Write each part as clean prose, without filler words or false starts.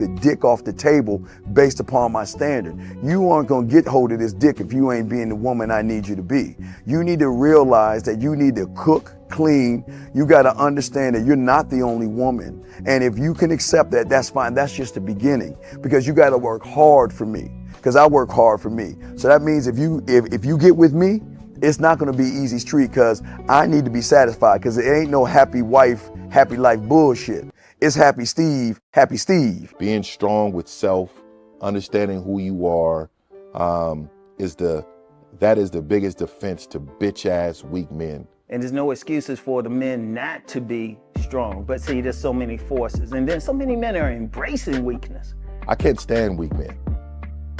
the dick off the table based upon my standard. You aren't gonna get hold of this dick if you ain't being the woman I need you to be. You need to realize that you need to cook, clean. You gotta understand that you're not the only woman. And if you can accept that, that's fine. That's just the beginning, because you gotta work hard for me, because I work hard for me. So that means if you get with me, it's not gonna be easy street, because I need to be satisfied, because it ain't no happy wife, happy life bullshit. It's happy Steve, happy Steve. Being strong with self, understanding who you are, that is the biggest defense to bitch ass weak men. And there's no excuses for the men not to be strong. But see, there's so many forces, and then so many men are embracing weakness. I can't stand weak men.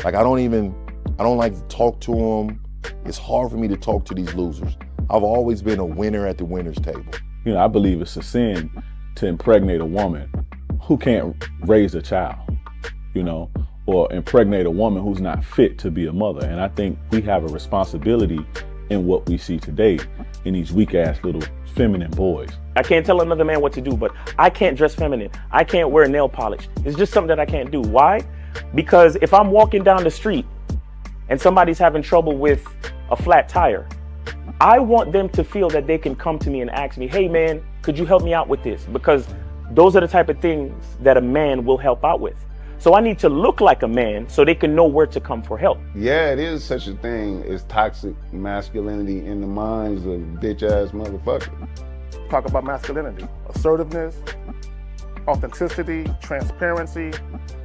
Like I don't like to talk to them. It's hard for me to talk to these losers. I've always been a winner at the winner's table. You know, I believe it's a sin to impregnate a woman who can't raise a child, you know, or impregnate a woman who's not fit to be a mother. And I think we have a responsibility in what we see today in these weak ass little feminine boys. I can't tell another man what to do, but I can't dress feminine. I can't wear nail polish. It's just something that I can't do. Why? Because if I'm walking down the street and somebody's having trouble with a flat tire, I want them to feel that they can come to me and ask me, hey man, could you help me out with this? Because those are the type of things that a man will help out with. So I need to look like a man so they can know where to come for help. Yeah, it is such a thing as toxic masculinity in the minds of bitch ass motherfuckers. Talk about masculinity, assertiveness, authenticity, transparency.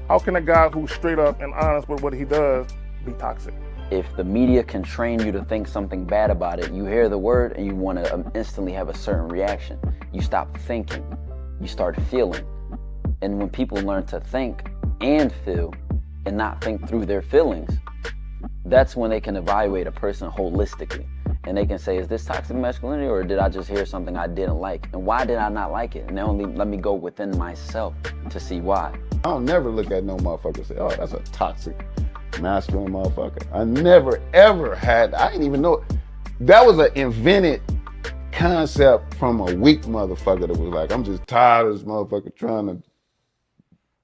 How can a guy who's straight up and honest with what he does be toxic? If the media can train you to think something bad about it, you hear the word and you want to instantly have a certain reaction. You stop thinking, you start feeling. And when people learn to think and feel and not think through their feelings, that's when they can evaluate a person holistically. And they can say, is this toxic masculinity, or did I just hear something I didn't like? And why did I not like it? And only let me go within myself to see why. I don't never look at no motherfucker and say, oh, that's a toxic masculine motherfucker. I never ever had, I didn't even know, that was an invented concept from a weak motherfucker that was like, I'm just tired of this motherfucker trying to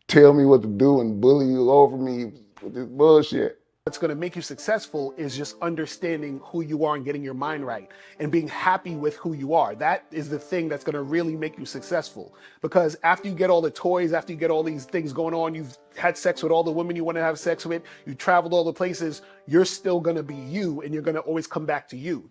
tell me what to do and bully you over me with this bullshit. What's going to make you successful is just understanding who you are and getting your mind right and being happy with who you are. That is the thing that's going to really make you successful. Because after you get all the toys, after you get all these things going on, you've had sex with all the women you want to have sex with, you traveled all the places, you're still going to be you, and you're going to always come back to you.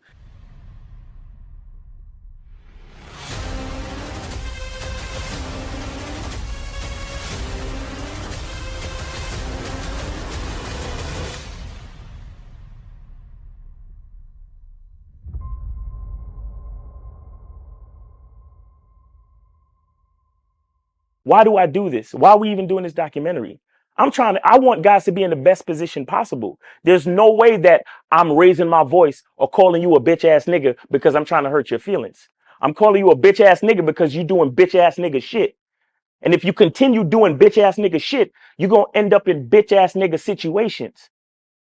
Why do I do this? Why are we even doing this documentary? I want guys to be in the best position possible. There's no way that I'm raising my voice or calling you a bitch ass nigga because I'm trying to hurt your feelings. I'm calling you a bitch ass nigga because you're doing bitch ass nigga shit. And if you continue doing bitch ass nigga shit, you're going to end up in bitch ass nigga situations.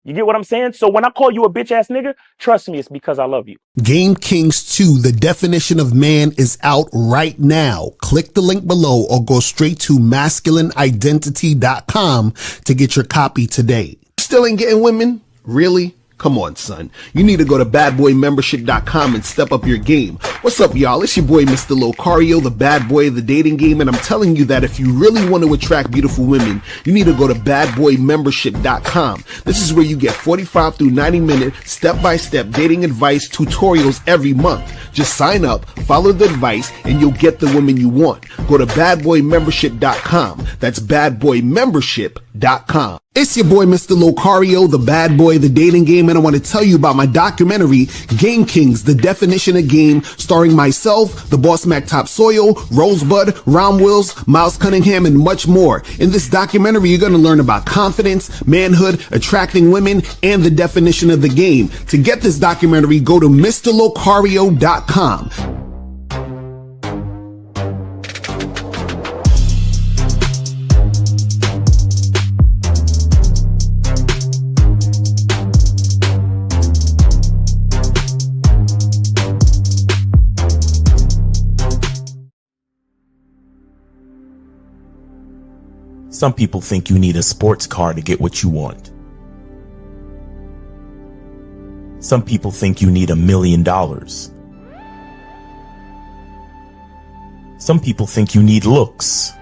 You get what I'm saying? So when I call you a bitch ass nigga, trust me, it's because I love you. Game Kings 2, The Definition of Man, is out right now. Click the link below or go straight to masculineidentity.com to get your copy today. Still ain't getting women? Really? Come on, son. You need to go to badboymembership.com and step up your game. What's up, y'all? It's your boy, Mr. Locario, the bad boy of the dating game, and I'm telling you that if you really want to attract beautiful women, you need to go to badboymembership.com. This is where you get 45 through 90-minute step-by-step dating advice tutorials every month. Just sign up, follow the advice, and you'll get the woman you want. Go to badboymembership.com. That's badboymembership.com. It's your boy, Mr. Locario, the bad boy of the dating game, and I want to tell you about my documentary, Game Kings, The Definition of Game, starring myself, the Boss Mac Top Soil, Rosebud, Ron Wills, Miles Cunningham, and much more. In this documentary, you're going to learn about confidence, manhood, attracting women, and the definition of the game. To get this documentary, go to MrLocario.com. Some people think you need a sports car to get what you want. Some people think you need $1 million. Some people think you need looks,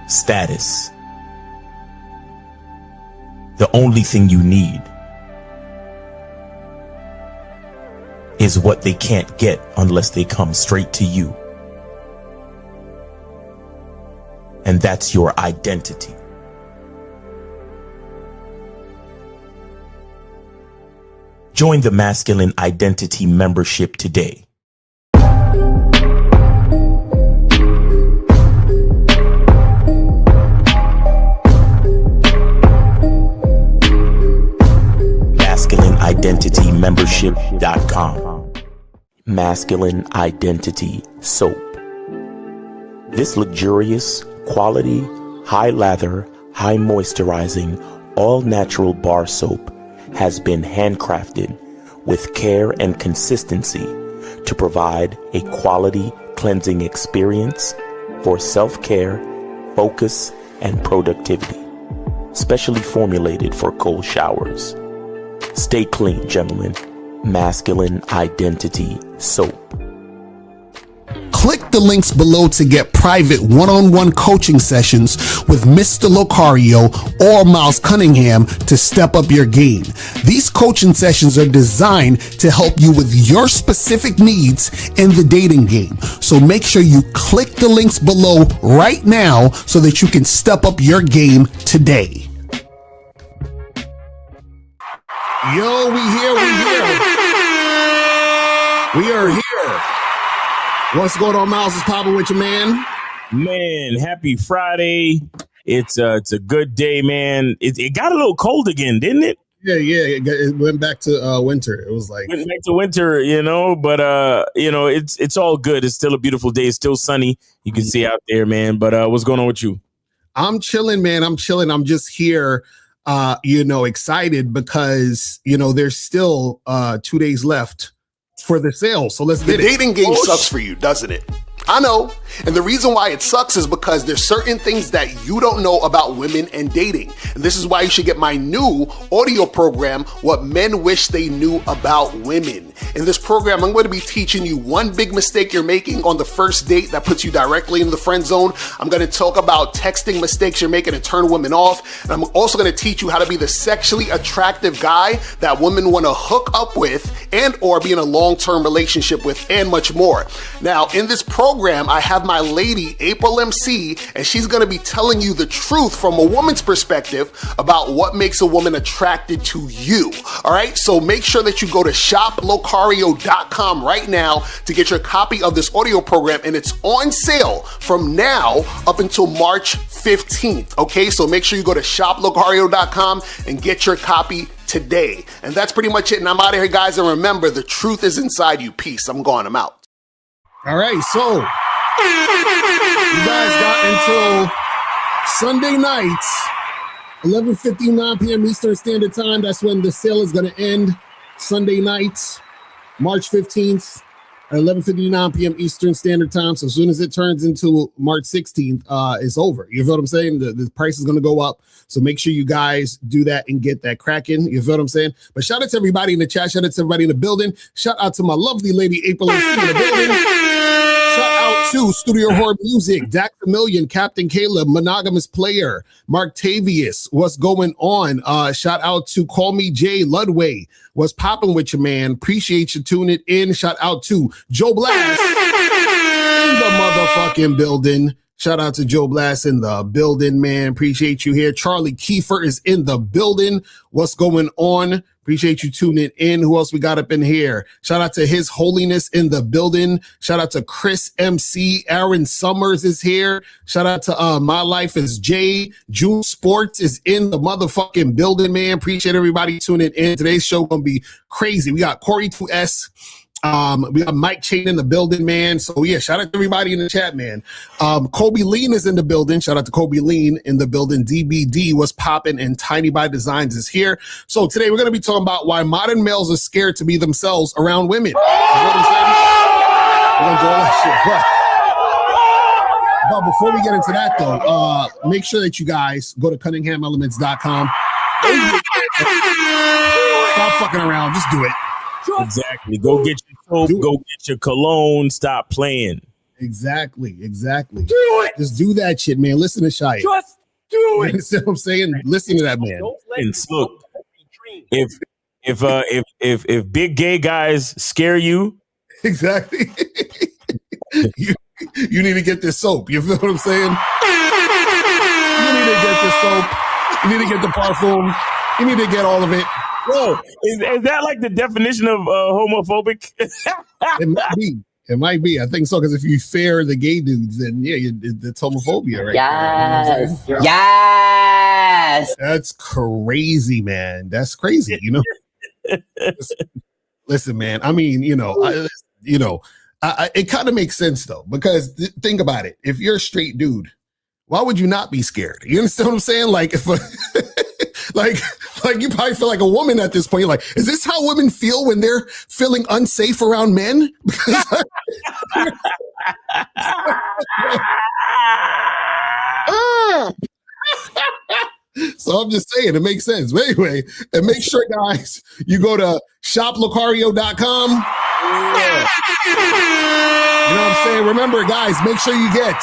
status. The only thing you need is what they can't get unless they come straight to you. And that's your identity. Join the Masculine Identity membership today. MasculineIdentityMembership.com. Masculine Identity Soap. This luxurious, quality, high lather, high moisturizing, all natural bar soap has been handcrafted with care and consistency to provide a quality cleansing experience for self-care, focus, and productivity. Specially formulated for cold showers. Stay clean, gentlemen. Masculine Identity Soap. Click the links below to get private one-on-one coaching sessions with Mr. Locario or Miles Cunningham to step up your game. These coaching sessions are designed to help you with your specific needs in the dating game. So make sure you click the links below right now so that you can step up your game today. Yo, we are here. What's going on, Miles? Is popping with you, man? Man, happy Friday. It's a good day, man. It got a little cold again, didn't it? Yeah. It went back to winter. It was like went back to winter, but it's all good. It's still a beautiful day. It's still sunny. You can see out there, man. But what's going on with you? I'm chilling, man. I'm just here, excited because there's still 2 days left for the sale. So let's get it. The dating game sucks for you, doesn't it? I know. And the reason why it sucks is because there's certain things that you don't know about women and dating. And this is why you should get my new audio program, What Men Wish They Knew About Women. In this program, I'm going to be teaching you one big mistake you're making on the first date that puts you directly into the friend zone. I'm going to talk about texting mistakes you're making to turn women off. And I'm also going to teach you how to be the sexually attractive guy that women want to hook up with and or be in a long-term relationship with, and much more. Now, in this program, I have my lady, April MC, and she's going to be telling you the truth from a woman's perspective about what makes a woman attracted to you. All right, so make sure that you go to shoplocario.com right now to get your copy of this audio program, and it's on sale from now up until March 15th. Okay, so make sure you go to shoplocario.com and get your copy today. And that's pretty much it. And I'm out of here, guys. And remember, the truth is inside you. Peace. I'm gone. I'm out. All right, so you guys got until Sunday night, 11:59 p.m. Eastern Standard Time. That's when the sale is going to end. Sunday night, March 15th at 11:59 p.m. Eastern Standard Time. So as soon as it turns into March 16th, it's over. You feel what I'm saying? The price is going to go up. So make sure you guys do that and get that cracking. You feel what I'm saying? But shout out to everybody in the chat. Shout out to everybody in the building. Shout out to my lovely lady, April MC in the building. Shout out to Studio Horror Music, Dak the Million, Captain Caleb, Monogamous Player, Mark Tavius. What's going on? Shout out to Call Me Jay Ludway. What's popping with you, man? Appreciate you tuning in. Shout out to Joe Blast in the motherfucking building. Shout out to Joe Blast in the building, man. Appreciate you here. Charlie Kiefer is in the building. What's going on? Appreciate you tuning in. Who else we got up in here? Shout out to His Holiness in the building. Shout out to Chris MC. Aaron Summers is here. Shout out to My Life is Jay. June Sports is in the motherfucking building, man. Appreciate everybody tuning in. Today's show gonna be crazy. We got Corey 2S. We got Mike Chain in the building, man. So yeah, shout out to everybody in the chat, man. Kobe Lean is in the building. Shout out to Kobe Lean in the building. DBD was popping, and Tiny by Designs is here. So today we're gonna be talking about why modern males are scared to be themselves around women. You know what I'm saying? We're gonna do all that shit. But before we get into that, though, make sure that you guys go to CunninghamElements.com. Stop fucking around. Just do it. Exactly. Go get your soap. Go get your cologne. Stop playing. Exactly. Do it. Just do that shit, man. Listen to Shia. Just do it. You see what I'm saying? Listen to that man. And look, if big gay guys scare you, exactly. you need to get this soap. You feel what I'm saying? You need to get this soap. You need to get the parfum. You need to get all of it. Whoa, is that like the definition of homophobic? It might be. I think so, because if you fear the gay dudes, then yeah, it's homophobia, right? Yes. You know yes. That's crazy, man. That's crazy. You know. Listen, man. I mean, it kind of makes sense though, because think about it. If you're a straight dude, why would you not be scared? You understand what I'm saying? Like if like you probably feel like a woman at this point. You're like, is this how women feel when they're feeling unsafe around men? So I'm just saying, it makes sense. But anyway, and make sure, guys, you go to shoplocario.com. Yeah. You know what I'm saying? Remember, guys, make sure you get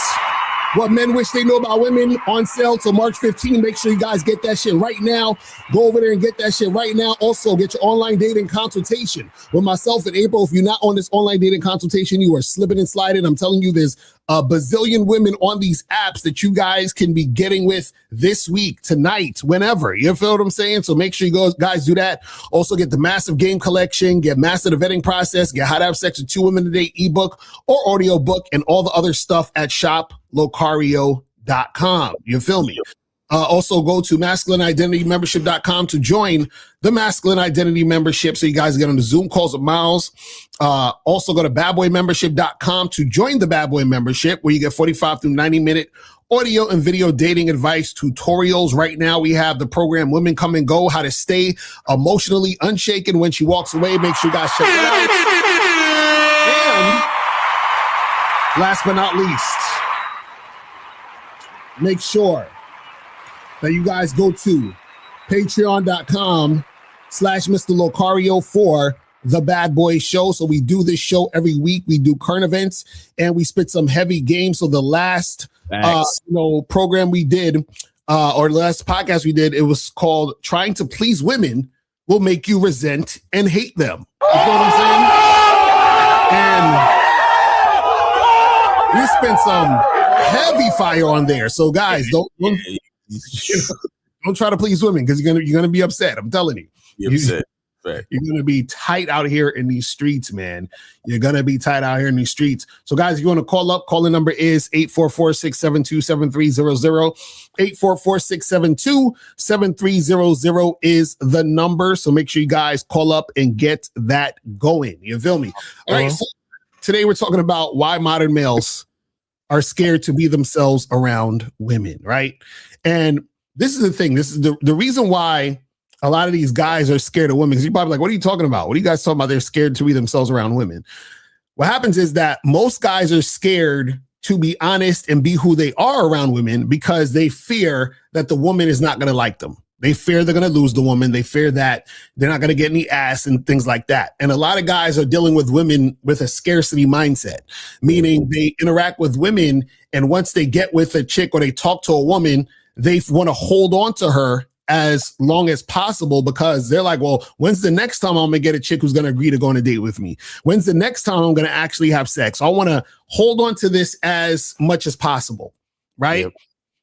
What Men Wish They Know About Women on sale till March 15. Make sure you guys get that shit right now. Go over there and get that shit right now. Also, get your online dating consultation with myself in April. If you're not on this online dating consultation, you are slipping and sliding. I'm telling you, there's a bazillion women on these apps that you guys can be getting with this week, tonight, whenever. You feel what I'm saying? So make sure you guys do that. Also, get the massive game collection, get Master the Vetting Process, get How to Have Sex with 2 Women a Day ebook or audio book, and all the other stuff at shoplocario.com. You feel me? Also, go to masculineidentitymembership.com to join the Masculine Identity Membership so you guys get on the Zoom calls with Miles. Also, go to badboymembership.com to join the Bad Boy Membership, where you get 45 through 90-minute audio and video dating advice tutorials. Right now, we have the program Women Come and Go, how to stay emotionally unshaken when she walks away. Make sure you guys check that out. And last but not least, make sure that you guys go to patreon.com/Mr. Locario for the Bad Boy Show. So we do this show every week. We do current events and we spit some heavy games. So the last program we did, or the last podcast we did, it was called Trying to Please Women Will Make You Resent and Hate Them. You know what I'm saying? And we spent some heavy fire on there. So guys, don't try to please women, because you're gonna be upset. I'm telling you. You're upset. You're gonna be tight out here in these streets, man. You're gonna be tight out here in these streets. So guys, if you want to call up, calling number is 844-672-7300. 844-672-7300 is the number. So make sure you guys call up and get that going. You feel me? All right. So today we're talking about why modern males are scared to be themselves around women, right? And this is the thing. This is the reason why a lot of these guys are scared of women. Because you're probably like, what are you talking about? What are you guys talking about? They're scared to be themselves around women. What happens is that most guys are scared to be honest and be who they are around women because they fear that the woman is not going to like them. They fear they're going to lose the woman. They fear that they're not going to get any ass and things like that. And a lot of guys are dealing with women with a scarcity mindset, meaning they interact with women, and once they get with a chick or they talk to a woman, they want to hold on to her as long as possible because they're like, well, when's the next time I'm going to get a chick who's going to agree to go on a date with me? When's the next time I'm going to actually have sex? I want to hold on to this as much as possible, right? Yep.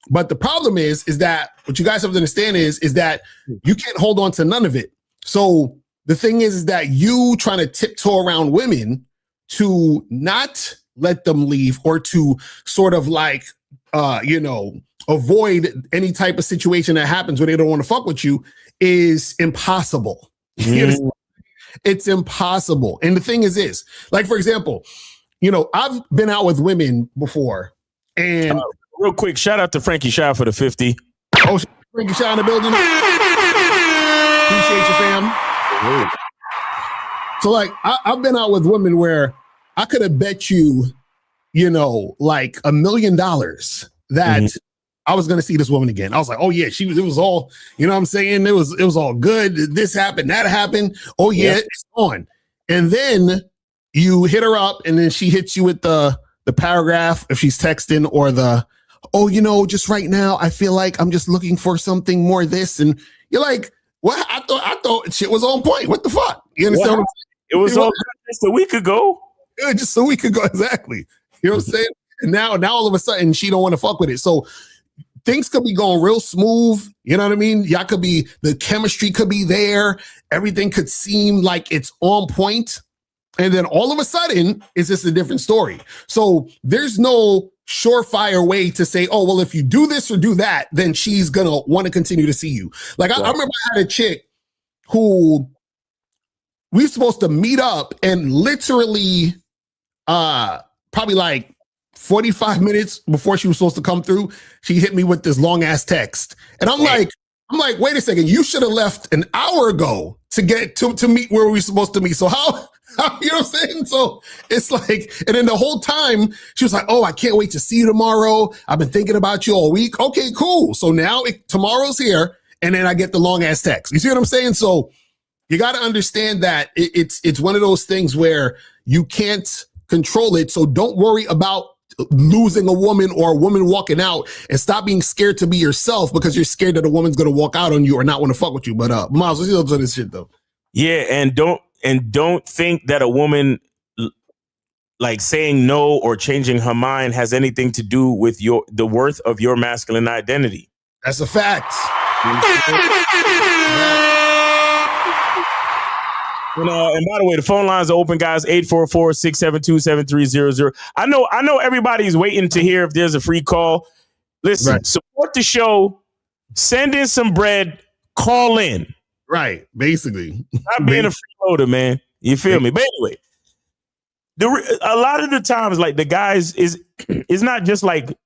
But the problem is that what you guys have to understand is that you can't hold on to none of it. So the thing is that you trying to tiptoe around women to not let them leave or to sort of like, avoid any type of situation that happens where they don't want to fuck with you is impossible. Mm. It's impossible. And the thing is this, like, for example, I've been out with women before and real quick, shout out to Frankie Shaw for the 50. Oh, Frankie Shaw in the building. Appreciate you, fam. So like, I've been out with women where I could have bet you, like $1 million that I was going to see this woman again. I was like, oh yeah, it was all, you know what I'm saying? It was all good. This happened, that happened. Oh yeah, it's on. And then you hit her up and then she hits you with the paragraph if she's texting or just right now, I feel like I'm just looking for something more this. And you're like, what? I thought shit was on point. What the fuck? You understand what I'm saying? It was all just a week ago. Yeah, just a week ago, exactly. You know what I'm saying? And now all of a sudden she don't want to fuck with it. So things could be going real smooth. You know what I mean? The chemistry could be there. Everything could seem like it's on point. And then all of a sudden, it's just a different story. So there's no surefire way to say, oh, well, if you do this or do that, then she's going to want to continue to see you. Like I remember I had a chick who we were supposed to meet up and literally probably like 45 minutes before she was supposed to come through, she hit me with this long ass text. And I'm like, wait a second, you should have left an hour ago to get to meet where we were supposed to meet. So how you know what I'm saying? So it's like, and then the whole time she was like, oh, I can't wait to see you tomorrow. I've been thinking about you all week. Okay, cool. So now tomorrow's here. And then I get the long ass text. You see what I'm saying? So you got to understand that it's one of those things where you can't control it. So don't worry about losing a woman or a woman walking out, and stop being scared to be yourself because you're scared that a woman's going to walk out on you or not want to fuck with you. But Miles, what's your thoughts on this shit though? Yeah, and don't think that a woman like saying no or changing her mind has anything to do with the worth of your masculine identity. That's a fact. And by the way, the phone lines are open, guys. 844-672-7300. I know everybody's waiting to hear if there's a free call. Listen, support the show. Send in some bread. Call in. Right, basically. Not being a freeloader, man. You feel me? But anyway, a lot of the times, like the guys is not just like,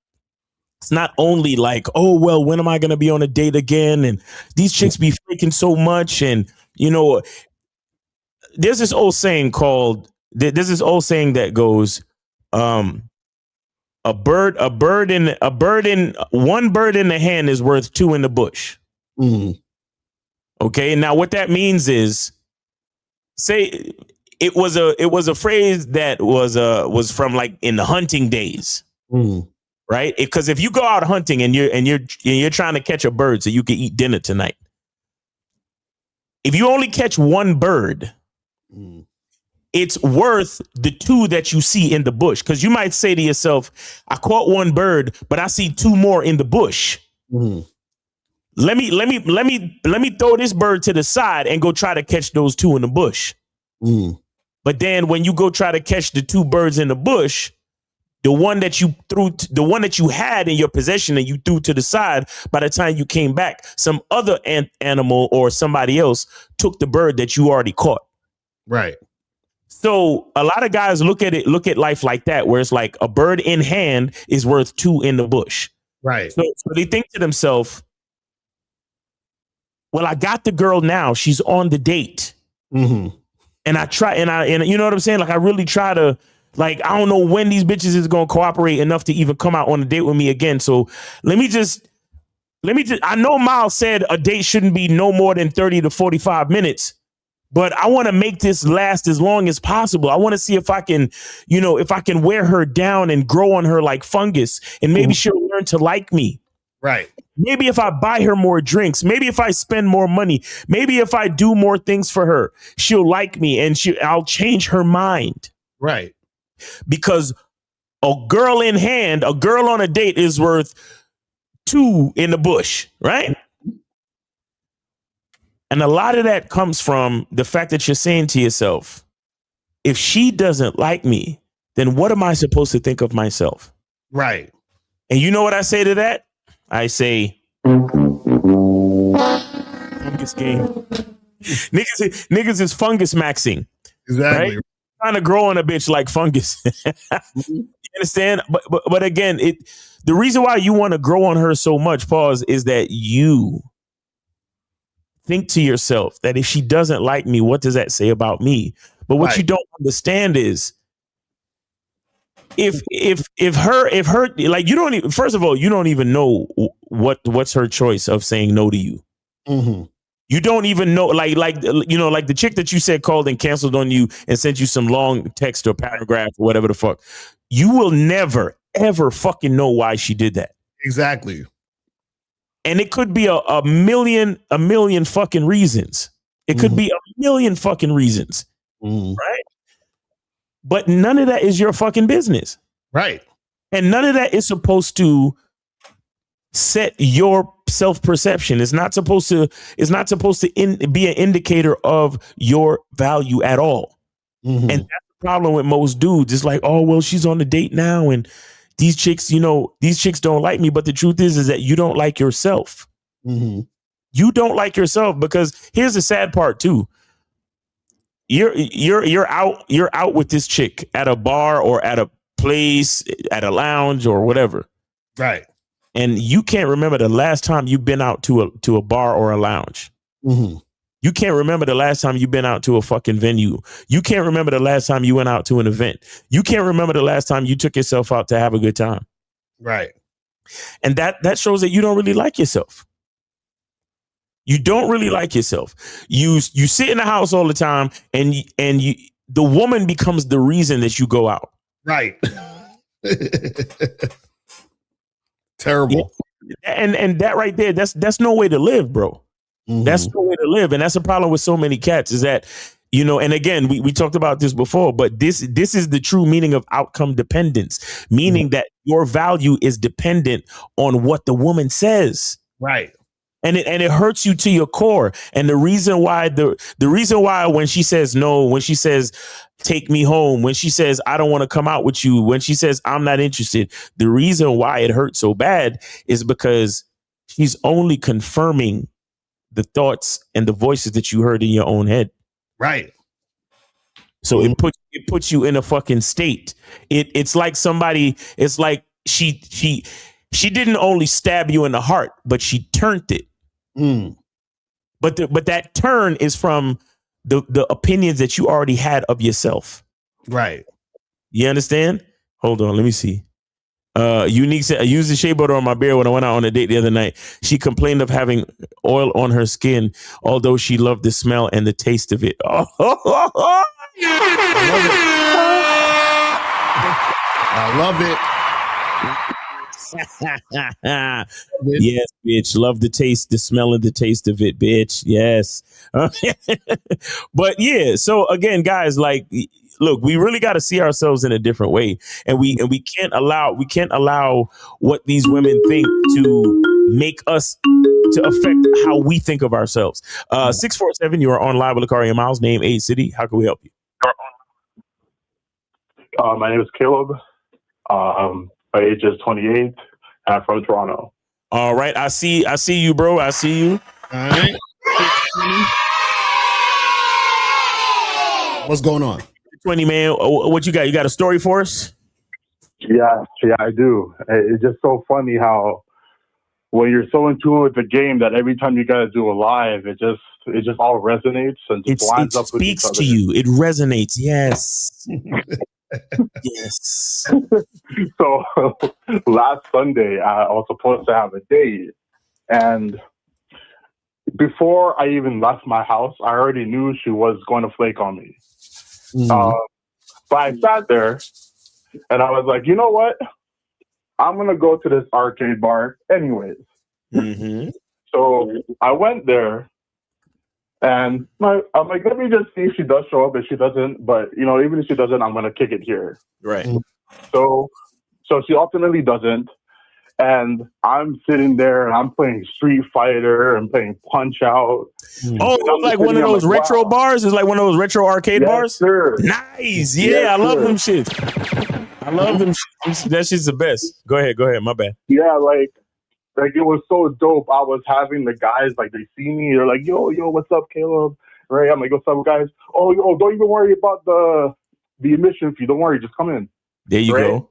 it's not only like, oh, well, when am I going to be on a date again? And these chicks be freaking so much. And, there's this old saying that goes, one bird in the hand is worth two in the bush. Mm. Okay. Now what that means is, say it was a phrase that was from like in the hunting days. Mm. Right. Because if you go out hunting and you're trying to catch a bird so you can eat dinner tonight, if you only catch one bird, it's worth the two that you see in the bush. Because you might say to yourself, I caught one bird, but I see two more in the bush. Mm. Let me throw this bird to the side and go try to catch those two in the bush. Mm. But then when you go try to catch the two birds in the bush, the one that you had in your possession and you threw to the side, by the time you came back, some other animal or somebody else took the bird that you already caught. Right. So a lot of guys look at life like that, where it's like a bird in hand is worth two in the bush. Right. So they think to themselves, well, I got the girl now. She's on the date. Mm-hmm. And I try, and you know what I'm saying? Like, I really try to, like, I don't know when these bitches is going to cooperate enough to even come out on a date with me again. So let me just, I know Miles said a date shouldn't be no more than 30 to 45 minutes. But I want to make this last as long as possible. I want to see if I can, if I can wear her down and grow on her like fungus, and maybe she'll learn to like me. Right. Maybe if I buy her more drinks, maybe if I spend more money, maybe if I do more things for her, she'll like me and I'll change her mind. Right. Because a girl in hand, a girl on a date is worth two in the bush, right? And a lot of that comes from the fact that you're saying to yourself, if she doesn't like me, then what am I supposed to think of myself? Right. And you know what I say to that? I say, fungus game. Niggas is fungus maxing. Exactly. Right? Trying to grow on a bitch like fungus. You understand? But again, the reason why you want to grow on her so much, pause, is that you think to yourself that if she doesn't like me, what does that say about me? But what you don't understand is if her like you don't even, first of all, you don't even know what's her choice of saying no to you. Mm-hmm. You don't even know, like the chick that you said called and canceled on you and sent you some long text or paragraph or whatever the fuck. You will never ever fucking know why she did that. Exactly. And it could be a million fucking reasons. It could be a million fucking reasons. Right? But none of that is your fucking business. Right. And none of that is supposed to set your self-perception. It's not supposed to be an indicator of your value at all. And that's the problem with most dudes. It's like, oh, well, she's on a date now and these chicks don't like me. But the truth is that you don't like yourself. You don't like yourself, because here's the sad part too. You're out with this chick at a bar or at a place, at a lounge or whatever. Right. And you can't remember the last time you've been out to a bar or a lounge. You can't remember the last time you've been out to a fucking venue. You can't remember the last time you went out to an event. You can't remember the last time you took yourself out to have a good time. Right. And that shows that you don't really like yourself. You don't really like yourself. You sit in the house all the time, and the woman becomes the reason that you go out. Right. Terrible. Yeah. And that right there, that's no way to live, bro. That's no way to live. And that's a problem with so many cats, is that, and again, we talked about this before, but this is the true meaning of outcome dependence, meaning that your value is dependent on what the woman says. Right. And it hurts you to your core. And the reason why when she says no, when she says take me home, when she says I don't want to come out with you, when she says I'm not interested, the reason why it hurts so bad is because she's only confirming the thoughts and the voices that you heard in your own head. Right. So it puts you in a fucking state. It's like she didn't only stab you in the heart, but she turned it. But that turn is from the opinions that you already had of yourself. Right. You understand? Hold on, let me see. Unique said, I used the shea butter on my beard when I went out on a date the other night. She complained of having oil on her skin, although she loved the smell and the taste of it. I love it. Yes, bitch. Love the taste, the smell, and the taste of it, bitch. Yes. But yeah, so again, guys, like, look, we really got to see ourselves in a different way, and we can't allow what these women think to make us, to affect how we think of ourselves. 647, you are on live with Locario Miles, name, age, city. How can we help you? My name is Caleb. My age is 28. And I'm from Toronto. All right, I see you, bro. I see you. All right. What's going on? 20, man. What you got? You got a story for us? Yeah, I do. It's just so funny how when you're so in tune with the game that every time you guys do a live, it just all resonates and just lines up with each other. It speaks to you. It resonates. Yes. Yes. So last Sunday, I was supposed to have a date, and before I even left my house, I already knew she was going to flake on me. But I sat there and I was like, you know what? I'm going to go to this arcade bar anyways. So I went there and I'm like, let me just see if she does show up. If she doesn't, but even if she doesn't, I'm going to kick it here. Right. So she ultimately doesn't. And I'm sitting there and I'm playing Street Fighter and playing Punch Out. Oh, it's like one of those retro bars? It's like one of those retro arcade bars? Sir. Nice. Yeah, I love them shit. I love them shit. That shit's the best. Go ahead. My bad. Yeah, like it was so dope. I was having the guys, like, they see me. They're like, yo, what's up, Caleb? Right? I'm like, what's up, guys? Oh, don't even worry about the admission fee. Don't worry. Just come in. There you go.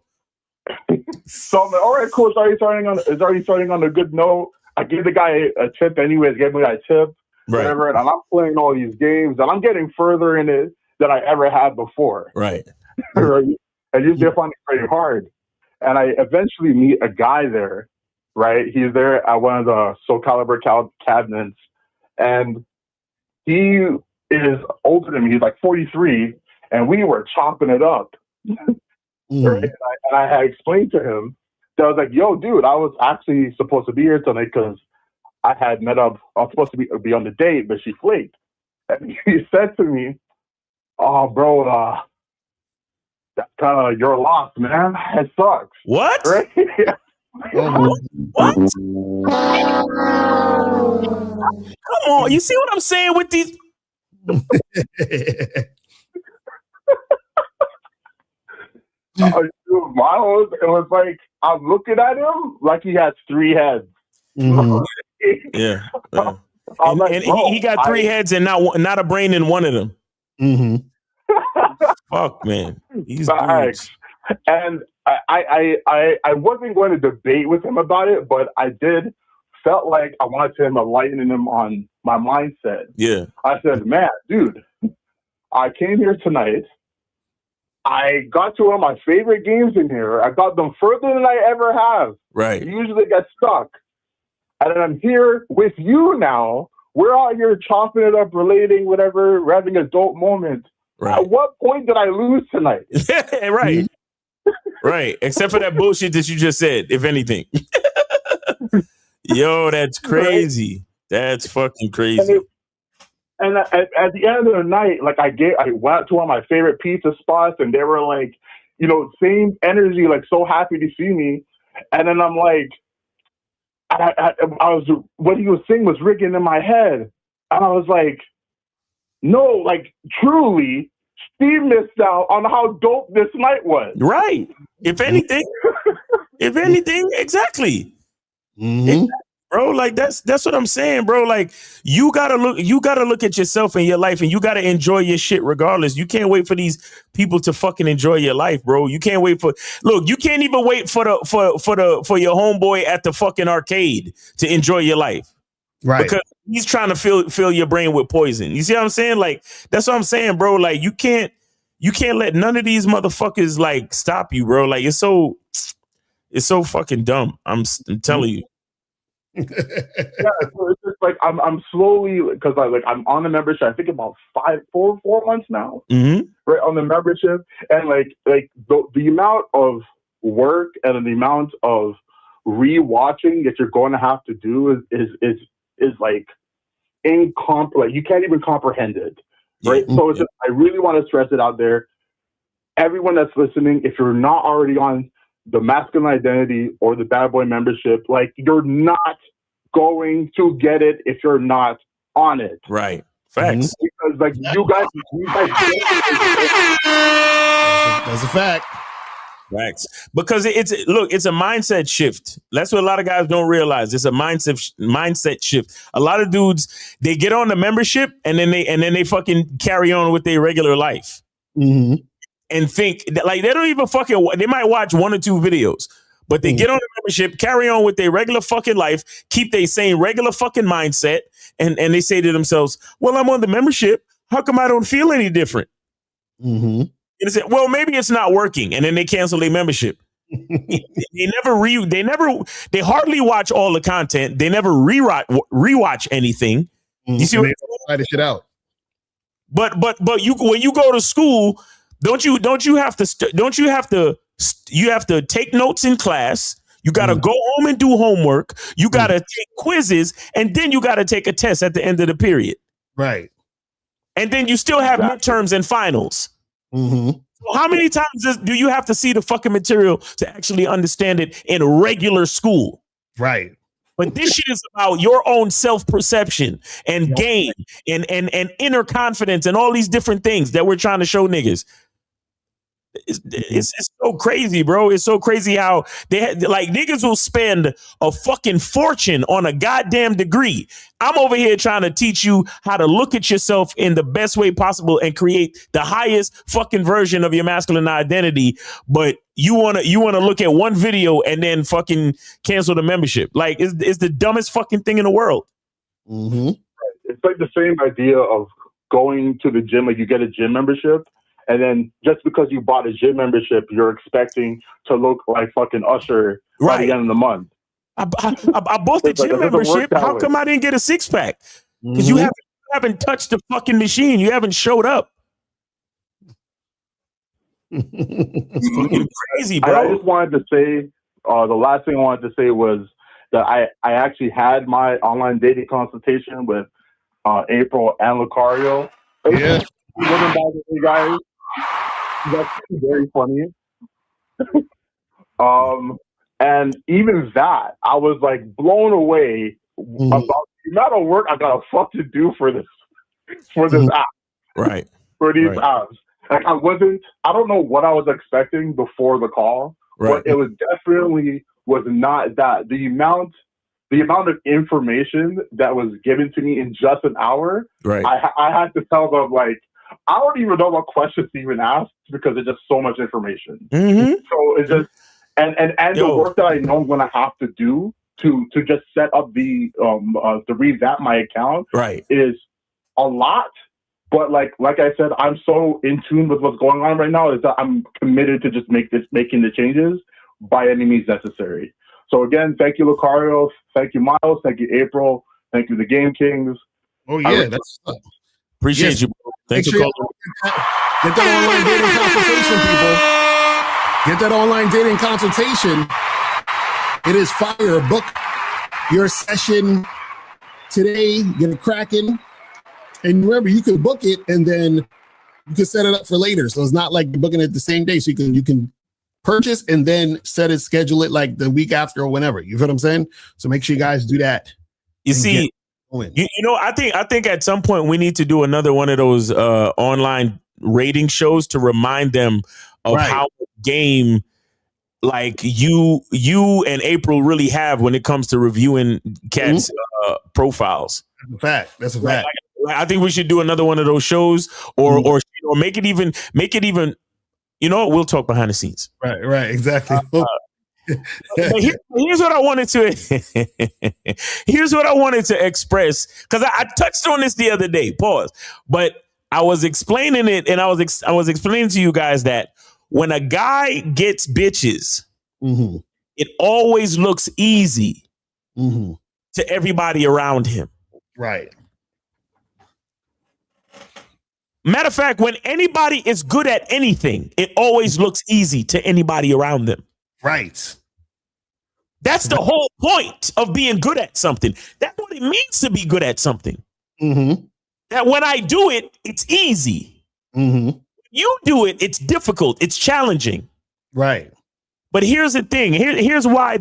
So I'm like, all right, cool. It's already starting on a good note. I gave the guy a tip anyways, gave me that tip, whatever. And I'm playing all these games and I'm getting further in it than I ever had before. Right. Right. and usually I find it very hard. And I eventually meet a guy there, right? He's there at one of the Soul Caliber cabinets, and he is older than me. He's like 43, and we were chopping it up. Right? And I had explained to him that I was like, "Yo, dude, I was actually supposed to be here tonight because I had met up. I was supposed to be on the date, but she flaked." And he said to me, "Oh, bro, that's kind of your loss, man. It sucks." What? Right? What? Come on, you see what I'm saying with these? It was like I'm looking at him like he has 3 heads. Yeah. And, like, and he got 3 heads and not a brain in one of them. Fuck, man. He's Facts. And I wasn't going to debate with him about it, but I felt like I wanted to enlighten him on my mindset. Yeah. I said, "Man, dude, I came here tonight. I got to one of my favorite games in here. I got them further than I ever have. Right. You usually get stuck. And then I'm here with you now. We're out here chopping it up, relating, whatever. We're having a dope moment. Right. At what point did I lose tonight?" Right. Right. Except for that bullshit that you just said, if anything. Yo, that's crazy. That's fucking crazy. And at the end of the night, like I went to one of my favorite pizza spots, and they were like, same energy, like so happy to see me. And then I'm like, I was, what he was saying was ringing in my head, and I was like, no, like truly, Steve missed out on how dope this night was. Right. If anything, exactly. Bro, like that's what I'm saying, bro. Like you gotta look at yourself in your life, and you gotta enjoy your shit regardless. You can't wait for these people to fucking enjoy your life, bro. You can't wait you can't even wait for your homeboy at the fucking arcade to enjoy your life. Right. Because he's trying to fill your brain with poison. You see what I'm saying? Like that's what I'm saying, bro. Like you can't let none of these motherfuckers like stop you, bro. Like it's so fucking dumb. I'm telling you. Yeah, so it's just like I'm slowly, because I'm on the membership. I think about 4 months now, right on the membership, and like the amount of work and the amount of rewatching that you're going to have to do is like like you can't even comprehend it, right? So it's just, I really want to stress it out there. Everyone that's listening, if you're not already on the Masculine Identity or the Bad Boy membership, like you're not going to get it if you're not on it. Right. Facts. Because like you guys that's a fact. Facts. Because it's a mindset shift. That's what a lot of guys don't realize. It's a mindset shift. A lot of dudes, they get on the membership and then they fucking carry on with their regular life. And think that, like, they don't even they might watch 1 or 2 videos, but they get on the membership, carry on with their regular fucking life, keep their same regular fucking mindset, and they say to themselves, well, I'm on the membership. How come I don't feel any different? And they say, well, maybe it's not working, and then they cancel their membership. They hardly watch all the content. They never rewatch anything. You see what try this shit out. But when you go to school, don't you have to take notes in class? You got to go home and do homework. You got to take quizzes, and then you got to take a test at the end of the period. Right. And then you still have midterms and finals. So how many times do you have to see the fucking material to actually understand it in regular school? Right. But this shit is about your own self-perception and game and inner confidence and all these different things that we're trying to show niggas. It's so crazy, bro. It's so crazy how niggas will spend a fucking fortune on a goddamn degree. I'm over here trying to teach you how to look at yourself in the best way possible and create the highest fucking version of your masculine identity. But you wanna look at one video and then fucking cancel the membership. Like it's the dumbest fucking thing in the world. It's like the same idea of going to the gym. Like you get a gym membership, And then just because you bought a gym membership, you're expecting to look like fucking Usher by the end of the month. I bought the gym membership. How come I didn't get a six pack? Because you haven't touched the fucking machine. You haven't showed up. Fucking crazy, bro. I just wanted to say, the last thing I wanted to say was that I actually had my online dating consultation with April and Locario. Yeah. Women, by the way, guys. That's very funny. And even that, I was like blown away about the amount of work I gotta fucking do for this app. Right. For these apps. Like I don't know what I was expecting before the call, but it was definitely was not that. The amount of information that was given to me in just an hour, I had to tell them, like, I don't even know what questions to even ask because it's just so much information. So it's just and the work that I know I'm gonna have to do to just set up the to revamp my account is a lot. But like I said, I'm so in tune with what's going on right now is that I'm committed to just making the changes by any means necessary. So again, thank you, Locario. Thank you, Miles. Thank you, April. Thank you, the Game Kings. Oh yeah, appreciate you. Thanks for calling. Get that online dating consultation, people. Get that online dating consultation. It is fire. Book your session today. Get it cracking. And remember, you can book it and then you can set it up for later. So it's not like you're booking it the same day. So you can purchase and then schedule it like the week after or whenever. You feel what I'm saying? So make sure you guys do that. You see, I think at some point we need to do another one of those online rating shows to remind them of how the game like you and April really have when it comes to reviewing cats' profiles. That's a fact. I think we should do another one of those shows, or make it even. You know what? We'll talk behind the scenes. Right, exactly. Here's what I wanted to. Here's what I wanted to express because I touched on this the other day. Pause. But I was explaining it, and I was explaining to you guys that when a guy gets bitches, it always looks easy to everybody around him. Right. Matter of fact, when anybody is good at anything, it always looks easy to anybody around them. Right. That's the whole point of being good at something. That's what it means to be good at something. That when I do it, it's easy. You do it, it's difficult. It's challenging. Right. But here's the thing. Here's why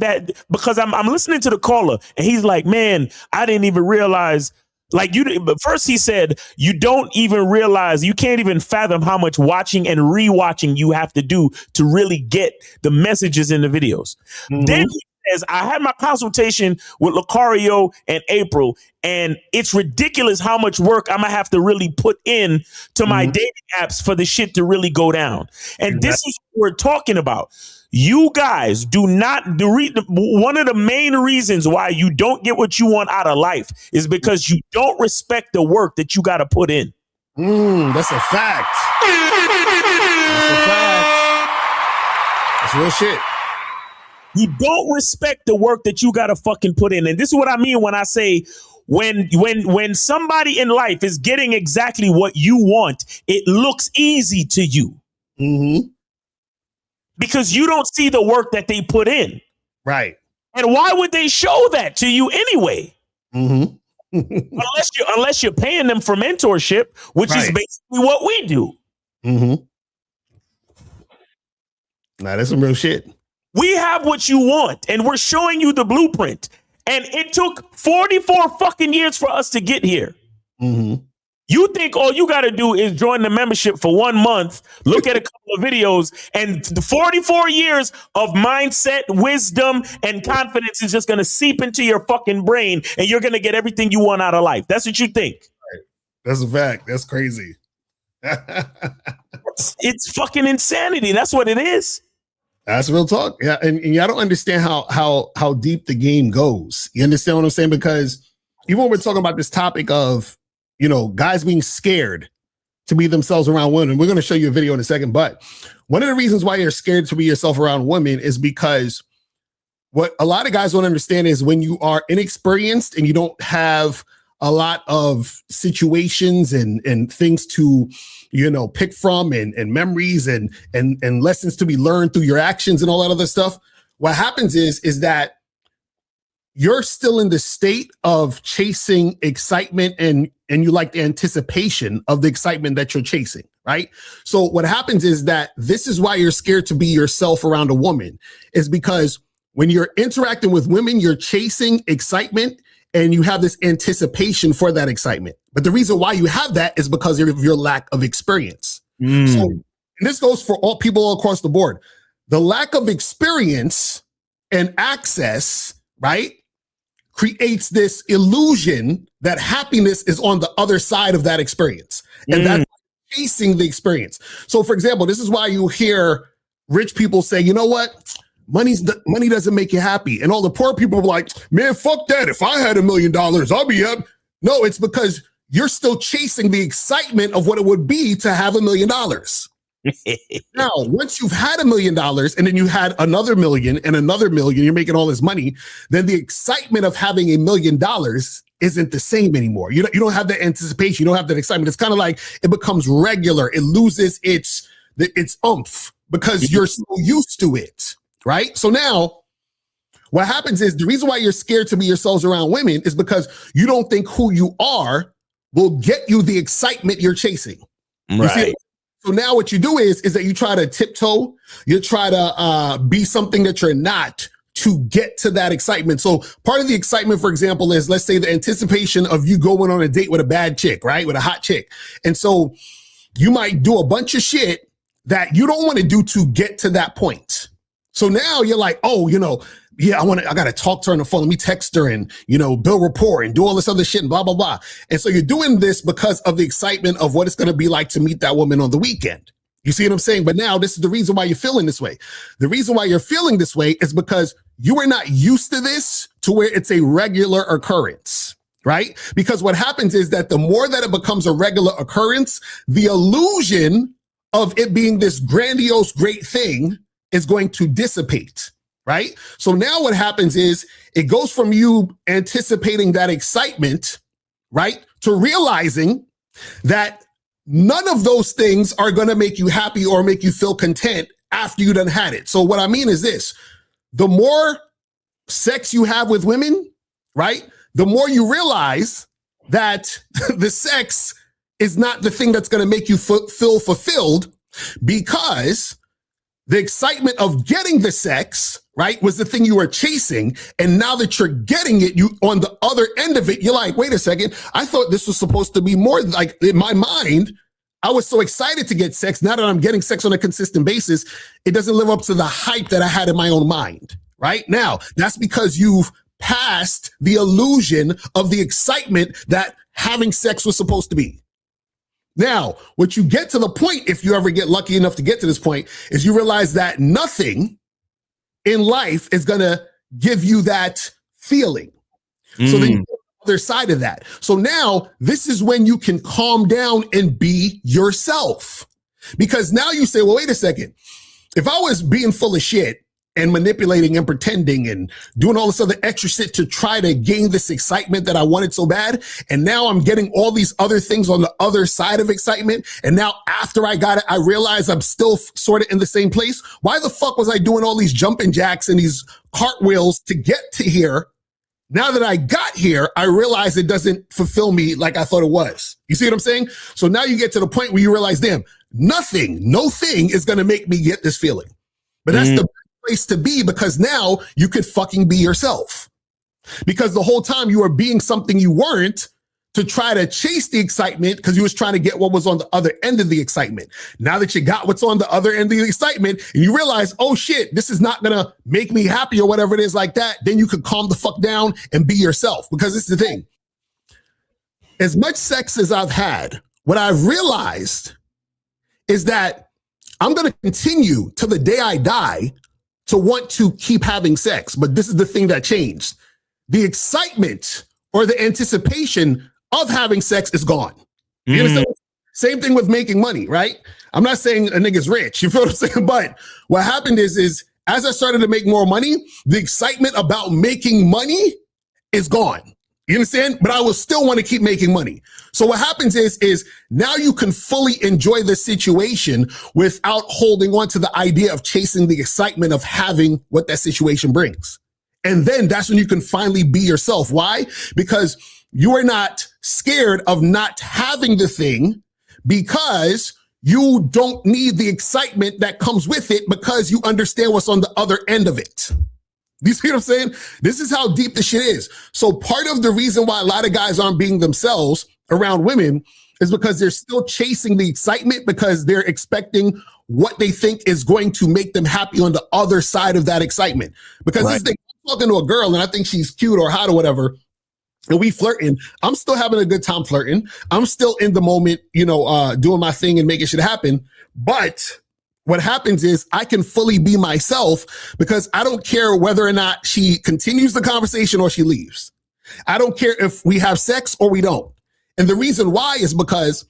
because I'm listening to the caller and he's like, man, I didn't even realize. Like but first he said, you don't even realize, you can't even fathom how much watching and rewatching you have to do to really get the messages in the videos. Then he says, I had my consultation with Locario and April, and it's ridiculous how much work I'm gonna have to really put in to my dating apps for the shit to really go down. And this is what we're talking about. You guys do not one of the main reasons why you don't get what you want out of life is because you don't respect the work that you got to put in. That's a fact. That's a fact. That's real shit. You don't respect the work that you got to fucking put in. And this is what I mean when I say when somebody in life is getting exactly what you want, it looks easy to you. Because you don't see the work that they put in. Right. And why would they show that to you anyway? Unless you're paying them for mentorship, which is basically what we do. Nah, that's some real shit. We have what you want, and we're showing you the blueprint. And it took 44 fucking years for us to get here. You think all you got to do is join the membership for 1 month, look at a couple of videos, and the 44 years of mindset, wisdom, and confidence is just going to seep into your fucking brain, and you're going to get everything you want out of life. That's what you think. Right. That's a fact. That's crazy. It's fucking insanity. That's what it is. That's real talk. Yeah, and y'all don't understand how deep the game goes. You understand what I'm saying? Because even when we're talking about this topic of, you know, guys being scared to be themselves around women. We're going to show you a video in a second, but one of the reasons why you're scared to be yourself around women is because what a lot of guys don't understand is when you are inexperienced and you don't have a lot of situations and things to, pick from and memories and lessons to be learned through your actions and all that other stuff. What happens is that you're still in the state of chasing excitement and you like the anticipation of the excitement that you're chasing, right? So what happens is that this is why you're scared to be yourself around a woman, is because when you're interacting with women, you're chasing excitement and you have this anticipation for that excitement. But the reason why you have that is because of your lack of experience. So, and this goes for all people all across the board. The lack of experience and access, right, creates this illusion that happiness is on the other side of that experience. And that's chasing the experience. So, for example, this is why you hear rich people say, you know what? Money doesn't make you happy. And all the poor people are like, man, fuck that. If I had $1 million, I'll be up. No, it's because you're still chasing the excitement of what it would be to have $1 million. Now, once you've had $1 million and then you had another million and another million, you're making all this money, then the excitement of having $1 million isn't the same anymore. You don't have that anticipation. You don't have that excitement. It's kind of like it becomes regular. It loses its oomph because you're so used to it. Right? So now what happens is the reason why you're scared to be yourselves around women is because you don't think who you are will get you the excitement you're chasing. Right. So now what you do is that you try to tiptoe, you try to be something that you're not to get to that excitement. So part of the excitement, for example, is, let's say, the anticipation of you going on a date with a bad chick, right? With a hot chick. And so you might do a bunch of shit that you don't want to do to get to that point. So now you're like, oh, yeah, I got to talk to her on the phone. Let me text her and, build rapport and do all this other shit and blah, blah, blah. And so you're doing this because of the excitement of what it's going to be like to meet that woman on the weekend. You see what I'm saying? But now this is the reason why you're feeling this way. The reason why you're feeling this way is because you are not used to this to where it's a regular occurrence, right? Because what happens is that the more that it becomes a regular occurrence, the illusion of it being this grandiose, great thing is going to dissipate, right? So now what happens is it goes from you anticipating that excitement, right, to realizing that none of those things are going to make you happy or make you feel content after you done had it. So what I mean is this: the more sex you have with women, right, the more you realize that the sex is not the thing that's going to make you feel fulfilled, because the excitement of getting the sex, right, was the thing you were chasing. And now that you're getting it, you on the other end of it, you're like, wait a second, I thought this was supposed to be more. Like, in my mind, I was so excited to get sex. Now that I'm getting sex on a consistent basis, it doesn't live up to the hype that I had in my own mind, right? Now, that's because you've passed the illusion of the excitement that having sex was supposed to be. Now, what you get to the point, if you ever get lucky enough to get to this point, is you realize that nothing in life is going to give you that feeling. So then you get the other side of that. So now this is when you can calm down and be yourself. Because now you say, well, wait a second. If I was being full of shit and manipulating and pretending and doing all this other extra shit to try to gain this excitement that I wanted so bad, and now I'm getting all these other things on the other side of excitement, and now after I got it, I realize I'm still sort of in the same place. Why the fuck was I doing all these jumping jacks and these cartwheels to get to here? Now that I got here, I realize it doesn't fulfill me like I thought it was. You see what I'm saying? So now you get to the point where you realize, damn, no thing is going to make me get this feeling. But that's the place to be, because now you could fucking be yourself. Because the whole time you were being something you weren't to try to chase the excitement, because you was trying to get what was on the other end of the excitement. Now that you got what's on the other end of the excitement and you realize, oh shit, this is not gonna make me happy or whatever it is like that, then you could calm the fuck down and be yourself. Because it's the thing. As much sex as I've had, what I've realized is that I'm going to continue to the day I die to want to keep having sex. But this is the thing that changed. The excitement or the anticipation of having sex is gone. You understand? Same thing with making money, right? I'm not saying a nigga's rich, you feel what I'm saying? But what happened is as I started to make more money, the excitement about making money is gone. You understand? But I will still want to keep making money. So what happens is now you can fully enjoy the situation without holding on to the idea of chasing the excitement of having what that situation brings. And then that's when you can finally be yourself. Why? Because you are not scared of not having the thing, because you don't need the excitement that comes with it, because you understand what's on the other end of it. You see what I'm saying? This is how deep the shit is. So part of the reason why a lot of guys aren't being themselves around women is because they're still chasing the excitement, because they're expecting what they think is going to make them happy on the other side of that excitement. Because this thing, I'm talking to a girl and I think she's cute or hot or whatever, and we flirting. I'm still having a good time flirting. I'm still in the moment, doing my thing and making shit happen. But what happens is I can fully be myself, because I don't care whether or not she continues the conversation or she leaves. I don't care if we have sex or we don't. And the reason why is because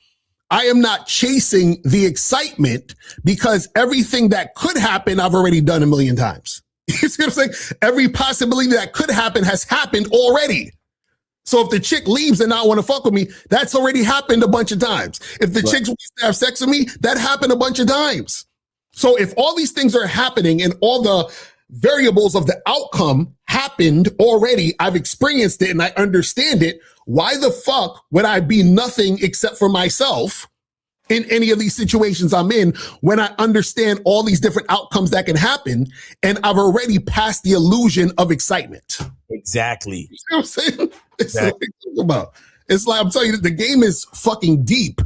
I am not chasing the excitement, because everything that could happen, I've already done a million times. You see what I'm saying? Every possibility that could happen has happened already. So if the chick leaves and not want to fuck with me, that's already happened a bunch of times. If the chick wants to have sex with me, that happened a bunch of times. So if all these things are happening and all the variables of the outcome happened already, I've experienced it and I understand it, why the fuck would I be nothing except for myself in any of these situations I'm in, when I understand all these different outcomes that can happen and I've already passed the illusion of excitement? Exactly. You know what I'm saying? It's like, I'm telling you, the game is fucking deep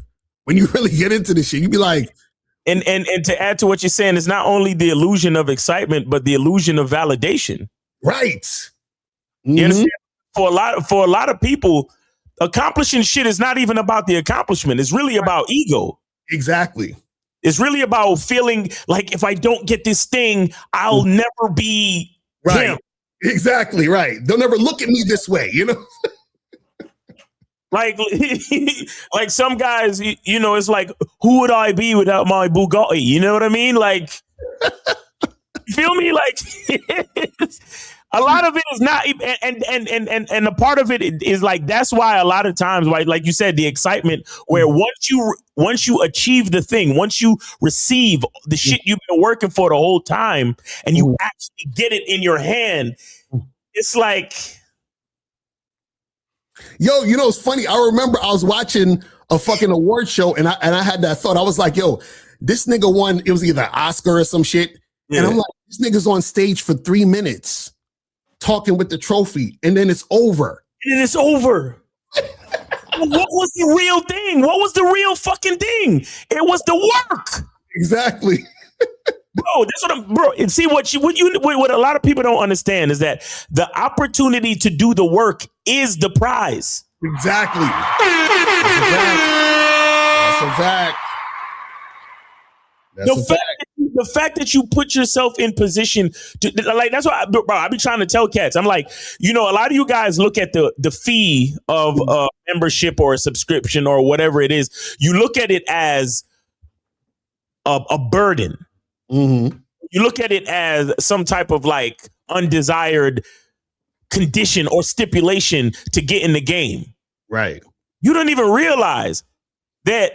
when you really get into this shit. You be like, And to add to what you're saying, it's not only the illusion of excitement, but the illusion of validation. Right. Mm-hmm. You understand? For a lot of people, accomplishing shit is not even about the accomplishment. It's really about ego. Exactly. It's really about feeling like if I don't get this thing, I'll never be him. Exactly right. They'll never look at me this way, Like some guys, it's like, who would I be without my Bugatti? You know what I mean? Like, you feel me? Like, a lot of it is not, and a part of it is like, that's why a lot of times, like you said, the excitement where once you achieve the thing, once you receive the shit you've been working for the whole time, and you actually get it in your hand, it's like, yo, it's funny. I remember I was watching a fucking award show and I had that thought. I was like, yo, this nigga won. It was either Oscar or some shit. Yeah. And I'm like, this nigga's on stage for 3 minutes talking with the trophy, and then it's over. And then it's over. What was the real thing? What was the real fucking thing? It was the work. Exactly. Bro, that's what and see what a lot of people don't understand is that the opportunity to do the work is the prize. Exactly. That's a fact. The fact that you put yourself in position to, like, that's what I be trying to tell cats. I'm like, a lot of you guys look at the fee of a membership or a subscription or whatever it is. You look at it as a burden. Mm-hmm. You look at it as some type of like undesired condition or stipulation to get in the game. Right. You don't even realize that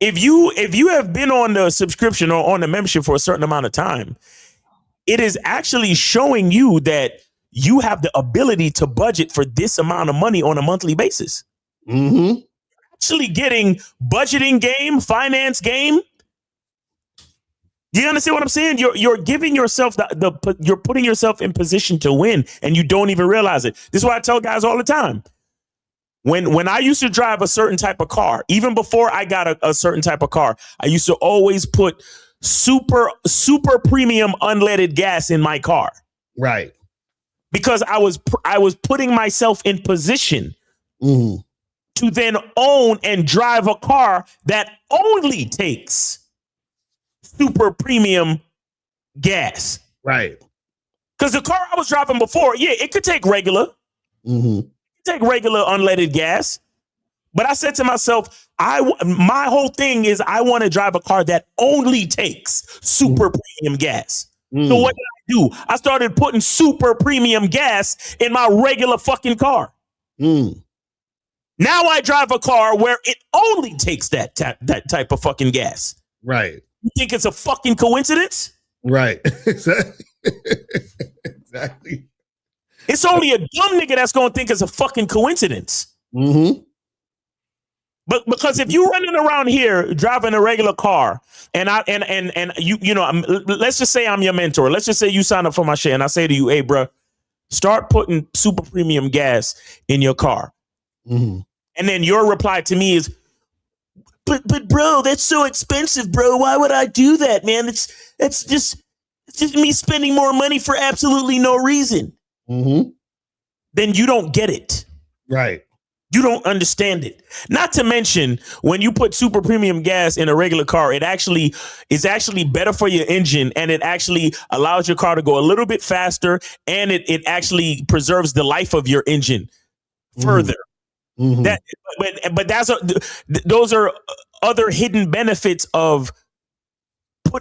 if you have been on the subscription or on the membership for a certain amount of time, it is actually showing you that you have the ability to budget for this amount of money on a monthly basis. Mm-hmm. Actually getting budgeting game, finance game. Do you understand what I'm saying? You're giving yourself you're putting yourself in position to win, and you don't even realize it. This is why I tell guys all the time. When I used to drive a certain type of car, even before I got a certain type of car, I used to always put super premium unleaded gas in my car. Right. Because I was putting myself in position to then own and drive a car that only takes super premium gas. Right. Because the car I was driving before, it could take regular. Mm-hmm. Take regular unleaded gas. But I said to myself, my whole thing is I want to drive a car that only takes super premium gas. So what did I do? I started putting super premium gas in my regular fucking car. Now I drive a car where it only takes that type of fucking gas. Right. You think it's a fucking coincidence? Right. Exactly. It's only a dumb nigga that's going to think it's a fucking coincidence. But because if you're running around here driving a regular car, and let's just say I'm your mentor. Let's just say you sign up for my shit, and I say to you, hey, bro, start putting super premium gas in your car. And then your reply to me is, but bro, that's so expensive, bro. Why would I do that, man? It's just me spending more money for absolutely no reason. Then you don't get it. Right. You don't understand it. Not to mention, when you put super premium gas in a regular car, it's actually better for your engine, and it actually allows your car to go a little bit faster, and it actually preserves the life of your engine further. But those are other hidden benefits of,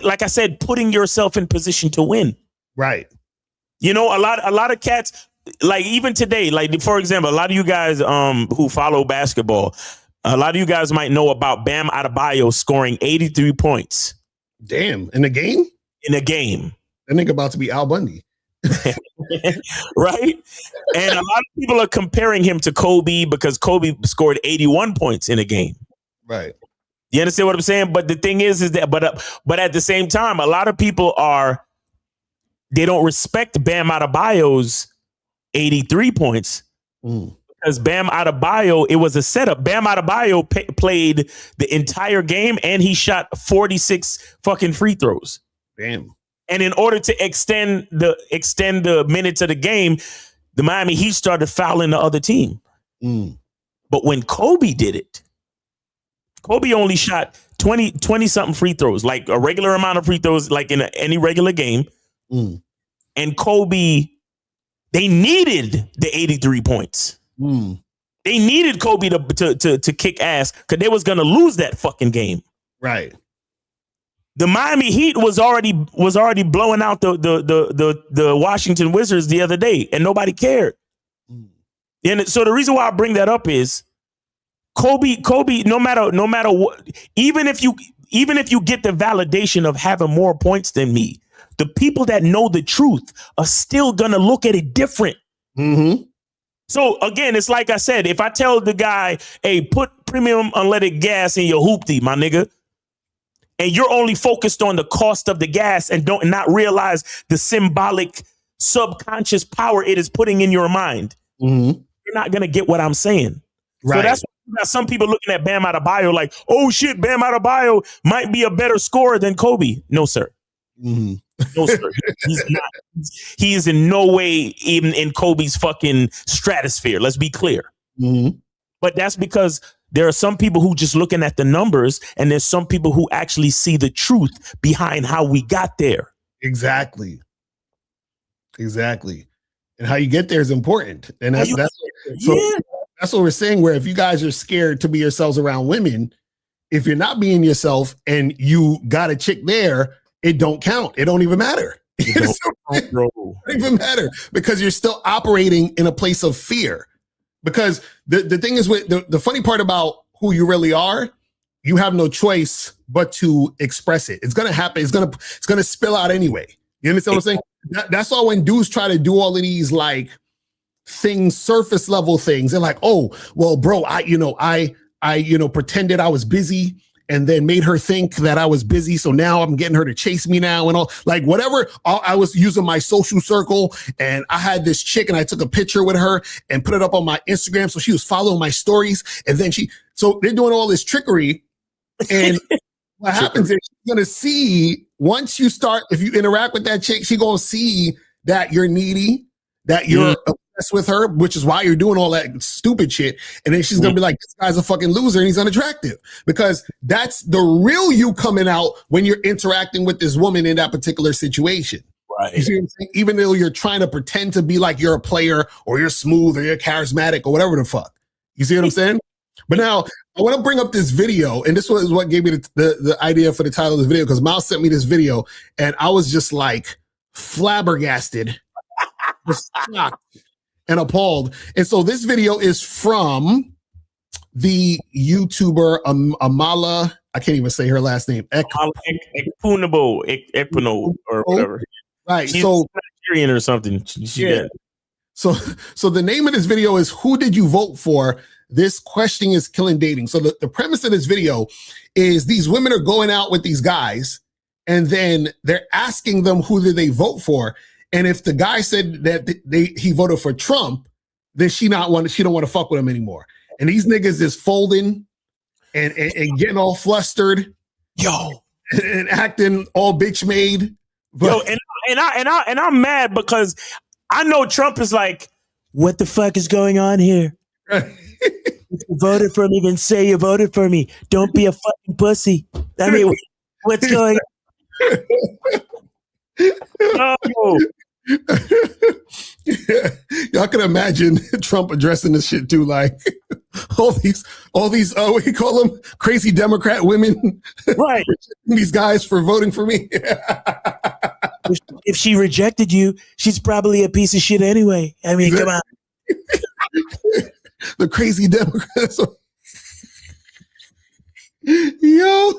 like I said, putting yourself in position to win. Right. You know, a lot of cats. Like even today, like for example, a lot of you guys who follow basketball, a lot of you guys might know about Bam Adebayo scoring 83 points. Damn, in a game? In a game. That nigga about to be Al Bundy. Right? And a lot of people are comparing him to Kobe because Kobe scored 81 points in a game. Right. You understand what I'm saying? But the thing is that but at the same time, a lot of people they don't respect Bam Adebayo's 83 points because Bam Adebayo, it was a setup. Bam Adebayo played the entire game and he shot 46 fucking free throws. Damn. And in order to extend the minutes of the game, the Miami Heat started fouling the other team. But when Kobe did it, Kobe only shot 20 something free throws, like a regular amount of free throws, like in any regular game. And Kobe, they needed the 83 points. They needed Kobe to kick ass because they was gonna lose that fucking game. Right. The Miami Heat was already blowing out the Washington Wizards the other day, and nobody cared. And so the reason why I bring that up is Kobe, no matter what, even if you get the validation of having more points than me, the people that know the truth are still gonna look at it different. So again, it's like I said, if I tell the guy, hey, put premium unleaded gas in your hoopty, my nigga, and you're only focused on the cost of the gas and not realize the symbolic subconscious power it is putting in your mind, you're not gonna get what I'm saying. Right. So that's why some people looking at Bam Adebayo like, oh shit, Bam Adebayo might be a better scorer than Kobe. No, sir. No, sir. He's not. He is in no way even in Kobe's fucking stratosphere. Let's be clear. But that's because there are some people who just looking at the numbers, and there's some people who actually see the truth behind how we got there. Exactly. And how you get there is important. And that's what we're saying, where if you guys are scared to be yourselves around women, if you're not being yourself and you got a chick there, it don't count. It don't even matter. It don't even matter because you're still operating in a place of fear. Because the thing is, with the funny part about who you really are, you have no choice but to express it. It's gonna happen. It's gonna spill out anyway. You understand what I'm saying? That's why when dudes try to do all of these like things, surface level things, they're like, oh, well, bro, I pretended I was busy and then made her think that I was busy. So now I'm getting her to chase me now and all, like whatever. I was using my social circle and I had this chick and I took a picture with her and put it up on my Instagram. So she was following my stories. And then so they're doing all this trickery. And what happens is she's going to see, once you start, if you interact with that chick, she's going to see that you're needy, that you're obsessed with her, which is why you're doing all that stupid shit. And then she's going to be like, this guy's a fucking loser and he's unattractive, because that's the real you coming out when you're interacting with this woman in that particular situation. Right. You see what I'm saying? Even though you're trying to pretend to be like you're a player or you're smooth or you're charismatic or whatever the fuck. You see what I'm saying? But now I want to bring up this video, and this was what gave me the idea for the title of this video, because Miles sent me this video, and I was just like flabbergasted, just shocked and appalled. And so this video is from the YouTuber Amala. I can't even say her last name. Ekpuno or whatever. Right. She's so Nigerian or something. So the name of this video is "Who Did You Vote For? This Questioning is Killing Dating." So the premise of this video is these women are going out with these guys, and then they're asking them who did they vote for. And if the guy said that he voted for Trump, then she don't want to fuck with him anymore. And these niggas is folding and getting all flustered, and acting all bitch made. But, and I'm mad because I know Trump is like, what the fuck is going on here? If you voted for me, then say you voted for me. Don't be a fucking pussy. I mean, what's going on? No. Y'all can imagine Trump addressing this shit too, like all these what do you call them, crazy Democrat women, right? These guys for voting for me. If she rejected you, she's probably a piece of shit anyway. I mean, come on. The crazy Democrats. Yo,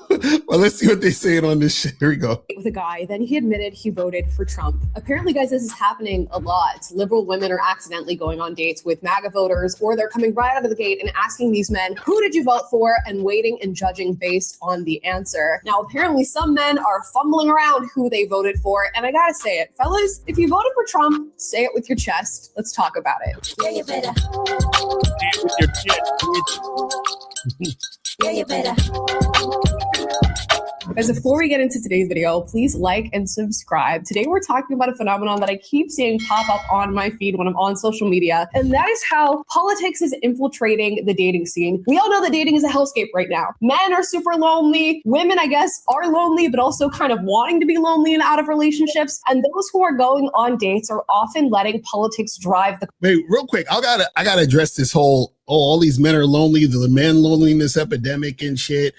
well, let's see what they saying on this shit. Here we go. With a guy, then he admitted he voted for Trump. Apparently, guys, this is happening a lot. Liberal women are accidentally going on dates with MAGA voters, or they're coming right out of the gate and asking these men, who did you vote for? And waiting and judging based on the answer. Now, apparently, some men are fumbling around who they voted for. And I gotta say it, fellas, if you voted for Trump, say it with your chest. Let's talk about it. Yeah, you better. Say it with your chest. Yeah, you better. Guys, before we get into today's video, please like and subscribe. Today, we're talking about a phenomenon that I keep seeing pop up on my feed when I'm on social media, and that is how politics is infiltrating the dating scene. We all know that dating is a hellscape right now. Men are super lonely. Women, I guess, are lonely, but also kind of wanting to be lonely and out of relationships. And those who are going on dates are often letting politics drive the... Wait, real quick, I gotta address this whole, all these men are lonely, the men loneliness epidemic and shit.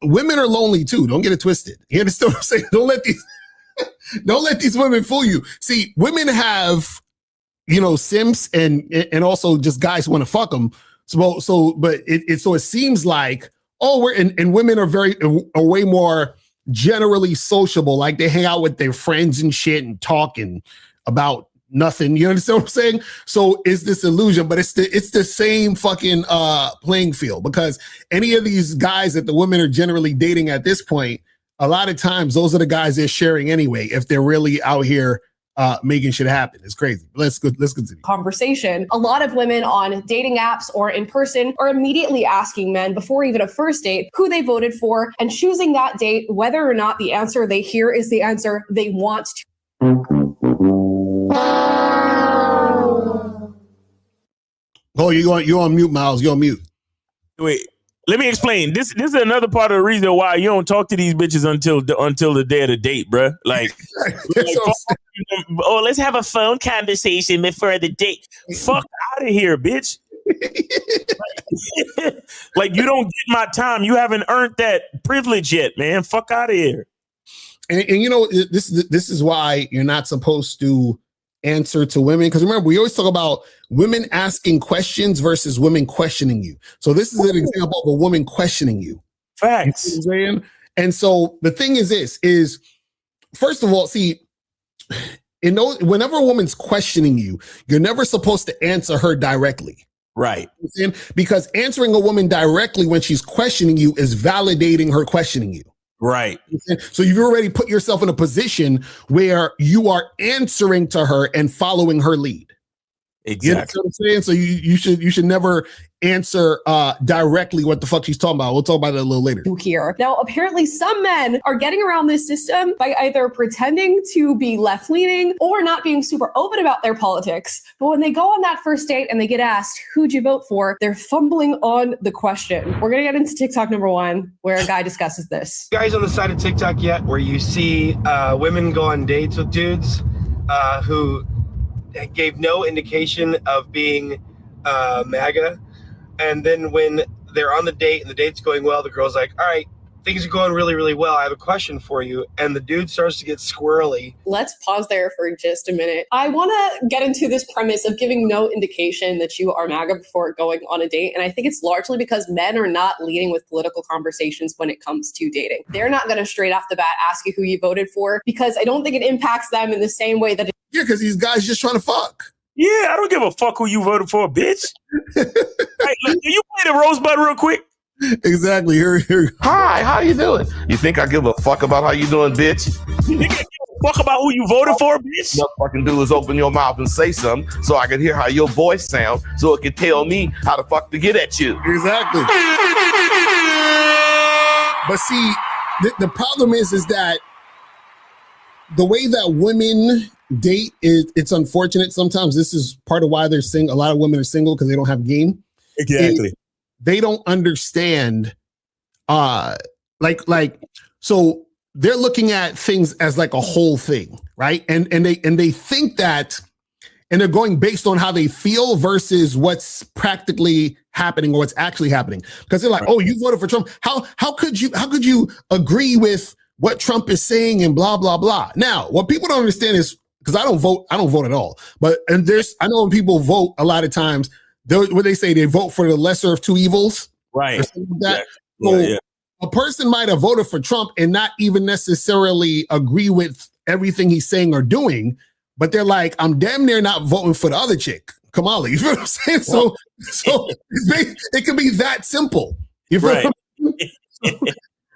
Women are lonely too. Don't get it twisted. You understand what I'm saying? Don't let these women fool you. See, women have, simps and also just guys who want to fuck them. But it seems like, and women are way more generally sociable. Like they hang out with their friends and shit and talking about nothing. You understand what I'm saying? So it's this illusion, but it's the same fucking playing field, because any of these guys that the women are generally dating at this point, a lot of times those are the guys they're sharing anyway, if they're really out here making shit happen. It's crazy. Let's continue. Conversation. A lot of women on dating apps or in person are immediately asking men before even a first date who they voted for and choosing that date, whether or not the answer they hear is the answer they want to. Oh, you're on mute, Miles. You're on mute. Wait, let me explain. This is another part of the reason why you don't talk to these bitches until the day of the date, bruh. Let's have a phone conversation before the date. Fuck out of here, bitch. Like, you don't get my time. You haven't earned that privilege yet, man. Fuck out of here. And this is why you're not supposed to answer to women, because remember, we always talk about women asking questions versus women questioning you. So this is an example of a woman questioning you. Facts. You know what I'm saying? And so the thing is this is, first of all, see, whenever a woman's questioning you, you're never supposed to answer her directly. Right. Because answering a woman directly when she's questioning you is validating her questioning you. Right. So you've already put yourself in a position where you are answering to her and following her lead. Exactly. You know what I'm saying? So you should never answer directly what the fuck she's talking about. We'll talk about it a little later. Here. Now, apparently some men are getting around this system by either pretending to be left-leaning or not being super open about their politics. But when they go on that first date and they get asked, who'd you vote for? They're fumbling on the question. We're going to get into TikTok number 1, where a guy discusses this. You guys on the side of TikTok yet where you see women go on dates with dudes who gave no indication of being MAGA, And then when they're on the date and the date's going well, the girl's like, all right, things are going really, really well. I have a question for you. And the dude starts to get squirrely. Let's pause there for just a minute. I want to get into this premise of giving no indication that you are MAGA before going on a date. And I think it's largely because men are not leading with political conversations when it comes to dating. They're not going to straight off the bat ask you who you voted for, because I don't think it impacts them in the same way that Yeah, because these guys just trying to fuck. Yeah, I don't give a fuck who you voted for, bitch. Hey, look, can you play the Rosebud real quick? Exactly. Here. Hi, how you doing? You think I give a fuck about how you doing, bitch? You give a fuck about who you voted for, bitch? All I can do is open your mouth and say something so I can hear how your voice sounds so it can tell me how the fuck to get at you. Exactly. But see, the problem is that the way that women date it's unfortunate. Sometimes this is part of why they're single. A lot of women are single because they don't have game. Exactly. They don't understand so they're looking at things as like a whole thing, right? And they think that, and they're going based on how they feel versus what's practically happening or what's actually happening. Because they're like, oh, you voted for Trump. How could you agree with what Trump is saying and blah blah blah? Now, what people don't understand is, because I don't vote at all. I know when people vote, a lot of times what they say, they vote for the lesser of two evils, right? Or something like that. So a person might have voted for Trump and not even necessarily agree with everything he's saying or doing, but they're like, I'm damn near not voting for the other chick, Kamala. You feel what I'm saying? So it could be that simple. You feel what I mean?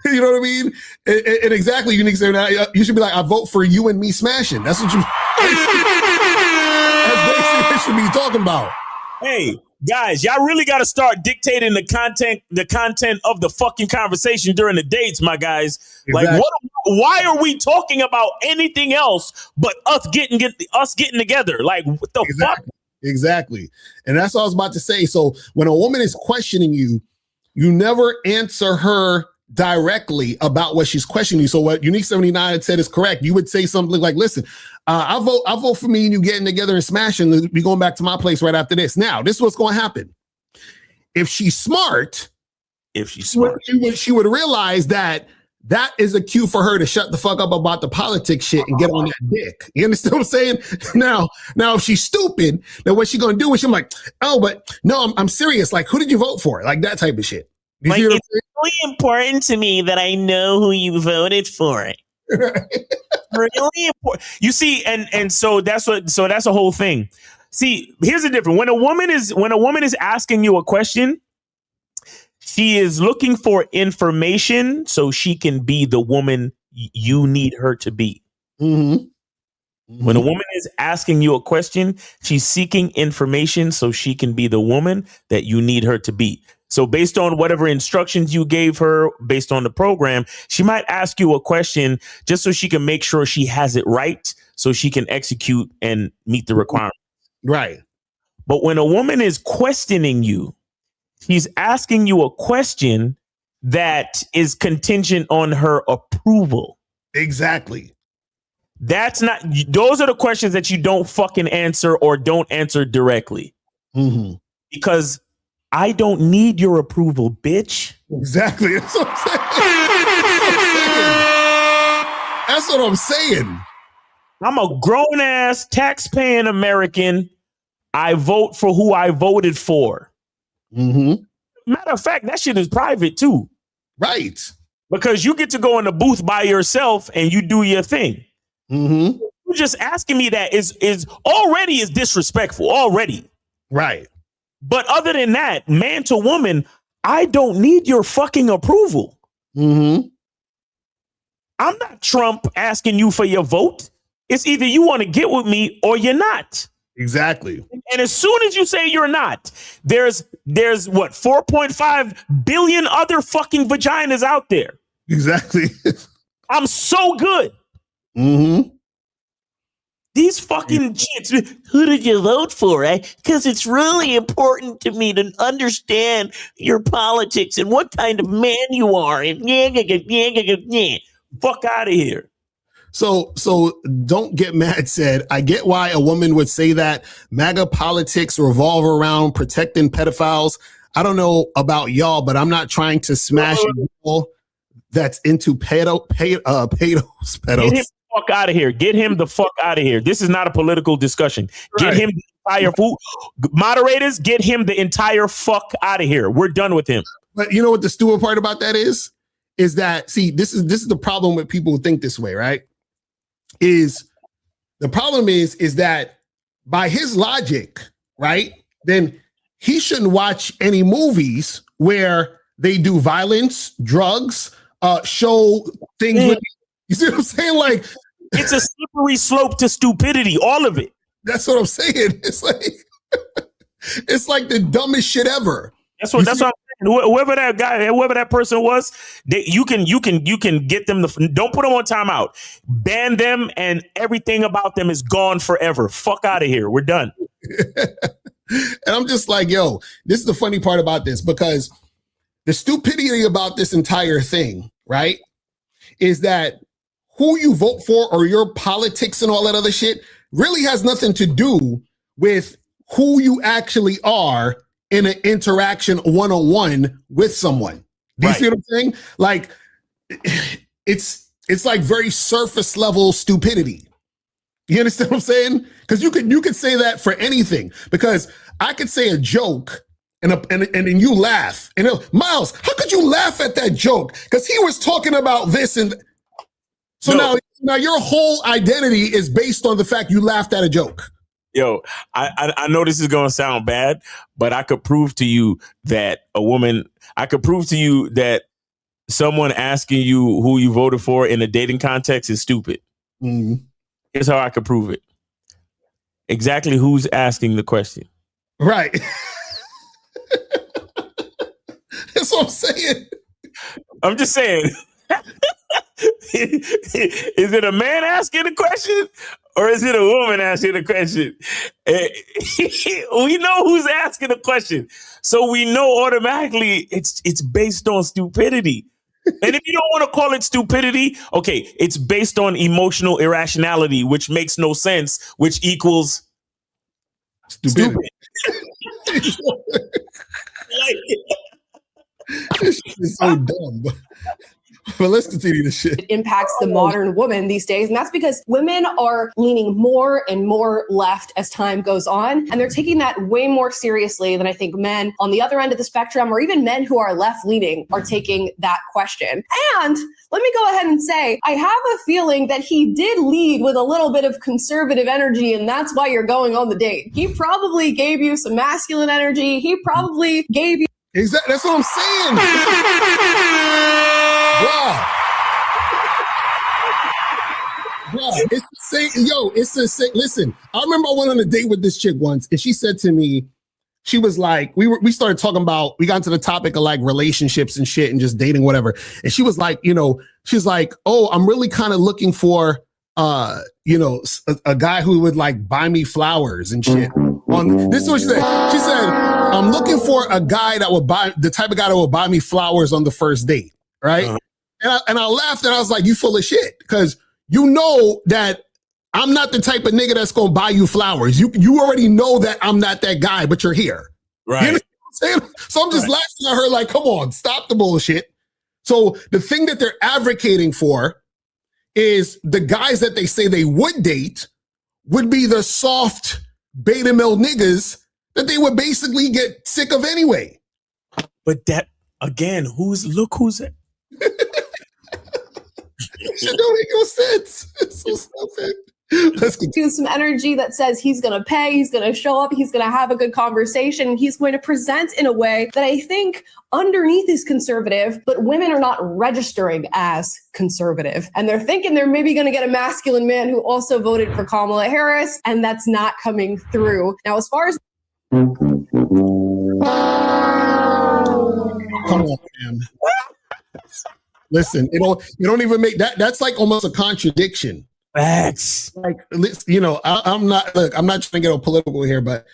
You know what I mean? And exactly, Unique saying that you should be like, I vote for you and me smashing. That's what that's basically what you should be talking about. Hey, guys, y'all really got to start dictating the content of the fucking conversation during the dates, my guys. Exactly. Like, why are we talking about anything else but us getting together? Like, what the fuck? Exactly. And that's what I was about to say. So when a woman is questioning you, you never answer her directly about what she's questioning you. So what Unique 79 had said is correct. You would say something like, listen, I vote for me and you getting together and smashing. We'll be going back to my place right after this. Now, this is what's going to happen. If she's smart, she would realize that is a cue for her to shut the fuck up about the politics shit and get on that dick. You understand what I'm saying? Now, if she's stupid, then what she gonna do is she's like, oh, but no, I'm serious. Like, who did you vote for? Like that type of shit. Like, it's really important to me that I know who you voted for. Really important. You see, and so that's a whole thing. See, here's the difference. When a woman is asking you a question, she is looking for information so she can be the woman you need her to be. Mm-hmm. Mm-hmm. When a woman is asking you a question, she's seeking information so she can be the woman that you need her to be. So based on whatever instructions you gave her, based on the program, she might ask you a question just so she can make sure she has it right so she can execute and meet the requirements. Right. But when a woman is questioning you, she's asking you a question that is contingent on her approval. Exactly. Those are the questions that you don't fucking answer or don't answer directly. Mm-hmm. Because I don't need your approval, bitch. Exactly. That's what I'm saying. That's what I'm saying. I'm a grown ass tax-paying American. I vote for who I voted for. Mm-hmm. Matter of fact, that shit is private too. Right. Because you get to go in the booth by yourself and you do your thing. Mm-hmm. You just asking me that is disrespectful already. Right. But other than that, man to woman, I don't need your fucking approval. Mm-hmm. I'm not Trump asking you for your vote. It's either you want to get with me or you're not. Exactly. And as soon as you say you're not, there's what, 4.5 billion other fucking vaginas out there. Exactly. I'm so good. Mm-hmm. These fucking chicks, who did you vote for? Because it's really important to me to understand your politics and what kind of man you are. And fuck out of here. So don't get mad said, I get why a woman would say that MAGA politics revolve around protecting pedophiles. I don't know about y'all, but I'm not trying to smash people that's into pedos. Get him the fuck out of here. Get him the fuck out of here. This is not a political discussion. Get him the entire moderators, get him the entire fuck out of here. We're done with him. But you know what the stupid part about that is that, see, this is the problem with people who think this way, right? Is the problem is that by his logic, right, then he shouldn't watch any movies where they do violence, drugs, show things with, you see what I'm saying? Like, it's a slippery slope to stupidity, all of it. That's what I'm saying. It's like the dumbest shit ever. That's what I'm saying. Whoever that person was, you can get them don't put them on timeout. Ban them, and everything about them is gone forever. Fuck out of here. We're done. And I'm just like, yo, this is the funny part about this, because the stupidity about this entire thing, right, is that who you vote for or your politics and all that other shit really has nothing to do with who you actually are in an interaction one-on-one with someone. Do you see what I'm saying? Like, it's like very surface level stupidity. You understand what I'm saying? Because you could say that for anything. Because I could say a joke and then you laugh. And Miles, how could you laugh at that joke? Because he was talking about this and so now your whole identity is based on the fact you laughed at a joke. Yo, I know this is going to sound bad, but I could prove to you that someone asking you who you voted for in a dating context is stupid. Mm-hmm. Here's how I could prove it. Exactly who's asking the question. Right. That's what I'm saying. I'm just saying. Is it a man asking the question or is it a woman asking the question? We know who's asking the question. So we know automatically it's based on stupidity. And if you don't want to call it stupidity, okay, it's based on emotional irrationality, which makes no sense, which equals stupid. This shit is so dumb. But let's continue this shit. It impacts the modern woman these days. And that's because women are leaning more and more left as time goes on. And they're taking that way more seriously than I think men on the other end of the spectrum, or even men who are left leaning, are taking that question. And let me go ahead and say, I have a feeling that he did lead with a little bit of conservative energy, and that's why you're going on the date. He probably gave you some masculine energy. He probably gave you. Exactly. That's what I'm saying. Wow. It's the same. Yo, it's the same. Listen, I remember I went on a date with this chick once, and she said to me, she was like, we started talking about, we got into the topic of like relationships and shit and just dating, whatever. And she was like, she's like, oh, I'm really kind of looking for, a guy who would like buy me flowers and shit. This is what she said. She said, I'm looking for a guy that would the type of guy that will buy me flowers on the first date. Right. And I laughed and I was like, you full of shit. Because you know that I'm not the type of nigga that's going to buy you flowers. You already know that I'm not that guy, but you're here. Right. You know what I'm saying? So I'm just laughing at her like, come on, stop the bullshit. So the thing that they're advocating for is the guys that they say they would date would be the soft beta male niggas that they would basically get sick of anyway. But that, again, look who's it? It don't make no sense. It's so stupid. Let's do some energy that says he's going to pay, he's going to show up, he's going to have a good conversation, he's going to present in a way that I think underneath is conservative, but women are not registering as conservative. And they're thinking they're maybe going to get a masculine man who also voted for Kamala Harris, and that's not coming through. Now, as far as come on, man. Listen, it don't even make that. That's like almost a contradiction. Facts. Like, I'm not trying to get all political here, but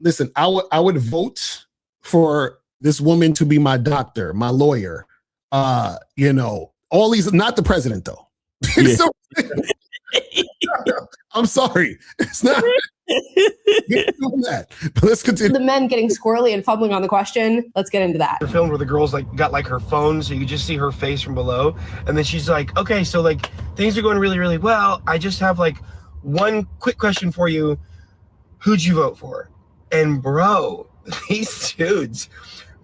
listen, I would vote for this woman to be my doctor, my lawyer. All these, not the president though. Yeah. So, I'm sorry. It's not. Doing that. But let's continue. The men getting squirrely and fumbling on the question. Let's get into that. The film where the girl's like got like her phone, so you can just see her face from below, and then she's like, "Okay, so like things are going really, really well. I just have like one quick question for you. Who'd you vote for?" And bro, these dudes,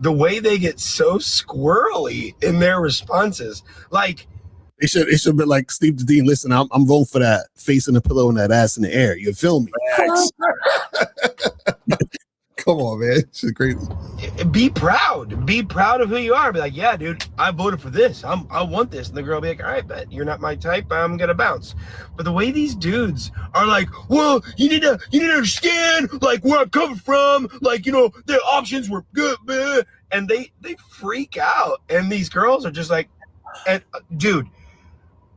the way they get so squirrely in their responses, like. It should be like Steve the Dean. Listen, I'm voting for that face in the pillow and that ass in the air. You feel me? Come on, man. It's crazy. Be proud. Be proud of who you are. Be like, yeah, dude, I voted for this. I want this. And the girl will be like, all right, bet you're not my type. I'm gonna bounce. But the way these dudes are like, well, you need to understand like where I'm coming from. Like, you know, their options were good, man. And they freak out. And these girls are just like, dude.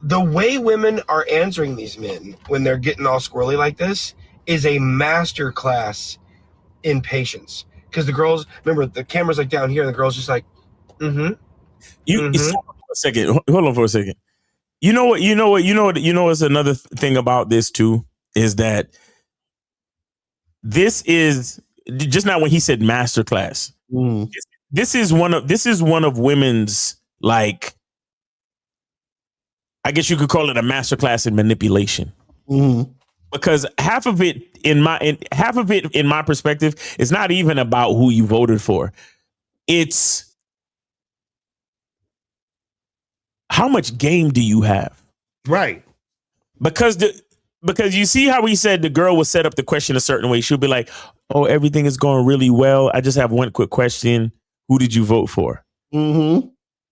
The way women are answering these men when they're getting all squirrely like this is a master class in patience. Because the girls, remember, the camera's like down here, and the girl's just like, You stop for a second. Hold on for a second. You know what's another thing about this too is that this is just not when he said master class. This is one of women's, like, I guess you could call it a masterclass in manipulation, because half of it in my perspective is not even about who you voted for. It's how much game do you have, right? Because you see how he said the girl will set up the question a certain way. She'll be like, "Oh, everything is going really well. I just have one quick question. Who did you vote for?"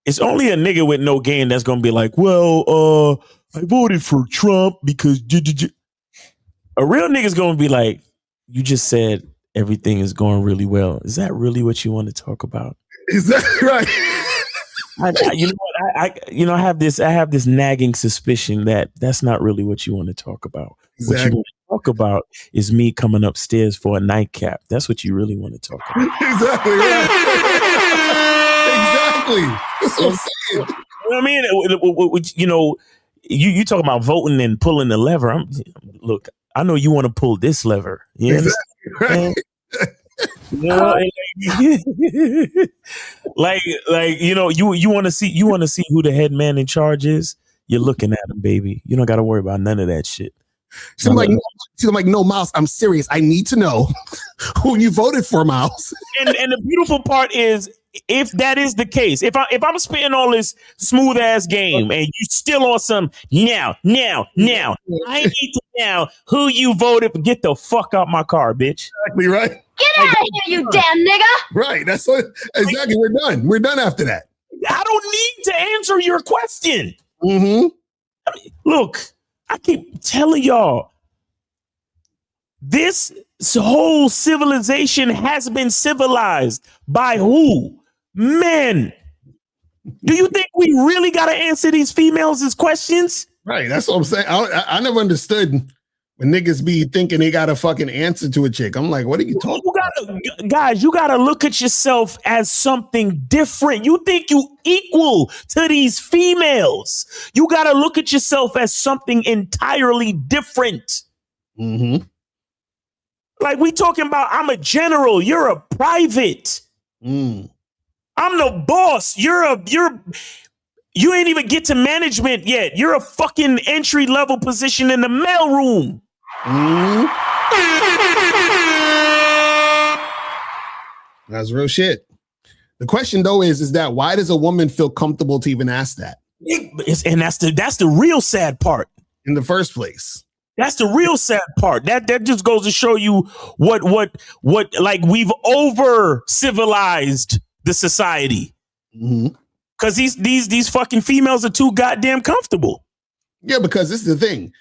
It's only a nigga with no game that's gonna be like, well, I voted for Trump because a real nigga's gonna be like, you just said everything is going really well. Is that really what you want to talk about? Is that right? I have this nagging suspicion that that's not really what you want to talk about. Exactly. What you want to talk about is me coming upstairs for a nightcap. That's what you really want to talk about. Exactly right. Exactly. That's what I'm saying. You know what I mean? You know, you talking about voting and pulling the lever. Look, I know you want to pull this lever. You understand? You know, like you know, you want to see who the head man in charge is. You're looking at him, baby. You don't got to worry about none of that shit. So I'm like, no, Miles, I'm serious. I need to know who you voted for, Miles. And the beautiful part is, if that is the case, if I'm spitting all this smooth ass game and you still on some now, I need to know who you voted for. Get the fuck out my car, bitch. Exactly right. Get out of here, you damn nigga. Right. That's what exactly. We're done. We're done after that. I don't need to answer your question. Look, I keep telling y'all, this whole civilization has been civilized by who? Men. Do you think we really got to answer these females' questions? Right. That's what I'm saying. I never understood when niggas be thinking they got a fucking answer to a chick. I'm like, what are you talking about? Guys, you got to look at yourself as something different. You think you equal to these females. You got to look at yourself as something entirely different. Like, we talking about, I'm a general, you're a private. I'm the boss. You ain't even get to management yet. You're a fucking entry level position in the mailroom. That's real shit. The question though is that why does a woman feel comfortable to even ask that? And that's the real sad part. In the first place. That's the real sad part. That just goes to show you what like we've over civilized the society. Because these fucking females are too goddamn comfortable. Yeah, because this is the thing.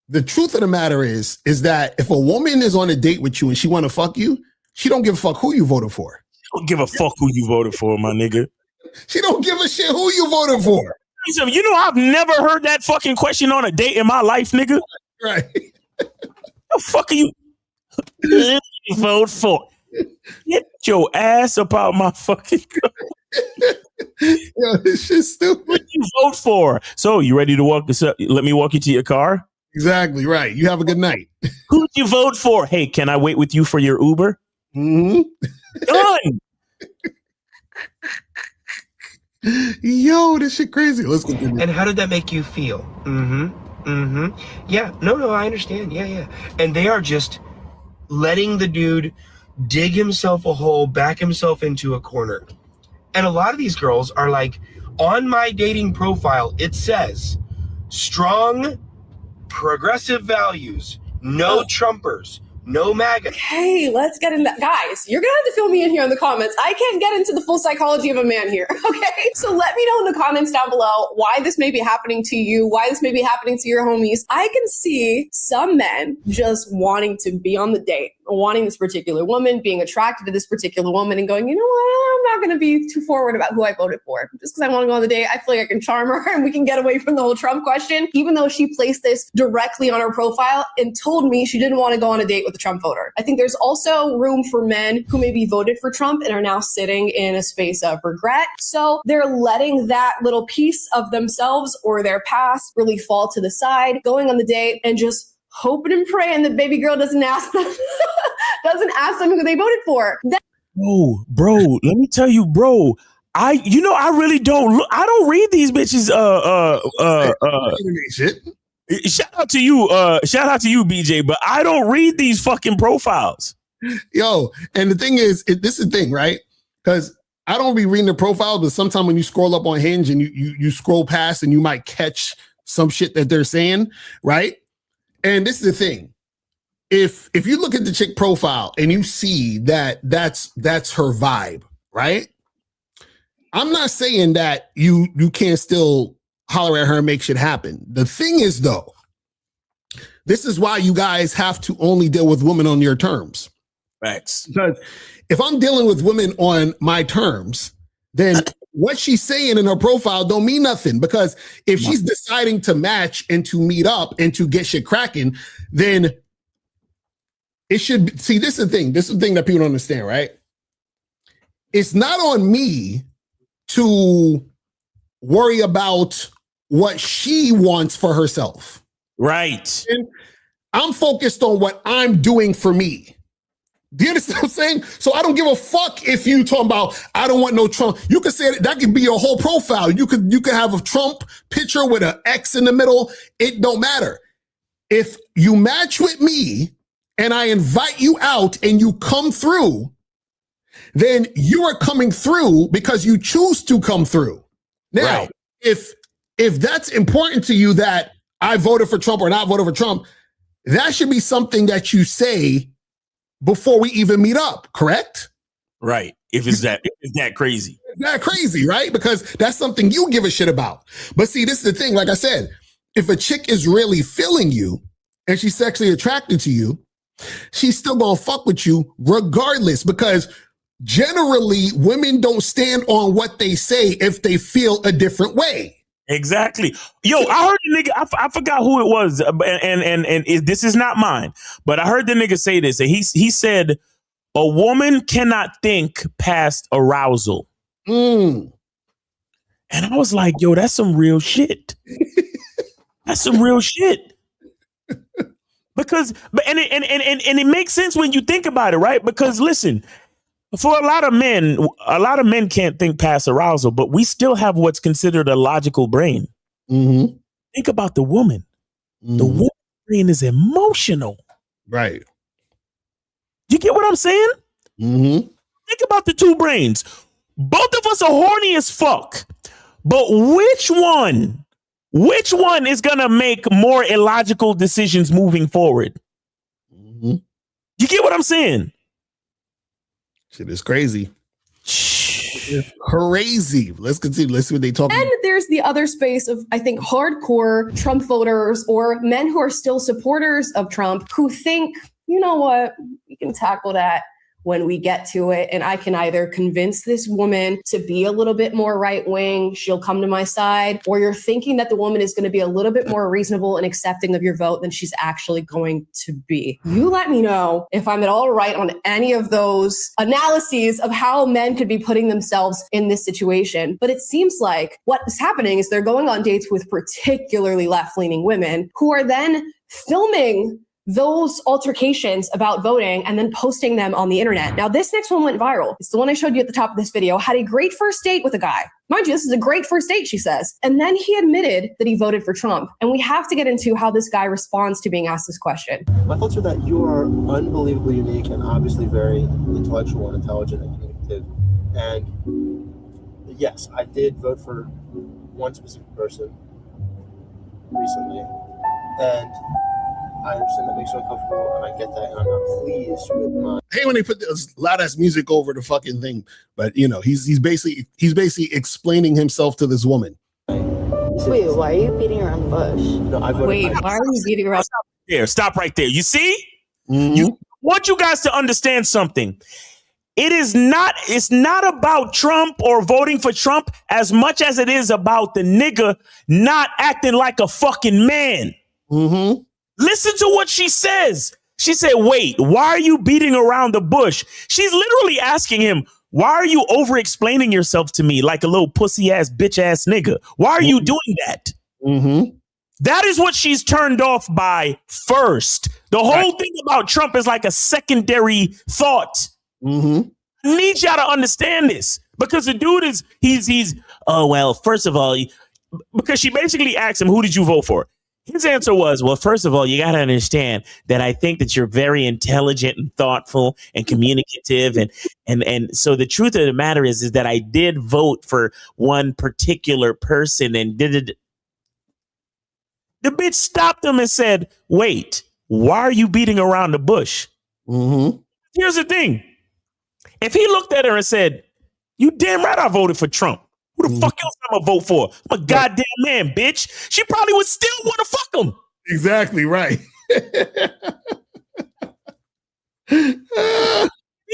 The truth of the matter is that if a woman is on a date with you and she want to fuck you, she don't give a fuck who you voted for. She don't give a fuck who you voted for, my nigga. She don't give a shit who you voted for. You know, I've never heard that fucking question on a date in my life, nigga. Right. The fuck are you vote for? Get your ass up out my fucking Yo, this shit's stupid. What you vote for? So you ready to walk this up? Let me walk you to your car. Exactly right. You have a good night. Who'd you vote for? Hey, can I wait with you for your Uber? Mm-hmm. Done. Yo, this shit crazy. Let's continue. And how did that make you feel? Yeah, no, I understand. Yeah. And they are just letting the dude dig himself a hole, back himself into a corner. And a lot of these girls are like, on my dating profile, it says, strong, progressive values, no Trumpers, no MAGA. Okay, let's get into that. Guys, you're gonna have to fill me in here in the comments. I can't get into the full psychology of a man here, okay? So let me know in the comments down below why this may be happening to you, why this may be happening to your homies. I can see some men just wanting to be on the date, wanting this particular woman, being attracted to this particular woman and going, you know what, I'm not gonna be too forward about who I voted for. Just because I wanna go on the date, I feel like I can charm her and we can get away from the whole Trump question, even though she placed this directly on her profile and told me she didn't want to go on a date with a Trump voter. I think there's also room for men who maybe voted for Trump and are now sitting in a space of regret. So they're letting that little piece of themselves or their past really fall to the side, going on the date and just hoping and praying that baby girl doesn't ask them who they voted for. Bro, let me tell you, bro. I really don't I don't read these bitches. Shout out to you, BJ, but I don't read these fucking profiles. Yo, and the thing is, this is the thing, right? Because I don't be reading the profiles, but sometimes when you scroll up on Hinge and you scroll past and you might catch some shit that they're saying, right? And this is the thing. If you look at the chick profile and you see that that's her vibe, right? I'm not saying that you can't still holler at her and make shit happen. The thing is, though, this is why you guys have to only deal with women on your terms. Facts. Because if I'm dealing with women on my terms, then what she's saying in her profile don't mean nothing. Because if she's deciding to match and to meet up and to get shit cracking, then it should be, see, this is the thing. This is the thing that people don't understand, right? It's not on me to worry about what she wants for herself. Right. And I'm focused on what I'm doing for me. Do you understand what I'm saying? So I don't give a fuck if you talking about, I don't want no Trump. You could say that could be your whole profile. You could have a Trump picture with an X in the middle. It don't matter. If you match with me and I invite you out and you come through, then you are coming through because you choose to come through. Now, if that's important to you that I voted for Trump or not voted for Trump, that should be something that you say before we even meet up, correct? Right. If it's that crazy. It's that crazy, right? Because that's something you give a shit about. But see, this is the thing, like I said, if a chick is really feeling you and she's sexually attracted to you, she's still gonna fuck with you regardless, because generally women don't stand on what they say if they feel a different way. Exactly. Yo, I heard the nigga, I forgot who it was, and this is not mine, but I heard the nigga say this, and he said, a woman cannot think past arousal. And I was like, yo, that's some real shit. That's some real shit. Because, and it makes sense when you think about it, right? Because listen, for a lot of men can't think past arousal, but we still have what's considered a logical brain. Think about the woman. The woman's brain is emotional. Right. You get what I'm saying? Think about the two brains. Both of us are horny as fuck. But which one is going to make more illogical decisions moving forward? You get what I'm saying? Shit is crazy. It's crazy. Let's continue. Let's see what they talk about. And there's the other space of, I think, hardcore Trump voters or men who are still supporters of Trump who think, you know what, we can tackle that when we get to it. And I can either convince this woman to be a little bit more right wing, she'll come to my side, or you're thinking that the woman is going to be a little bit more reasonable and accepting of your vote than she's actually going to be. You let me know if I'm at all right on any of those analyses of how men could be putting themselves in this situation. But it seems like what is happening is they're going on dates with particularly left-leaning women who are then filming those altercations about voting and then posting them on the internet. Now, this next one went viral. It's the one I showed you at the top of this video. Had a great first date with a guy. Mind you, this is a great first date, she says. And then he admitted that he voted for Trump. And we have to get into how this guy responds to being asked this question. My thoughts are that you are unbelievably unique and obviously very intellectual and intelligent and communicative. And yes, I did vote for one specific person recently. And I understand that makes you uncomfortable, and I get that, and I'm not pleased with my. I hate when they put this loud ass music over the fucking thing, but you know, he's basically explaining himself to this woman. Wait, why are you beating around the bush? No, Wait, why are you beating around? Stop right there. You see? I want you guys to understand something. It's not about Trump or voting for Trump as much as it is about the nigga not acting like a fucking man. Mm-hmm. Listen to what she says. She said, wait, why are you beating around the bush? She's literally asking him, why are you over explaining yourself to me like a little pussy ass bitch ass nigga? Why are you doing that? Mm-hmm. That is what she's turned off by first. The whole thing about Trump is like a secondary thought. Mm-hmm. I need y'all to understand this because the dude he's oh, well, first of all, because she basically asked him, who did you vote for? His answer was, well, first of all, you got to understand that I think that you're very intelligent and thoughtful and communicative. And so the truth of the matter is that I did vote for one particular person and did. The bitch stopped him and said, wait, why are you beating around the bush? Mm-hmm. Here's the thing. If he looked at her and said, you damn right I voted for Trump. Who the fuck else I'm gonna vote for? I'm a goddamn man, bitch. She probably would still want to fuck him. Exactly right. He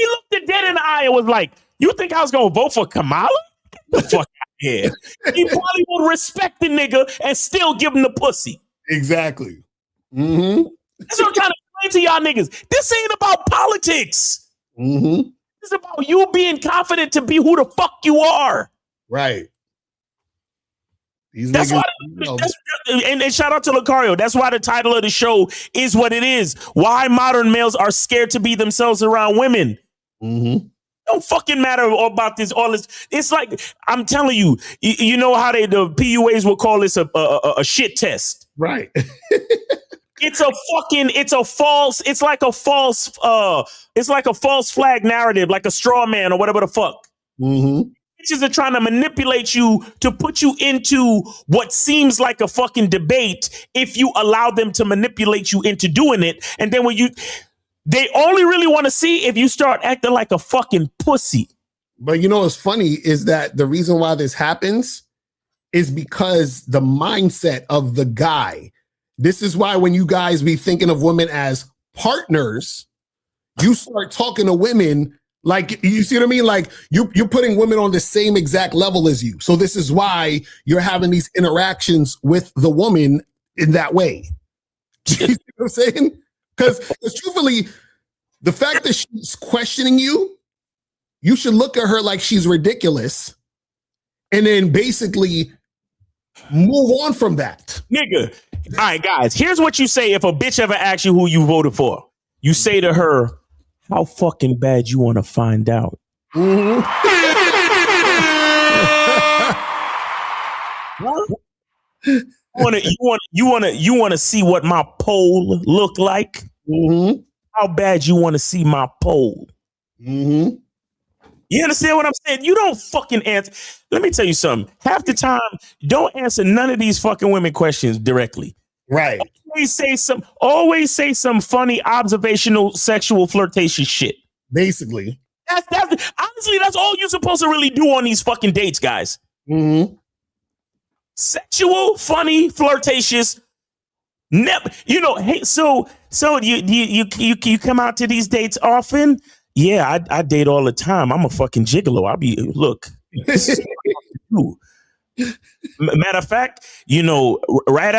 looked her dead in the eye and was like, you think I was gonna vote for Kamala? Get the fuck out here. He probably would respect the nigga and still give him the pussy. Exactly. Mm-hmm. That's what I'm trying to explain to y'all niggas. This ain't about politics. Mm-hmm. It's about you being confident to be who the fuck you are. Right. That's why, and shout out to Locario. That's why the title of the show is what it is. Why modern males are scared to be themselves around women. Mm-hmm. Don't fucking matter about this. All this. It's like I'm telling you. You know how the PUAs will call this a shit test. Right. It's like a false flag narrative, like a straw man or whatever the fuck. Mm-hmm. Bitches are trying to manipulate you to put you into what seems like a fucking debate if you allow them to manipulate you into doing it. And then they only really want to see if you start acting like a fucking pussy. But you know what's funny is that the reason why this happens is because the mindset of the guy. This is why when you guys be thinking of women as partners, you start talking to women like, you see what I mean? Like you're putting women on the same exact level as you. So this is why you're having these interactions with the woman in that way. You see what I'm saying? Because truthfully, the fact that she's questioning you, you should look at her like she's ridiculous and then basically move on from that. Nigga. All right, guys, here's what you say if a bitch ever asks you who you voted for. You say to her, how fucking bad you want to find out? Mm-hmm. You want to see what my poll look like? Mm-hmm. How bad you want to see my poll? Mm-hmm. You understand what I'm saying? You don't fucking answer. Let me tell you something. Half the time, don't answer none of these fucking women questions directly. Right. Always say some funny, observational, sexual, flirtatious shit. Basically. Honestly, that's all you're supposed to really do on these fucking dates, guys. Mm-hmm. Sexual, funny, flirtatious. Hey, so you come out to these dates often? Yeah, I date all the time. I'm a fucking gigolo. Matter of fact, right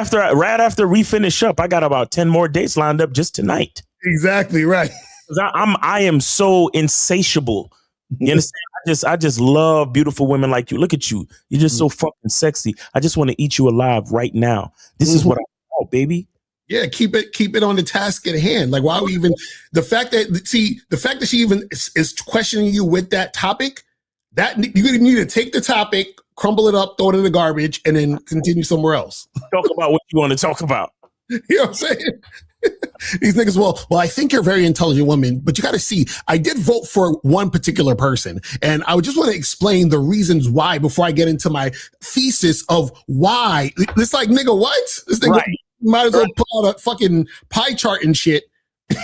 after we finish up, I got about 10 more dates lined up just tonight. Exactly right. I am so insatiable. You understand? I just love beautiful women like you. Look at you. You're just so fucking sexy. I just want to eat you alive right now. This is what I want, baby. Yeah, keep it on the task at hand. Like, why we even the fact that she even is questioning you with that topic, that you need to take the topic, crumble it up, throw it in the garbage, and then continue somewhere else. Talk about what you want to talk about. You know what I'm saying? These niggas, well, I think you're a very intelligent woman, but you got to see, I did vote for one particular person, and I would just want to explain the reasons why before I get into my thesis of why. It's like, nigga, what? This nigga might as well pull out a fucking pie chart and shit.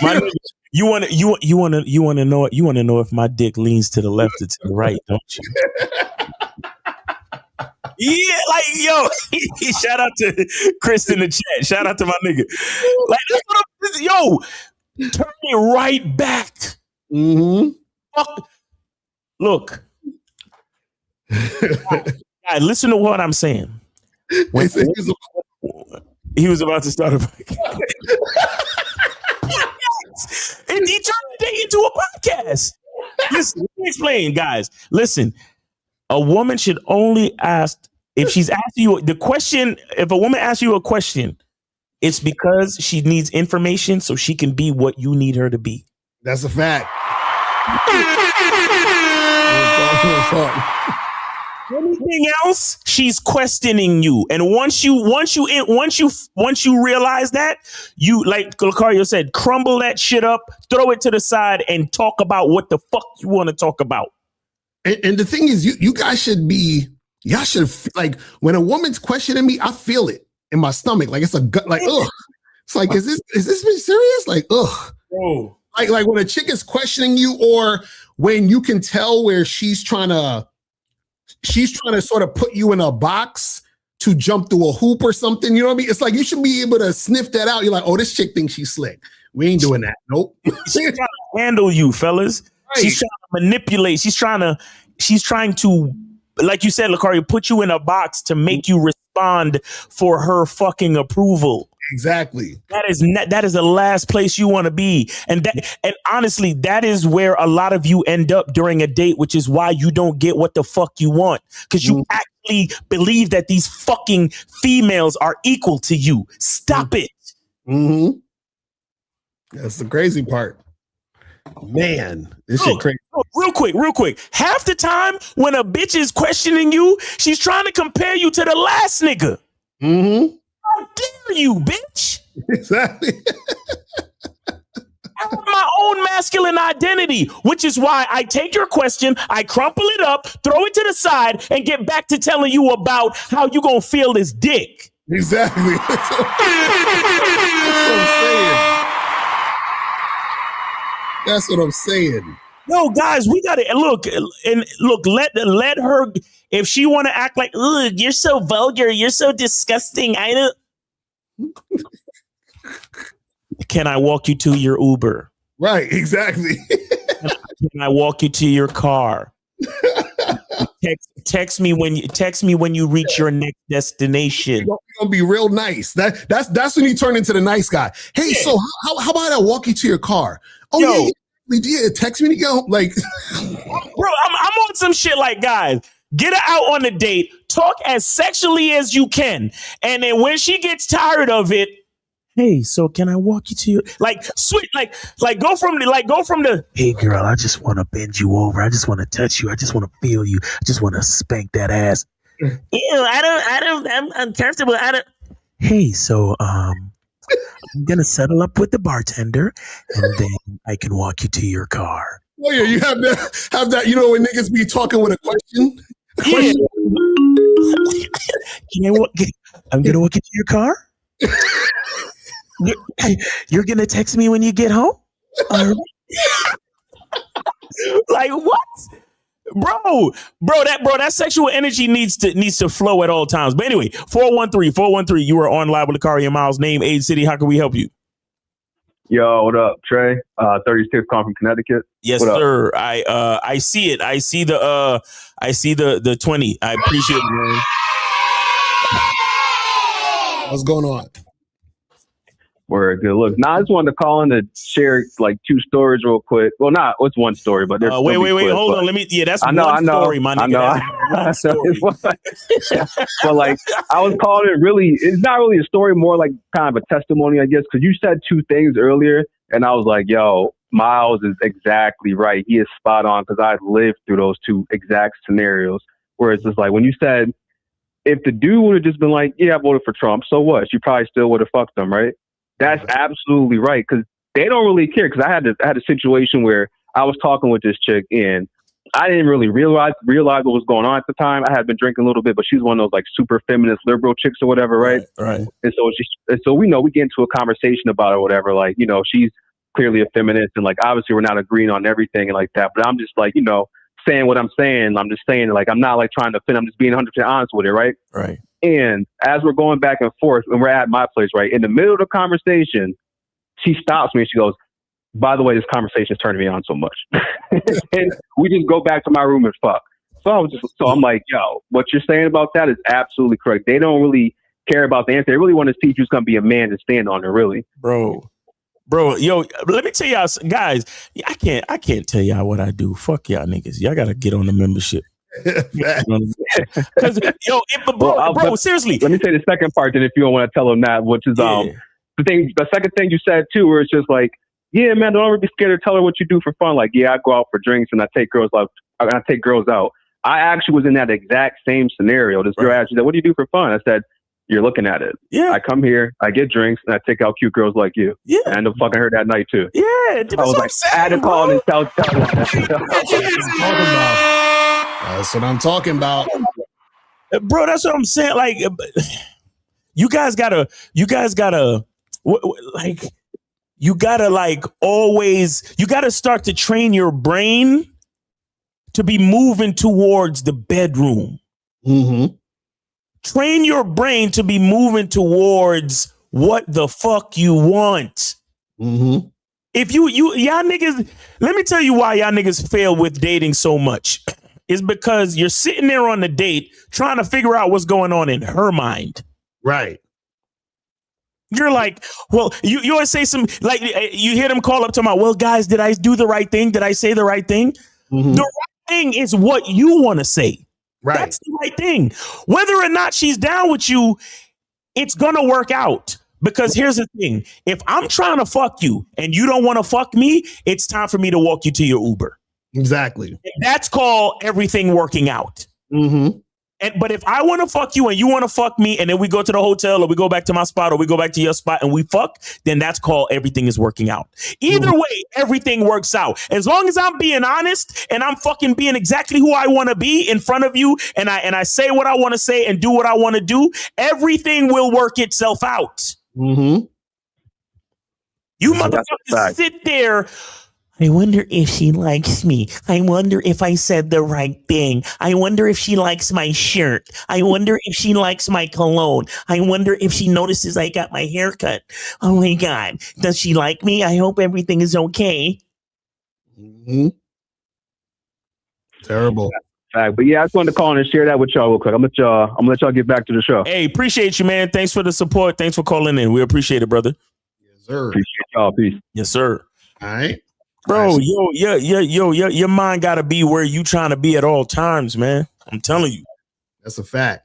My nigga, you want to know if my dick leans to the left or to the right, don't you? Yeah, like, yo, shout out to Chris in the chat. Shout out to my nigga. Like, that's what yo, turn it right back. Mm-hmm. Fuck. Look. Guys, listen to what I'm saying. When he was about to start a podcast. And he turned the day into a podcast. Listen, let me explain, guys. Listen. A woman should only ask if she's asking you the question. If a woman asks you a question, it's because she needs information so she can be what you need her to be. That's a fact. Anything else, she's questioning you. And once you realize that, you, like Locario said, crumble that shit up, throw it to the side, and talk about what the fuck you want to talk about. And the thing is, you guys should be, y'all should, like, when a woman's questioning me, I feel it in my stomach. Like, it's a gut, like, ugh. It's like, is this bitch serious? Like, ugh. Bro. Like when a chick is questioning you, or when you can tell where she's trying to sort of put you in a box to jump through a hoop or something. You know what I mean? It's like, you should be able to sniff that out. You're like, oh, this chick thinks she's slick. We ain't doing that. Nope. She's trying to handle you, fellas. Right. She's trying to manipulate. She's trying to, like you said, Locario, put you in a box to make you respond for her fucking approval. Exactly. That is the last place you want to be. And honestly, that is where a lot of you end up during a date, which is why you don't get what the fuck you want. Because you actually believe that these fucking females are equal to you. Stop it. Mm-hmm. That's the crazy part. Man, this shit crazy. Real quick. Half the time when a bitch is questioning you, she's trying to compare you to the last nigga. Mm-hmm. How dare you, bitch? Exactly. I have my own masculine identity, which is why I take your question, I crumple it up, throw it to the side, and get back to telling you about how you gonna feel this dick. Exactly. That's what I'm saying. That's what I'm saying. Yo, guys, we gotta look. Let her. If she want to act like, ugh, you're so vulgar, you're so disgusting. I don't. Can I walk you to your Uber? Right, exactly. Can I walk you to your car? Text me when you reach your next destination. You're gonna be real nice. That's when you turn into the nice guy. Hey, so how about I walk you to your car? Oh, yeah, text me to go. Like, bro, I'm on some shit like, guys, get her out on a date, talk as sexually as you can, and then when she gets tired of it, hey, so can I walk you to your, like, sweet, like go from the hey girl, I just want to bend you over, I just want to touch you, I just want to feel you, I just want to spank that ass. Ew, I'm uncomfortable. Hey, so I'm gonna settle up with the bartender, and then I can walk you to your car. Oh yeah, you have that. You know, when niggas be talking with a question. Yeah. I'm gonna walk you to your car. You're gonna text me when you get home. Like what? Bro, that sexual energy needs to flow at all times. But anyway, 413, you are on live with Locario Miles. Name, age, city. How can we help you? Yo, what up, Trey? 36 calling from Connecticut. Yes, what sir. I see it. I see the 20. I appreciate it, man. What's going on? Word, good look. Now I just wanted to call in to share like 2 stories real quick. Well, not it's one story, but there's wait, hold on. Let me. Yeah, that's one story, my nigga. That's one story. But like, I was calling it really. It's not really a story, more like kind of a testimony, I guess, because you said 2 things earlier, and I was like, yo, Miles is exactly right. He is spot on because I lived through those 2 exact scenarios. Where it's just like when you said, if the dude would have just been like, yeah, I voted for Trump, so what? You probably still would have fucked him, right? That's absolutely right, because they don't really care. Because I had a situation where I was talking with this chick, and I didn't really realize what was going on at the time. I had been drinking a little bit, but she's one of those like super feminist liberal chicks or whatever, right? Right. And so we know we get into a conversation about it or whatever. Like, you know, she's clearly a feminist, and like obviously we're not agreeing on everything and like that. But I'm just like, you know, saying what I'm saying. I'm just saying, like, I'm not like trying to offend. I'm just being 100% honest with it, right? Right. And as we're going back and forth, and we're at my place, right, in the middle of the conversation, she stops me and she goes, by the way, this conversation is turning me on so much. And we just go back to my room and fuck. So I'm like, yo, what you're saying about that is absolutely correct. They don't really care about the answer. They really want to see who's going to be a man to stand on it, really. Bro, yo, let me tell y'all, guys, I can't tell y'all what I do. Fuck y'all niggas. Y'all got to get on the membership. Because bro, seriously. Let me say the second part then if you don't want to tell them that, which is the second thing you said too, where it's just like, yeah, man, don't ever be scared to tell her what you do for fun. Like, yeah, I go out for drinks and I take girls out. I actually was in that exact same scenario. This girl asked me, what do you do for fun? I said, you're looking at it. Yeah. I come here, I get drinks, and I take out cute girls like you. Yeah. And I end up fucking her that night too. Yeah. I was like, I had to call and tell. That's what I'm talking about. Bro, that's what I'm saying. Like, you guys gotta start to train your brain to be moving towards the bedroom. Mm-hmm. Train your brain to be moving towards what the fuck you want. Mm-hmm. If y'all niggas, let me tell you why y'all niggas fail with dating so much. Is because you're sitting there on the date trying to figure out what's going on in her mind. Right. You're like, well, you always say some, like, you hear them call up to my, well, guys, did I do the right thing? Did I say the right thing? Mm-hmm. The right thing is what you want to say. Right. That's the right thing. Whether or not she's down with you, it's going to work out. Because here's the thing. If I'm trying to fuck you and you don't want to fuck me, it's time for me to walk you to your Uber. Exactly. And that's called everything working out. Mm-hmm. But if I want to fuck you and you want to fuck me, and then we go to the hotel or we go back to my spot or we go back to your spot and we fuck, then that's called everything is working out. Either way, everything works out. As long as I'm being honest and I'm fucking being exactly who I want to be in front of you, and I say what I want to say and do what I want to do, everything will work itself out. Mm-hmm. You motherfuckers sit there. I wonder if she likes me. I wonder if I said the right thing. I wonder if she likes my shirt. I wonder if she likes my cologne. I wonder if she notices I got my hair cut. Oh my God. Does she like me? I hope everything is okay. Mm-hmm. Terrible. But yeah, I just wanted to call in and share that with y'all real quick. I'm gonna let y'all get back to the show. Hey, appreciate you, man. Thanks for the support. Thanks for calling in. We appreciate it, brother. Yes, sir. Appreciate y'all. Peace. Yes, sir. All right. Bro, your mind gotta be where you trying to be at all times, man. I'm telling you. That's a fact.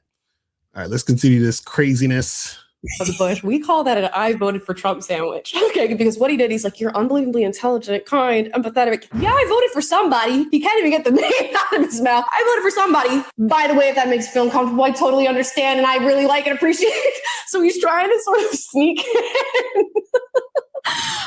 All right, let's continue this craziness. Of the bush. We call that an I voted for Trump sandwich. Okay, because what he did, he's like, you're unbelievably intelligent, kind, empathetic. Yeah, I voted for somebody. He can't even get the name out of his mouth. I voted for somebody. By the way, if that makes you feel uncomfortable, I totally understand and I really like and appreciate it. So he's trying to sort of sneak in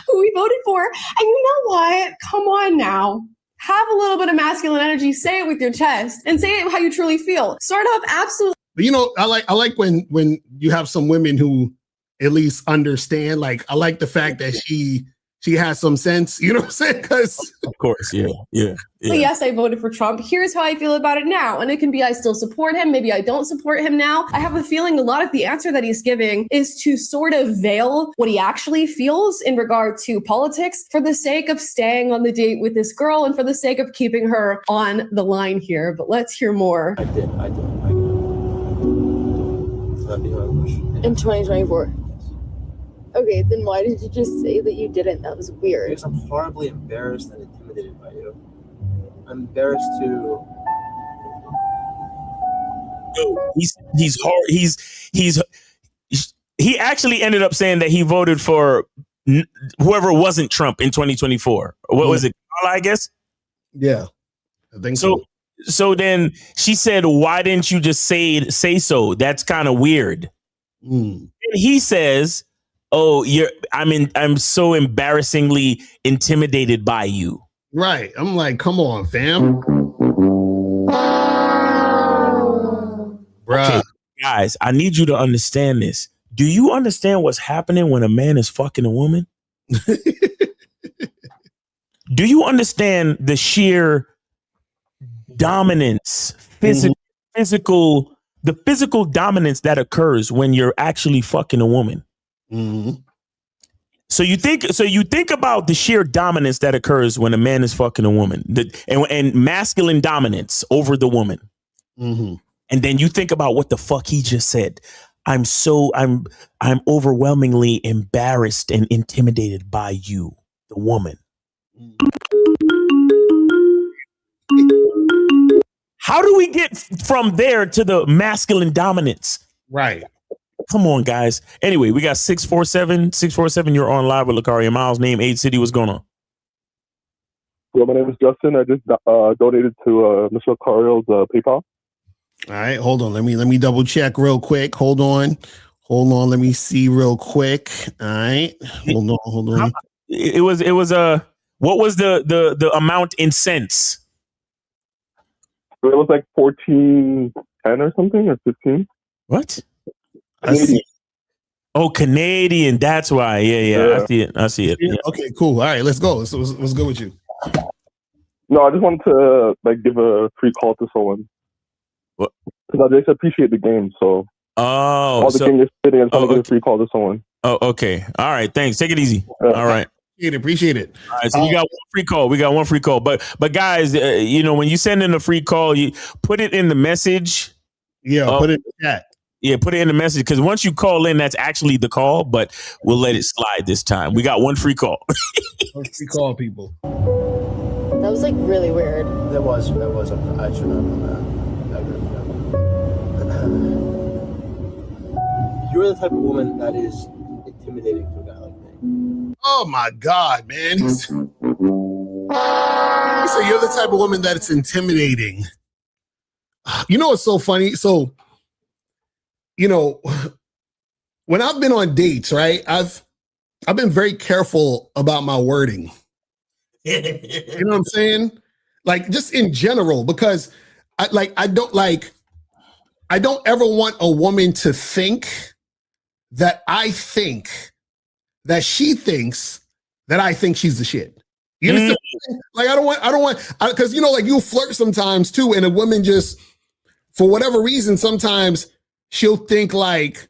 who he voted for. And you know what? Come on now. Have a little bit of masculine energy. Say it with your chest and say it how you truly feel. Start off absolutely. But you know, I like when you have some women who at least understand. Like, I like the fact that she has some sense. You know what I'm saying? Because of course, yeah. Yes, I voted for Trump. Here's how I feel about it now. And it can be I still support him. Maybe I don't support him now. I have a feeling a lot of the answer that he's giving is to sort of veil what he actually feels in regard to politics for the sake of staying on the date with this girl and for the sake of keeping her on the line here. But let's hear more. I did. In 2024. Okay, then why did you just say that you didn't? That was weird. Because I'm horribly embarrassed and intimidated by you. I'm embarrassed to. He's hard. He actually ended up saying that he voted for whoever wasn't Trump in 2024. What was it? I guess. Yeah, I think so. So then she said, "Why didn't you just say so? That's kind of weird." And he says, "Oh, I'm so embarrassingly intimidated by you." Right. I'm like, come on, fam. Okay, guys, I need you to understand this. Do you understand what's happening when a man is fucking a woman? Do you understand the sheer dominance, physical dominance that occurs when you're actually fucking a woman? So you think about the sheer dominance that occurs when a man is fucking a woman, and masculine dominance over the woman. And then you think about what the fuck he just said. I'm overwhelmingly embarrassed and intimidated by you, the woman. How do we get from there to the masculine dominance? Right. Come on, guys. Anyway, we got 647. You're on live with Locario Miles. Name, age, city. What's going on? Well, my name is Justin. I just donated to Mr. Locario's PayPal. All right, hold on. Let me double check real quick. Hold on. Let me see real quick. All right. Hold on. It was what was the amount in cents? It was like 14.10 or something, or 15. What? Canadian. Oh, Canadian. That's why. Yeah. I see it. Yeah. Okay, cool. All right, let's go. What's good with you? No, I just wanted to give a free call to someone. What? Because I just appreciate the game. So all the game you're sitting and trying to give a free call to someone. Oh, okay. All right. Thanks. Take it easy. All right. Appreciate it. All right, so we got one free call. But guys, when you send in a free call, you put it in the message. Yeah, put it in the chat. Yeah, put it in the message, because once you call in, that's actually the call. But we'll let it slide this time. We got one free call. Free call, people. That was like really weird. That was. I should not have done that. I agree with that. You're the type of woman that is intimidating to a guy like me. Oh my God, man. So you're the type of woman that's intimidating. You know what's so funny? So, when I've been on dates, right? I've been very careful about my wording. You know what I'm saying? Like, just in general, because I don't ever want a woman to think that I think that she thinks that I think she's the shit. You understand? Like, I don't want, because like you flirt sometimes too, and a woman just, for whatever reason, sometimes she'll think like,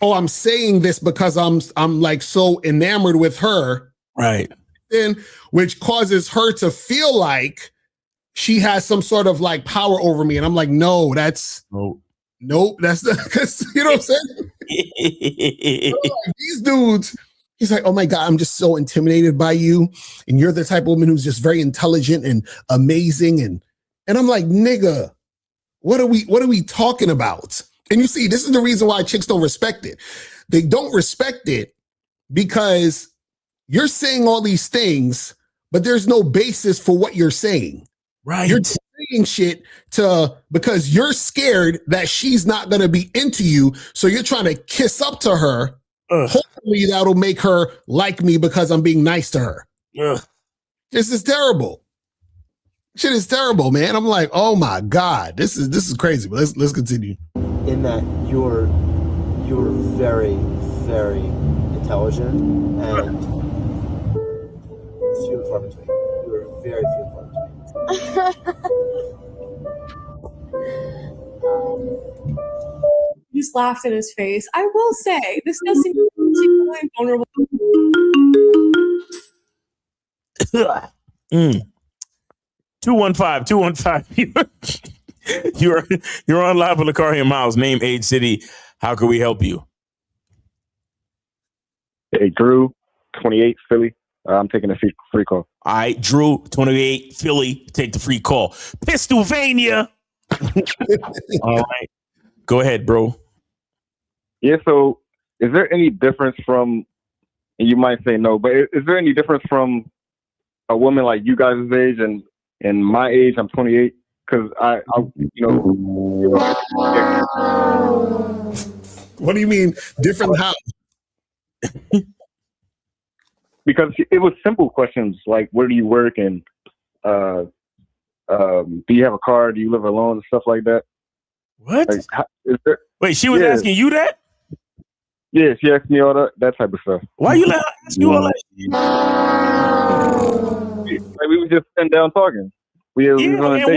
oh, I'm saying this because I'm like so enamored with her, right? Then, which causes her to feel like she has some sort of like power over me, and I'm like, no, that's nope, that's not, because you know what I'm saying. Like, these dudes. He's like, oh my God, I'm just so intimidated by you. And you're the type of woman who's just very intelligent and amazing. And I'm like, nigga, what are we talking about? And you see, this is the reason why chicks don't respect it. They don't respect it because you're saying all these things, but there's no basis for what you're saying. Right. You're saying shit because you're scared that she's not going to be into you. So you're trying to kiss up to her. Hopefully that'll make her like me because I'm being nice to her. This is terrible. Shit is terrible, man. I'm like, oh my God, this is crazy. But let's continue. In that you're very, very intelligent and few and far between. You're very few and far between. You just laughed in his face. I will say, this does seem particularly vulnerable. 215. You're on live with Locario Miles. Name, age, city. How can we help you? Hey, Drew, 28, Philly. I'm taking a free call. All right, Drew, 28, Philly, take the free call. Pennsylvania. All right. Go ahead, bro. Yeah, so is there any difference from, and you might say no, but is there any difference from a woman like you guys' age and my age? I'm 28, because I What do you mean different how? Because it was simple questions like, where do you work, and do you have a car, do you live alone, and stuff like that. What? Like, wait, she was asking you that? Yeah, she asked me all that type of stuff. Why you let her ask you all that? Like, we were just sitting down talking. We was on a date.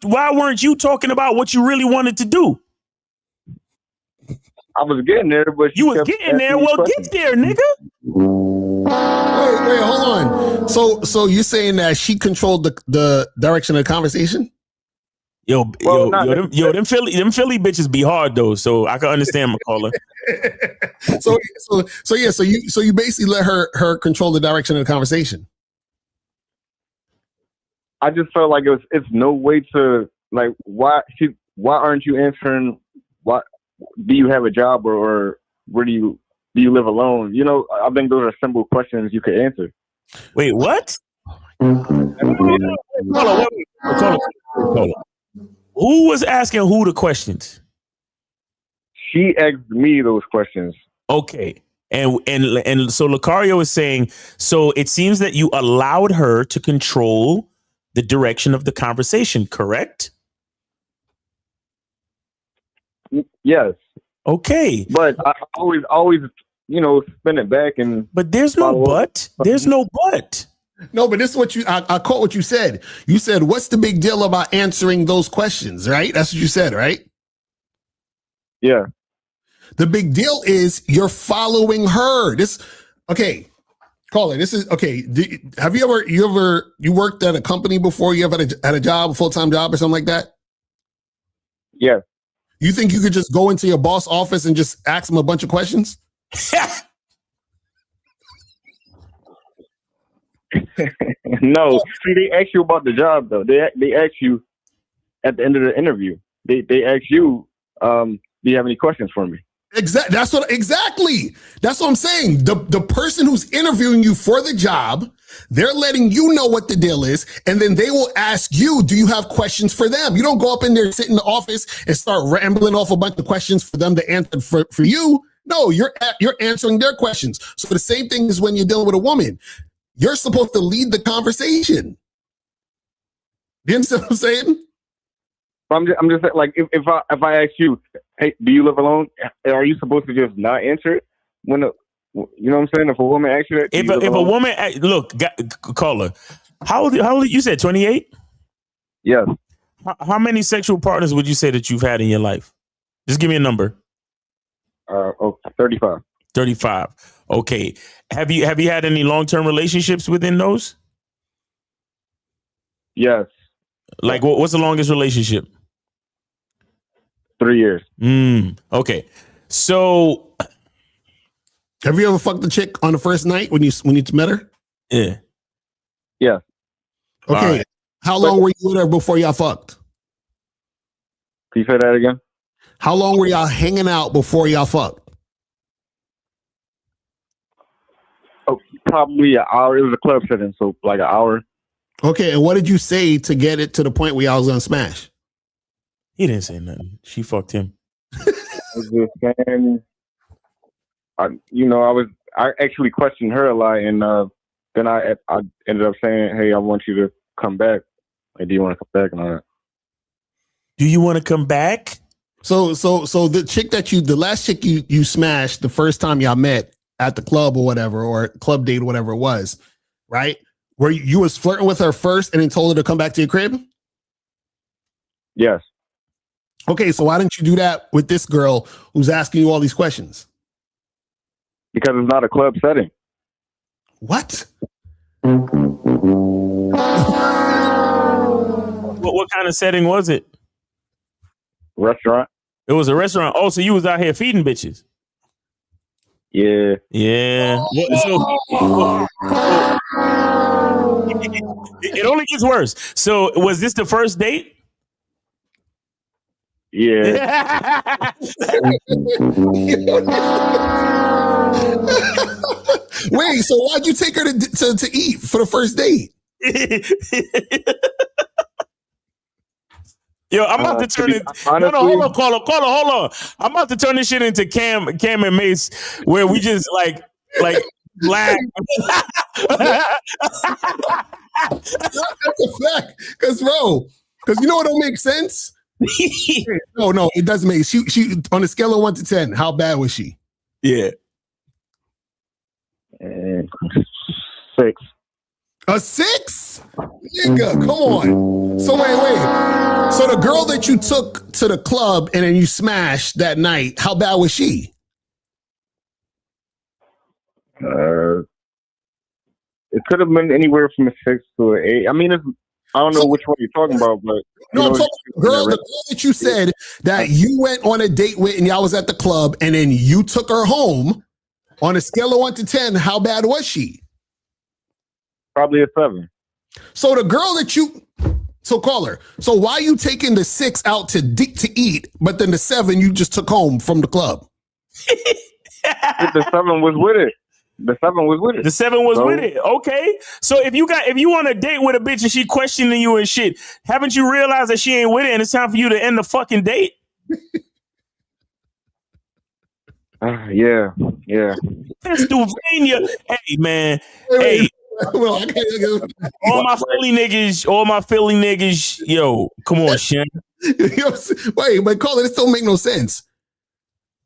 Why weren't you talking about what you really wanted to do? I was getting there, but you was getting there. Well, get there, nigga. Wait, hold on. So you're saying that she controlled the direction of the conversation? Them Philly bitches be hard though, so I can understand McCullough. So you basically let her control the direction of the conversation. I just felt like it's no way to, like, why aren't you answering? What do you have a job, or where do you live alone? You know, I think those are simple questions you could answer. Wait, what? Hold on. Who was asking who the questions? She asked me those questions. Okay. And so Locario is saying, so it seems that you allowed her to control the direction of the conversation, correct? Yes. Okay. But I always, spin it back and. But there's no but. There's no but. No, but this is what I caught what you said. You said, what's the big deal about answering those questions, right? That's what you said, right? Yeah. The big deal is you're following her. Okay, caller, this is, okay. Have you worked at a company before? You ever had a job, a full-time job or something like that? Yeah. You think you could just go into your boss office and just ask him a bunch of questions? No, see, they ask you about the job though. They ask you at the end of the interview. They ask you, do you have any questions for me? Exactly. That's what I'm saying. The person who's interviewing you for the job, they're letting you know what the deal is, and then they will ask you, do you have questions for them? You don't go up in there, sit in the office, and start rambling off a bunch of questions for them to answer for you. No, you're answering their questions. So the same thing is when you're dealing with a woman. You're supposed to lead the conversation. You understand what I'm saying? I'm just saying, like, if I ask you, hey, do you live alone? Are you supposed to just not answer it? You know what I'm saying? If a woman asks you that, if a woman, look, caller, how old you said 28? Yes. How many sexual partners would you say that you've had in your life? Just give me a number. 35. 35. Okay. Have you had any long-term relationships within those? Yes. Like what's the longest relationship? 3 years. Okay. So have you ever fucked a chick on the first night when you met her? Yeah. Yeah. Okay. Right. How long were you with her before y'all fucked? Can you say that again? How long were y'all hanging out before y'all fucked? Oh, probably an hour. It was a club setting, so like an hour. Okay, and what did you say to get it to the point where y'all was gonna smash? He didn't say nothing. She fucked him. I was just saying, I actually questioned her a lot, and then I ended up saying, "Hey, I want you to come back. Like, do you want to come back?" And all that. Do you want to come back? So the last chick you smashed the first time y'all met at the club or whatever, or club date or whatever it was, right? Where you was flirting with her first and then told her to come back to your crib? Yes. Okay, so why didn't you do that with this girl who's asking you all these questions? Because it's not a club setting. What? What kind of setting was it? Restaurant. It was a restaurant. Oh, so you was out here feeding bitches? Yeah. Yeah. It only gets worse. So was this the first date? Yeah. Wait, so why'd you take her to eat for the first date? Yo, I'm about to turn it. Honestly, no, hold on, caller, hold on. I'm about to turn this shit into Cam and Mace, where we just like laugh. That's a fact. Because you know what don't make sense? No, it doesn't make. She on a scale of 1 to 10, how bad was she? Yeah. 6. A 6? Nigga, come on. So wait. So the girl that you took to the club and then you smashed that night, how bad was she? It could have been anywhere from a 6 to an 8. I mean, I don't know which one you're talking about, but no, I'm talking the girl that you said that you went on a date with and y'all was at the club and then you took her home. On a scale of 1 to 10, how bad was she? Probably a 7. So the girl that so call her. So why are you taking the 6 out to eat, but then the 7 you just took home from the club? The 7 was with it. The 7 was with it. The 7 was with it. Okay. So if you on a date with a bitch and she questioning you and shit, haven't you realized that she ain't with it and it's time for you to end the fucking date? Yeah. Pennsylvania. Hey, man. Hey. All my Philly niggas, yo, come on, Shen. Wait, but Colin, this don't make no sense.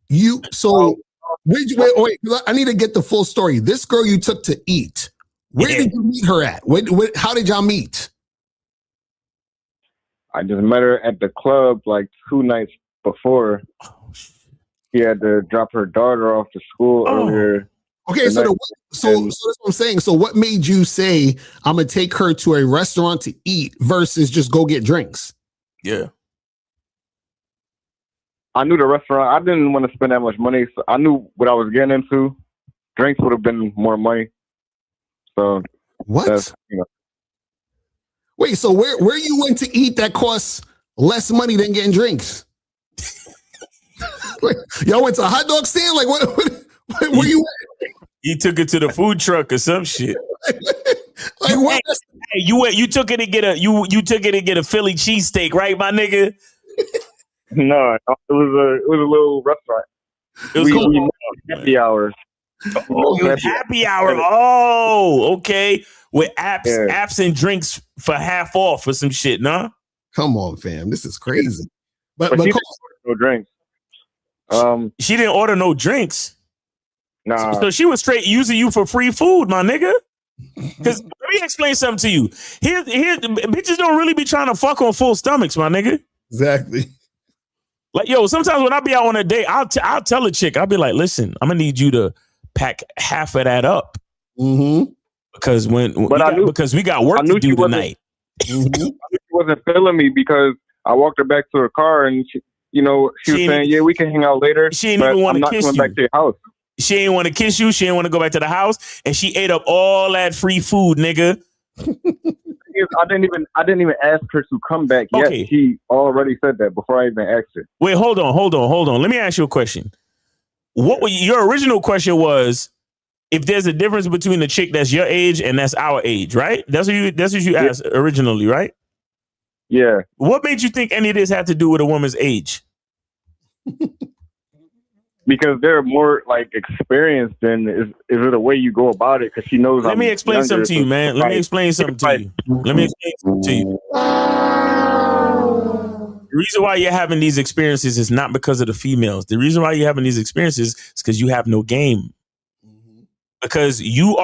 Wait, I need to get the full story. This girl you took to eat, where did you meet her at? How did y'all meet? I just met her at the club like 2 nights before. She had to drop her daughter off to school earlier. Okay, so that's what I'm saying. So what made you say I'm gonna take her to a restaurant to eat versus just go get drinks? Yeah. I knew the restaurant. I didn't want to spend that much money, so I knew what I was getting into. Drinks would have been more money. So what? Wait, so where you went to eat that costs less money than getting drinks? Y'all went to a hot dog stand? Like what where you went? You took it to the food truck or some shit. Like what? Hey, you took it to get a Philly cheesesteak, right, my nigga? No, it was a little restaurant. It was we happy hours. Happy hour. Oh, okay. With apps and drinks for half off or some shit, nah? Come on, fam. This is crazy. But she didn't order no drinks. She didn't order no drinks. Nah. So she was straight using you for free food, my nigga. Because let me explain something to you. Here, bitches don't really be trying to fuck on full stomachs, my nigga. Exactly. Like, yo, sometimes when I be out on a date, I'll tell a chick, I'll be like, listen, I'm gonna need you to pack half of that up. Mm-hmm. Because because we got work to do tonight. Mm-hmm. I knew she wasn't feeling me because I walked her back to her car and she was saying, yeah, we can hang out later. She didn't even want to kiss you. Back to your house. She didn't want to kiss you. She didn't want to go back to the house, and she ate up all that free food, nigga. I didn't even ask her to come back yet. Okay. She already said that before I even asked her. Wait, hold on. Let me ask you a question. Your original question was if there's a difference between the chick that's your age and that's our age, right? That's what you asked originally, right? Yeah. What made you think any of this had to do with a woman's age? Because they're more like experienced than is it a way you go about it? Because she knows. Let me explain something to you, man. Let me explain something to you. The reason why you're having these experiences is not because of the females. The reason why you're having these experiences is because you have no game. Because you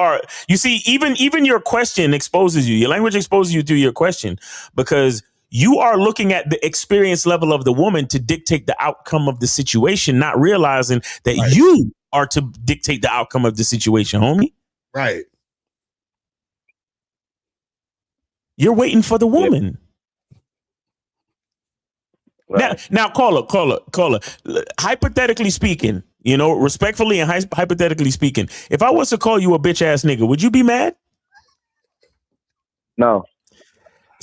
see, even your question exposes you. Your language exposes you through your question because you are looking at the experience level of the woman to dictate the outcome of the situation, not realizing that you are to dictate the outcome of the situation, homie. Right. You're waiting for the woman. Yeah. Now, caller. Hypothetically speaking, you know, respectfully and hypothetically speaking, if I was to call you a bitch ass nigga, would you be mad? No.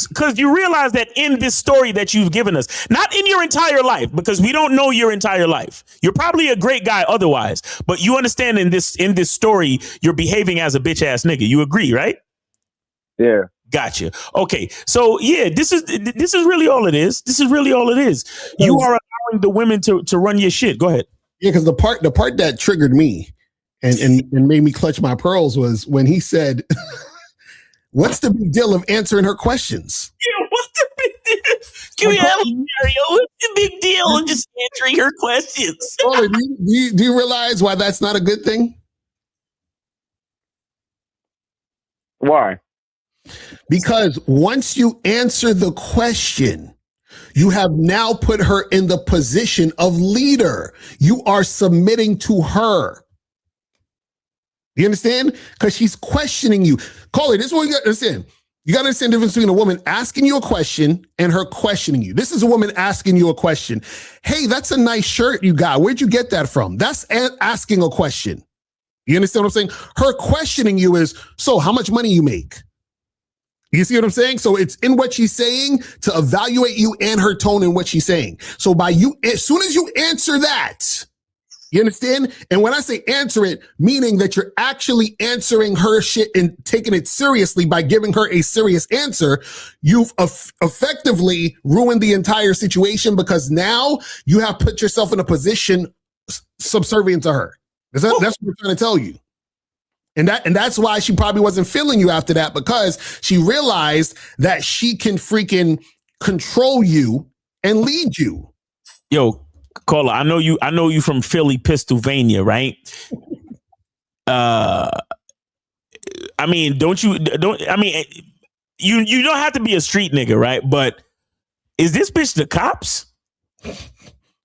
Because you realize that in this story that you've given us, not in your entire life, because we don't know your entire life. You're probably a great guy otherwise, but you understand in this story, you're behaving as a bitch ass nigga. You agree, right? Yeah. Gotcha. Okay. So yeah, this is really all it is. This is really all it is. You are allowing the women to run your shit. Go ahead. Yeah, because the part that triggered me and made me clutch my pearls was when he said, "What's the big deal of answering her questions?" Yeah, what's the big deal? Give me that scenario. What's the big deal of just answering her questions? Oh, do you realize why that's not a good thing? Why? Because once you answer the question, you have now put her in the position of leader. You are submitting to her. You understand? Because she's questioning you. Caller, this is what you got to understand. You got to understand the difference between a woman asking you a question and her questioning you. This is a woman asking you a question. Hey, that's a nice shirt you got. Where'd you get that from? That's asking a question. You understand what I'm saying? Her questioning you is, so how much money you make? You see what I'm saying? So it's in what she's saying to evaluate you and her tone in what she's saying. So as soon as you answer that, you understand? And when I say answer it, meaning that you're actually answering her shit and taking it seriously by giving her a serious answer, you've effectively ruined the entire situation because now you have put yourself in a position subservient to her. That's what we're trying to tell you. And that's why she probably wasn't feeling you after that, because she realized that she can freaking control you and lead you. Yo, caller, I know you from Philly, Pennsylvania, right? I mean, you don't have to be a street nigga, right? But is this bitch the cops?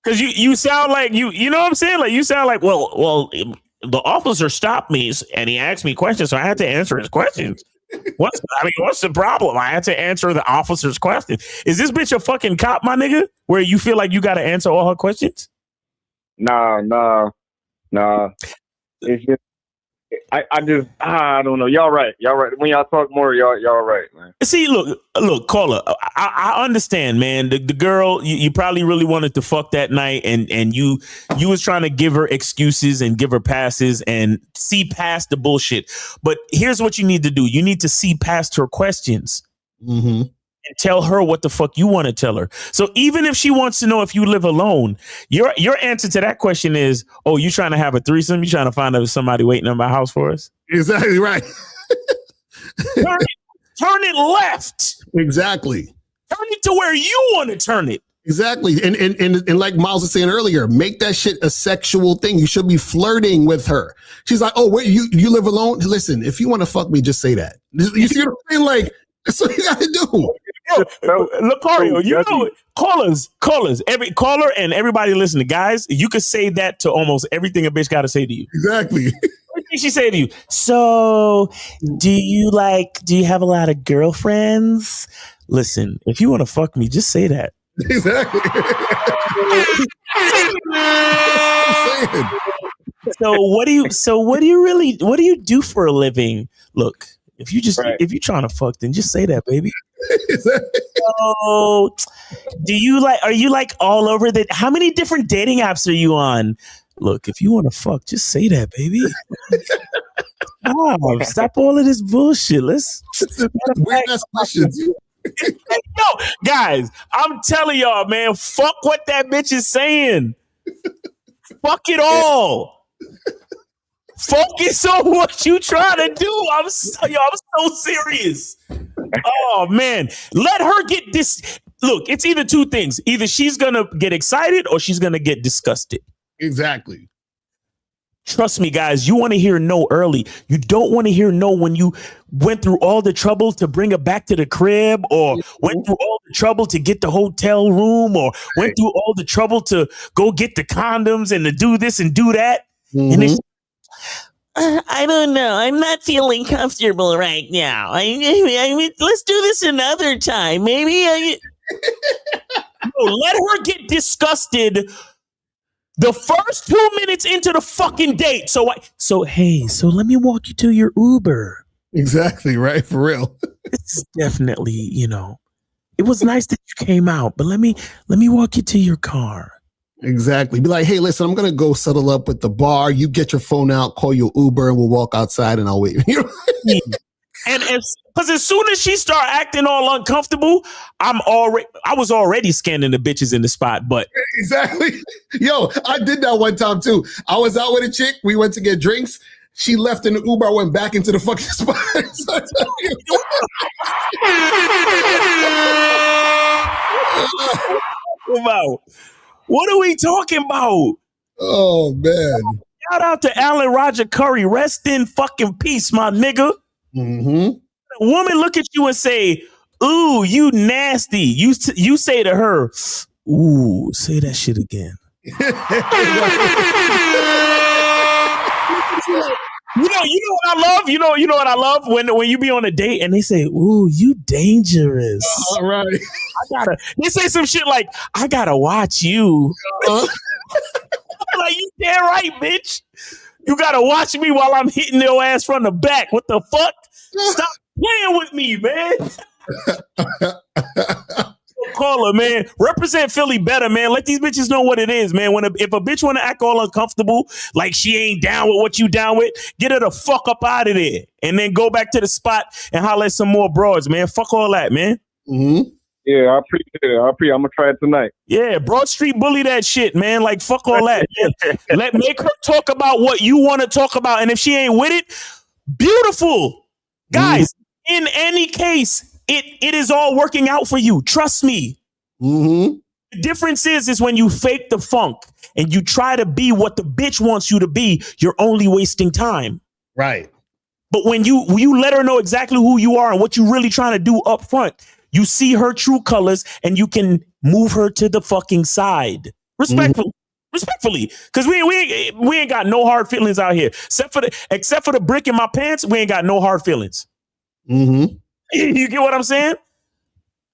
Because you sound like you know what I'm saying? Like you sound like, well, the officer stopped me and he asked me questions, so I had to answer his questions. What's the problem? I had to answer the officer's question. Is this bitch a fucking cop, my nigga? Where you feel like you got to answer all her questions? Nah. It's just, I don't know. Y'all right. When y'all talk more, y'all right, man. See, look, caller. I understand, man. The girl, you probably really wanted to fuck that night, and you was trying to give her excuses and give her passes and see past the bullshit. But here's what you need to do: you need to see past her questions. Mm-hmm. And tell her what the fuck you want to tell her. So even if she wants to know if you live alone, your answer to that question is, oh, you trying to have a threesome? You trying to find out if somebody waiting on my house for us? Exactly right. Turn it left. Exactly. Turn it to where you want to turn it. Exactly. And like Miles was saying earlier, make that shit a sexual thing. You should be flirting with her. She's like, oh, wait, you live alone? Listen, if you want to fuck me, just say that. You see what I'm saying? Like, that's what you got to do. Yo, Locario, you know, callers, every caller and everybody listening, guys, you could say that to almost everything a bitch got to say to you. Exactly. What did she say to you? So, do you have a lot of girlfriends? Listen, if you want to fuck me, just say that. Exactly. So what do you do for a living? Look, if you're trying to fuck, then just say that, baby. So, are you like all over how many different dating apps are you on? Look, if you want to fuck, just say that, baby. Stop all of this bullshit. Let's weird ass questions. Yo, guys, I'm telling y'all, man, fuck what that bitch is saying. Fuck it all. Focus on what you trying to do. I'm so serious. Oh man, let her get this. Look, it's either two things. Either she's gonna get excited or she's gonna get disgusted. Exactly. Trust me, guys, you want to hear no early. You don't want to hear no when you went through all the trouble to bring her back to the crib, or went through all the trouble to get the hotel room, or went through all the trouble to go get the condoms and to do this and do that. Mm-hmm. And I don't know. I'm not feeling comfortable right now. I mean, let's do this another time. Maybe let her get disgusted The first 2 minutes into the fucking date. So let me walk you to your Uber. Exactly, right? For real. This is definitely, it was nice that you came out, but let me walk you to your car. Exactly. Be like, hey, listen, I'm gonna go settle up at the bar. You get your phone out, call your Uber, and we'll walk outside and I'll wait. And because as soon as she start acting all uncomfortable, I was already scanning the bitches in the spot. But exactly. Yo, I did that one time too. I was out with a chick. We went to get drinks. She left in the Uber. I went back into the fucking spot. What are we talking about? Oh man! Shout out to Alan Roger Curry. Rest in fucking peace, my nigga. Mm-hmm. A woman look at you and say, "Ooh, you nasty." You say to her, "Ooh, say that shit again." You know what I love? You know what I love? When you be on a date and they say, "Ooh, you dangerous." All right. They say some shit like, "I gotta watch you." Like, you damn right, bitch. You gotta watch me while I'm hitting your ass from the back. What the fuck? Stop playing with me, man. Call her, man. Represent Philly better, man. Let these bitches know what it is, man. If a bitch want to act all uncomfortable, like she ain't down with what you down with, get her the fuck up out of there, and then go back to the spot and holler at some more broads, man. Fuck all that, man. Mm-hmm. Yeah, I appreciate it. I'm gonna try it tonight. Yeah, Broad Street bully that shit, man. Like, fuck all that, man. Make her talk about what you want to talk about, and if she ain't with it, beautiful, guys. In any case, it is all working out for you. Trust me. Mm-hmm. The difference is when you fake the funk and you try to be what the bitch wants you to be, you're only wasting time. Right. But when you let her know exactly who you are and what you're really trying to do up front, you see her true colors and you can move her to the fucking side. Respectfully. Because we ain't got no hard feelings out here. Except for the brick in my pants, we ain't got no hard feelings. Mm-hmm. You get what I'm saying?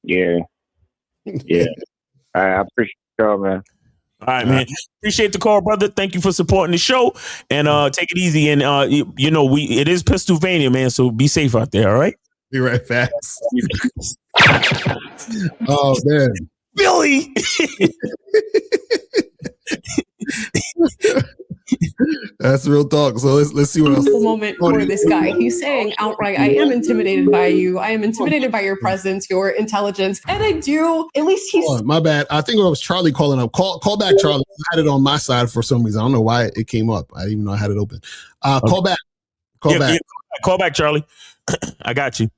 Yeah. Yeah. I appreciate y'all, man. All right, man. Appreciate the call, brother. Thank you for supporting the show. And take it easy. And it is Pennsylvania, man. So be safe out there, all right? Be right back. Oh man. Billy. That's real talk. So let's see what else. Moment for this guy. He's saying outright, I am intimidated by you. I am intimidated by your presence, your intelligence. And I do, at least he's... Oh, my bad. I think it was Charlie calling up. Call back, Charlie. I had it on my side for some reason. I don't know why it came up. I didn't even know I had it open. Call back. Call back. Yeah, call back, Charlie. I got you.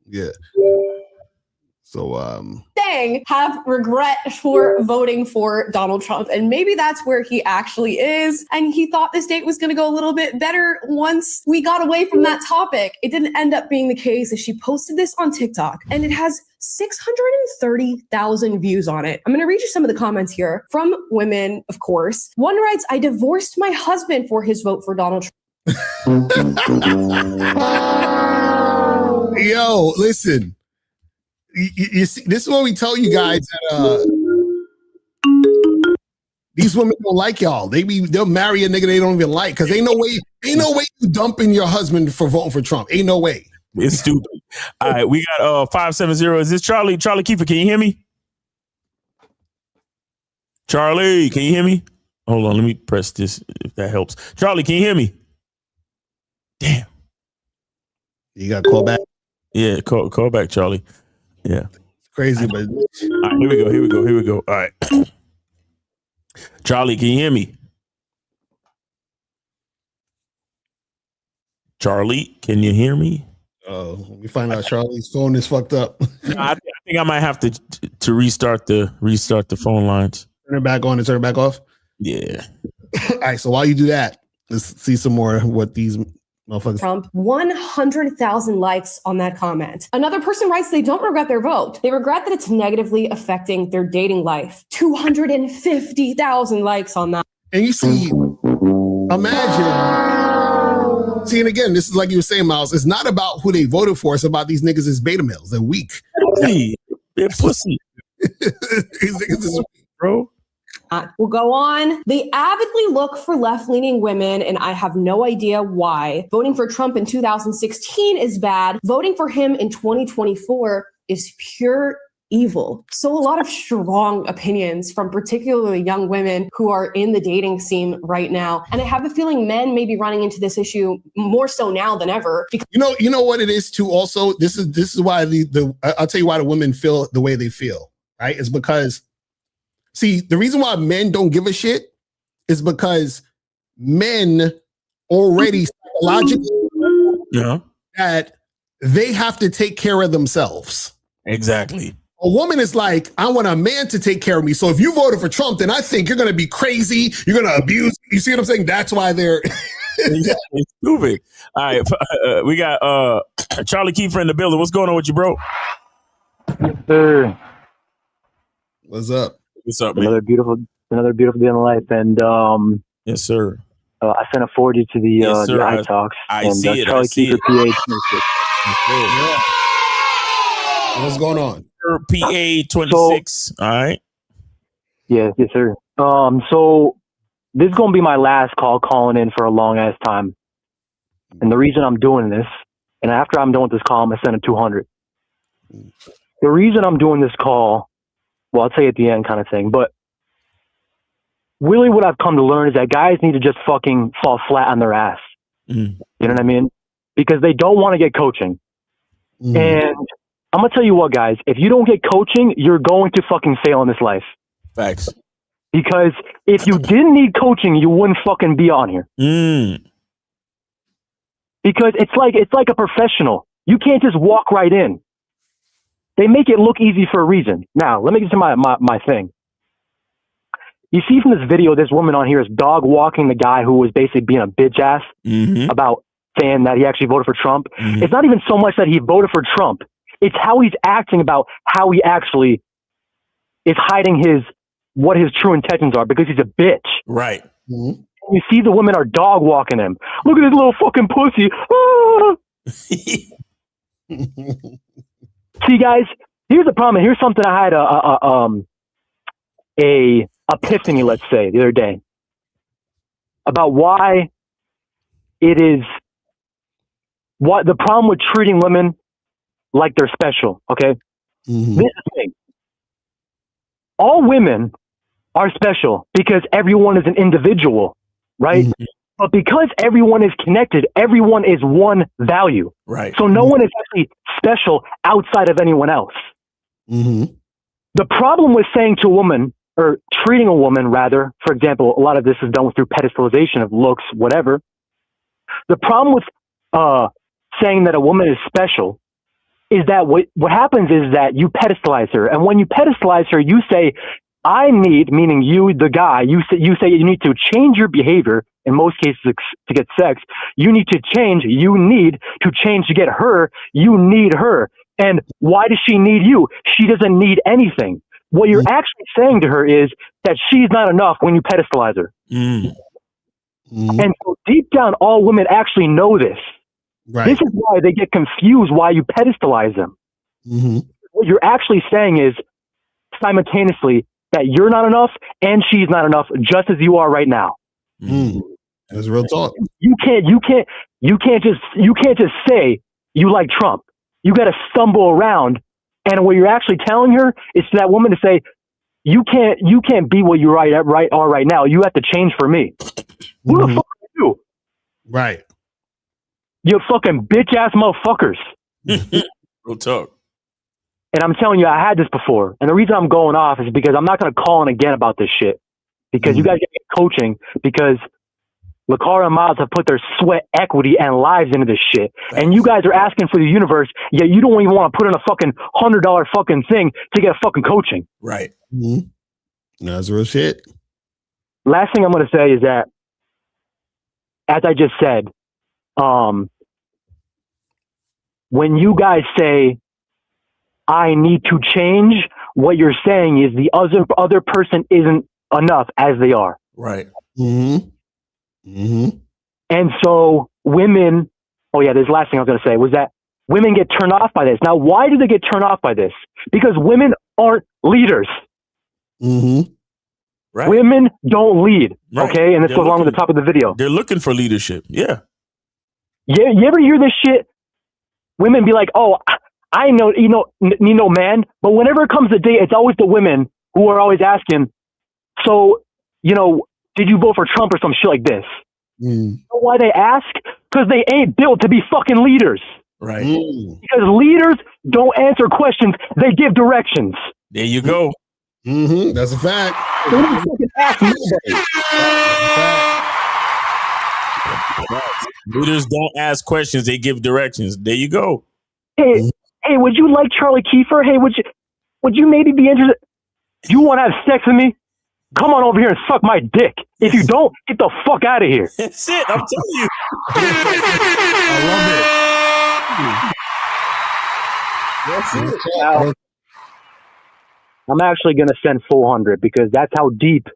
Yeah. So, have regret for voting for Donald Trump. And maybe that's where he actually is. And he thought this date was going to go a little bit better once we got away from that topic. It didn't end up being the case as she posted this on TikTok and it has 630,000 views on it. I'm going to read you some of the comments here from women, of course. One writes, I divorced my husband for his vote for Donald Trump. Yo, listen. You see, this is what we tell you guys that these women don't like y'all. They'll marry a nigga they don't even like because ain't no way you dumping your husband for voting for Trump. Ain't no way. It's stupid. All right, we got 570. Is this Charlie? Charlie Kiefer, can you hear me? Charlie, can you hear me? Hold on, let me press this if that helps. Charlie, can you hear me? Damn. You got to call back. Yeah, call back, Charlie. Yeah. Crazy, but all right, here we go. All right. Charlie, can you hear me? Charlie, can you hear me? Oh, we find out Charlie's phone is fucked up. I think I might have to restart the phone lines. Turn it back on and turn it back off. Yeah. All right. So while you do that, let's see some more what these motherfuckers. Trump, 100,000 likes on that comment. Another person writes they don't regret their vote. They regret that it's negatively affecting their dating life. 250,000 likes on that. And you see, imagine. See, and again, this is like you were saying, Miles. It's not about who they voted for. It's about these niggas as beta males. They're weak. Hey, they're pussy. These niggas is weak, bro. will go on. They avidly look for left-leaning women, and I have no idea why. Voting for Trump in 2016 is bad. Voting for him in 2024 is pure evil. So a lot of strong opinions from particularly young women who are in the dating scene right now. And I have a feeling men may be running into this issue more so now than ever. You know what it is too. Also, this is why I'll tell you why the women feel the way they feel. Right? It's because, see, the reason why men don't give a shit is because men already psychologically that they have to take care of themselves. Exactly. A woman is like, I want a man to take care of me. So if you voted for Trump, then I think you're going to be crazy. You're going to abuse. You see what I'm saying? That's why they're It's stupid. All right. We got Charlie Kiefer in the building. What's going on with you, bro? Yes, sir. What's up? What's up, man? Another beautiful day in life. And yes, sir. I sent a forward you to the Yes, sir. the iTalks. I and, see it. Charlie I see Kiefer, it. PA 26. What's going on? PA 26. All right. Yeah, yes, sir. So this is gonna be my last call calling in for a long ass time. And the reason I'm doing this, and after I'm done with this call, I'm gonna send a 200. The reason I'm doing this call, well, I'll tell you at the end kind of thing, but really what I've come to learn is that guys need to just fucking fall flat on their ass. You know what I mean? Because they don't want to get coaching. And I'm going to tell you what, guys, if you don't get coaching, you're going to fucking fail in this life. Facts. Because if you didn't need coaching, you wouldn't fucking be on here. Because it's like a professional. You can't just walk right in. They make it look easy for a reason. Now, let me get to my thing. You see from this video, this woman on here is dog walking the guy who was basically being a bitch ass about saying that he actually voted for Trump. It's not even so much that he voted for Trump. It's how he's acting about how he actually is hiding what his true intentions are because he's a bitch. Right. You see the women are dog walking him. Look at his little fucking pussy. See, guys, here's the problem. Here's something I had a epiphany, let's say, the other day about why it is what the problem with treating women like they're special. Okay, this is the thing. All women are special because everyone is an individual, right? But because everyone is connected, everyone is one value. Right. So no one is actually special outside of anyone else. The problem with saying to a woman, or treating a woman rather, for example, a lot of this is done through pedestalization of looks, whatever. The problem with saying that a woman is special is that what happens is that you pedestalize her. And when you pedestalize her, you say, I need, meaning you, the guy, you say you need to change your behavior, in most cases to get sex. You need to change to get her. You need her. And why does she need you? She doesn't need anything. What you're actually saying to her is that she's not enough when you pedestalize her. And so deep down, all women actually know this. Right. This is why they get confused why you pedestalize them. What you're actually saying is simultaneously that you're not enough and she's not enough, just as you are right now. That's real talk. You can't just say you like Trump. You got to stumble around, and what you're actually telling her is to that woman to say, you can't be what you are right now. You have to change for me. Who the fuck are you? Right. You fucking bitch ass motherfuckers. Real talk. And I'm telling you, I had this before. And the reason I'm going off is because I'm not going to call in again about this shit. Because you guys get coaching because Locario and Miles have put their sweat, equity, and lives into this shit. And you guys are asking for the universe, yet you don't even want to put in a fucking $100 fucking thing to get fucking coaching. Right. That's real shit. Last thing I'm going to say is that, as I just said, when you guys say, I need to change, what you're saying is the other person isn't enough as they are. Right. And so women, this last thing I was going to say was that women get turned off by this. Now, why do they get turned off by this? Because women aren't leaders. Right. Women don't lead, Right. okay? And this They're goes along with looking- the top of the video. They're looking for leadership. Yeah. Yeah, you ever hear this shit? Women be like, "Oh, I know, need no man," but whenever it comes to date, it's always the women who are always asking, "So, did you vote for Trump or some shit like this?" You know why they ask? Because they ain't built to be fucking leaders. Right. Because leaders don't answer questions; they give directions. There you go. That's a fact. They don't fucking ask nobody. Leaders don't ask questions; they give directions. There you go. Hey, would you like Charlie Kiefer? Hey, would you maybe be interested? You want to have sex with me? Come on over here and suck my dick. If you don't, get the fuck out of here. That's it. I'm telling you. Now, I'm actually going to send 400 because that's how deep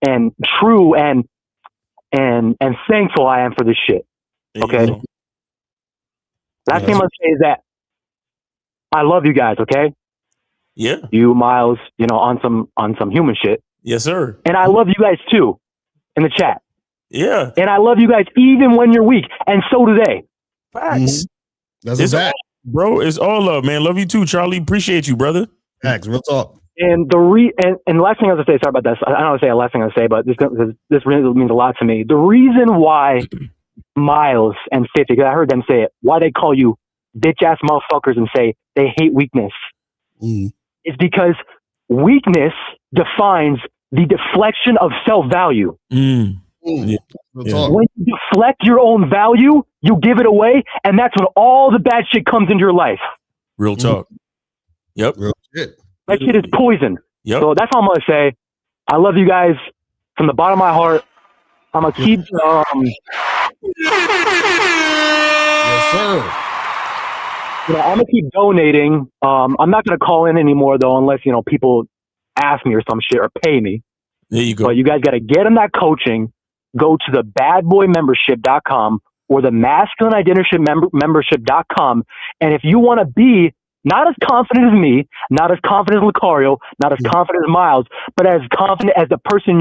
and true and thankful I am for this shit. Okay. Last thing I'm going to say is that I love you guys. Okay. Yeah. You, Miles, on some human shit. Yes, sir. And I love you guys too in the chat. Yeah. And I love you guys even when you're weak. And so do they. Facts. That's It's a fact. all, bro. It's all love, man. Love you too, Charlie. Appreciate you, brother. Facts. Real talk. And and the last thing I was going to say, sorry about this. I don't want to say the last thing I was going to say, but this really means a lot to me. The reason why Miles and 50, because I heard them say it, why they call you bitch ass motherfuckers and say they hate weakness is because weakness defines the deflection of self-value. Yeah. When you deflect your own value, you give it away, and that's when all the bad shit comes into your life. Real talk. Yep. Real shit. That shit is poison. Yep. So that's all I'm gonna say. I love you guys from the bottom of my heart. I'm gonna keep. Yes, sir. I'm gonna keep donating. I'm not gonna call in anymore though, unless people ask me or some shit or pay me. There you go. But you guys got to get them that coaching. Go to the badboymembership.com or the masculineidentymembership.com. And if you want to be not as confident as me, not as confident as Locario, not as confident as Miles, but as confident as the person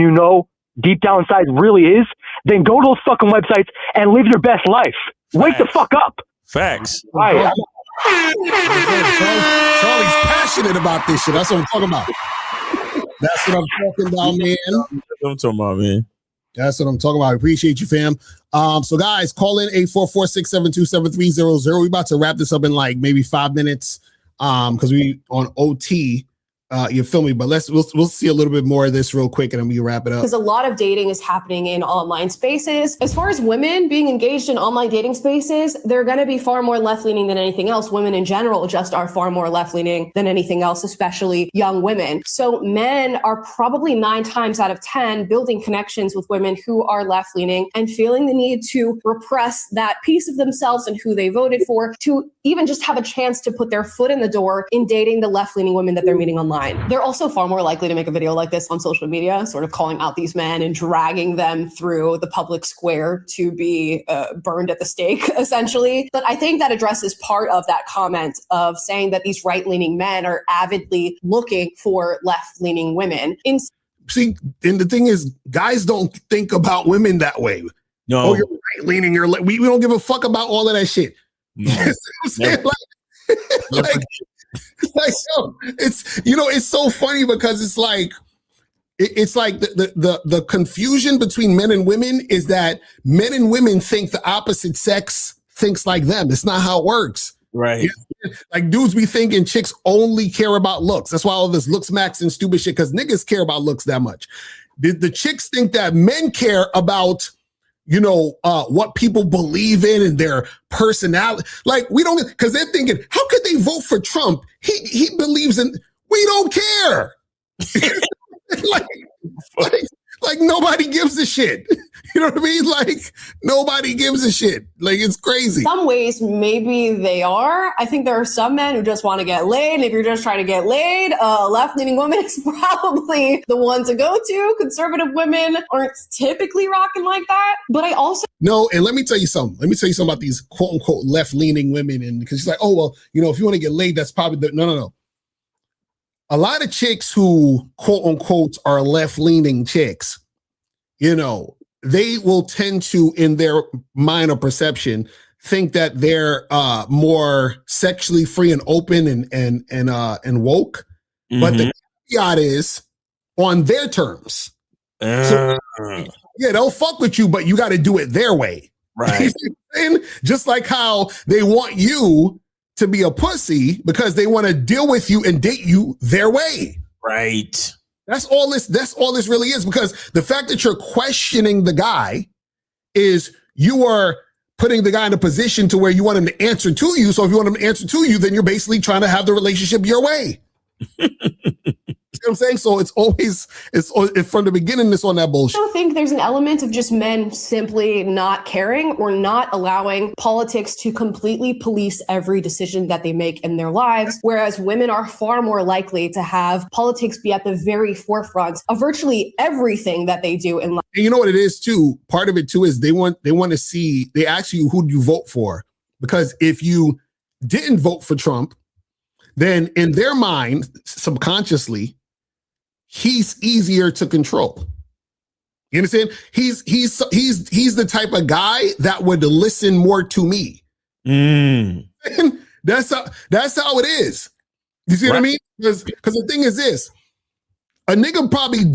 deep down inside really is, then go to those fucking websites and live your best life. Wake the fuck up. Facts. Right. Charlie's passionate about this shit. That's what I'm talking about. That's what I'm talking about, man. That's what I'm talking about, man. That's what I'm talking about. I appreciate you, fam. So guys, call in 844-672-7300. We're about to wrap this up in like maybe 5 minutes. Because we on OT. You feel me? But we'll see a little bit more of this real quick and then we wrap it up. Because a lot of dating is happening in online spaces. As far as women being engaged in online dating spaces, they're going to be far more left-leaning than anything else. Women in general just are far more left-leaning than anything else, especially young women. So men are probably 9 times out of 10 building connections with women who are left-leaning and feeling the need to repress that piece of themselves and who they voted for to even just have a chance to put their foot in the door in dating the left-leaning women that they're meeting online. They're also far more likely to make a video like this on social media, sort of calling out these men and dragging them through the public square to be burned at the stake, essentially. But I think that addresses part of that comment of saying that these right-leaning men are avidly looking for left-leaning women. See, and the thing is, guys don't think about women that way. No. Oh, you're right-leaning. We don't give a fuck about all of that shit. No. You know what I'm saying? It's so funny because it's like the confusion between men and women is that men and women think the opposite sex thinks like them. It's not how it works. Right. Like dudes be thinking chicks only care about looks. That's why all this looks max and stupid shit, because niggas care about looks that much. The chicks think that men care about what people believe in and their personality. Like we don't, because they're thinking, how could they vote for Trump? He believes in, we don't care. like nobody gives a shit. You know what I mean? Like nobody gives a shit. Like it's crazy. Some ways, maybe they are. I think there are some men who just want to get laid. And if you're just trying to get laid, left-leaning woman is probably the one to go to. Conservative women aren't typically rocking like that. But I also... No, and let me tell you something. Let me tell you something about these quote-unquote left-leaning women. And because she's like, oh, well, if you want to get laid, that's probably... No. a lot of chicks who quote unquote are left-leaning chicks, you know, they will tend to, in their mind or perception, think that they're more sexually free and open and woke. But the caveat is on their terms. So, yeah, they'll fuck with you, but you got to do it their way. Right. And just like how they want you to be a pussy because they want to deal with you and date you their way. Right. That's all this really is, because the fact that you're questioning the guy is you are putting the guy in a position to where you want him to answer to you. So if you want him to answer to you, then you're basically trying to have the relationship your way. You know what I'm saying? So it's from the beginning, it's on that bullshit. I think there's an element of just men simply not caring or not allowing politics to completely police every decision that they make in their lives, whereas women are far more likely to have politics be at the very forefront of virtually everything that they do in life. And you know what it is too? Part of it too is they want to see, they ask you who do you vote for? Because if you didn't vote for Trump, then in their mind, subconsciously, he's easier to control. You understand? He's the type of guy that would listen more to me. That's how it is. You see what I mean? Because the thing is this. A nigga probably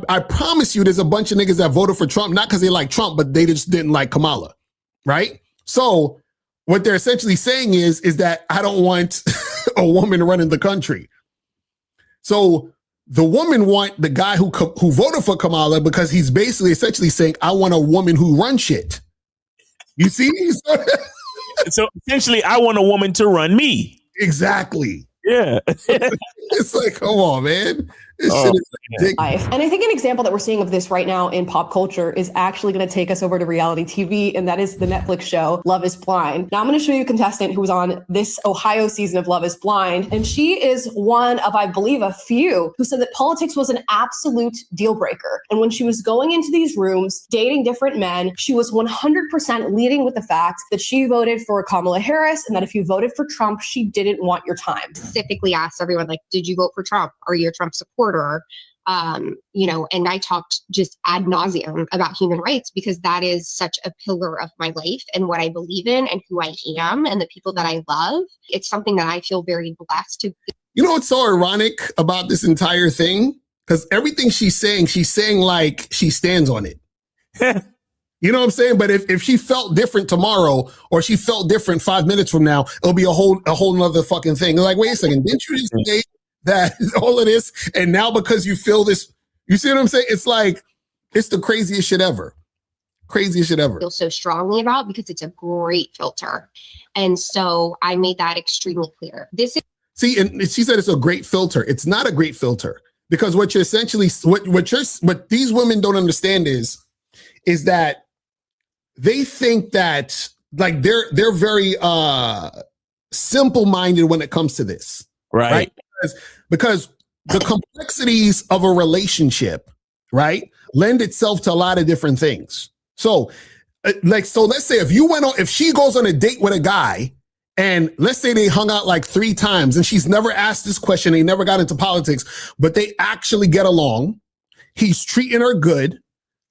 I promise you there's a bunch of niggas that voted for Trump, not because they like Trump, but they just didn't like Kamala. Right? So what they're essentially saying is that I don't want a woman running the country. So the woman want the guy who voted for Kamala because he's basically essentially saying, I want a woman who runs shit. You see? So essentially, I want a woman to run me. Exactly. Yeah. It's like, come on, man. This shit is ridiculous. And I think an example that we're seeing of this right now in pop culture is actually going to take us over to reality TV, and that is the Netflix show Love is Blind. Now I'm going to show you a contestant who was on this Ohio season of Love is Blind, and she is one of, I believe, a few who said that politics was an absolute deal breaker. And when she was going into these rooms, dating different men, she was 100% leading with the fact that she voted for Kamala Harris, and that if you voted for Trump, she didn't want your time. Specifically asked everyone, like, did you vote for Trump? Are you a Trump supporter? And I talked just ad nauseum about human rights because that is such a pillar of my life and what I believe in and who I am and the people that I love. It's something that I feel very blessed to. You know what's so ironic about this entire thing? Because everything she's saying like she stands on it. You know what I'm saying? But if she felt different tomorrow or she felt different 5 minutes from now, it'll be a whole nother fucking thing. Like, wait a second, didn't you just say that all of this, and now because you feel this, you see what I'm saying? It's like, it's the craziest shit ever. Craziest shit ever. Feel so strongly about because it's a great filter. And so I made that extremely clear. See, and she said it's a great filter. It's not a great filter because what you're essentially, what these women don't understand is that they think that like they're very simple-minded when it comes to this. Right? Because the complexities of a relationship, right, lend itself to a lot of different things. So, let's say if she goes on a date with a guy and let's say they hung out like 3 times and she's never asked this question, they never got into politics, but they actually get along. He's treating her good.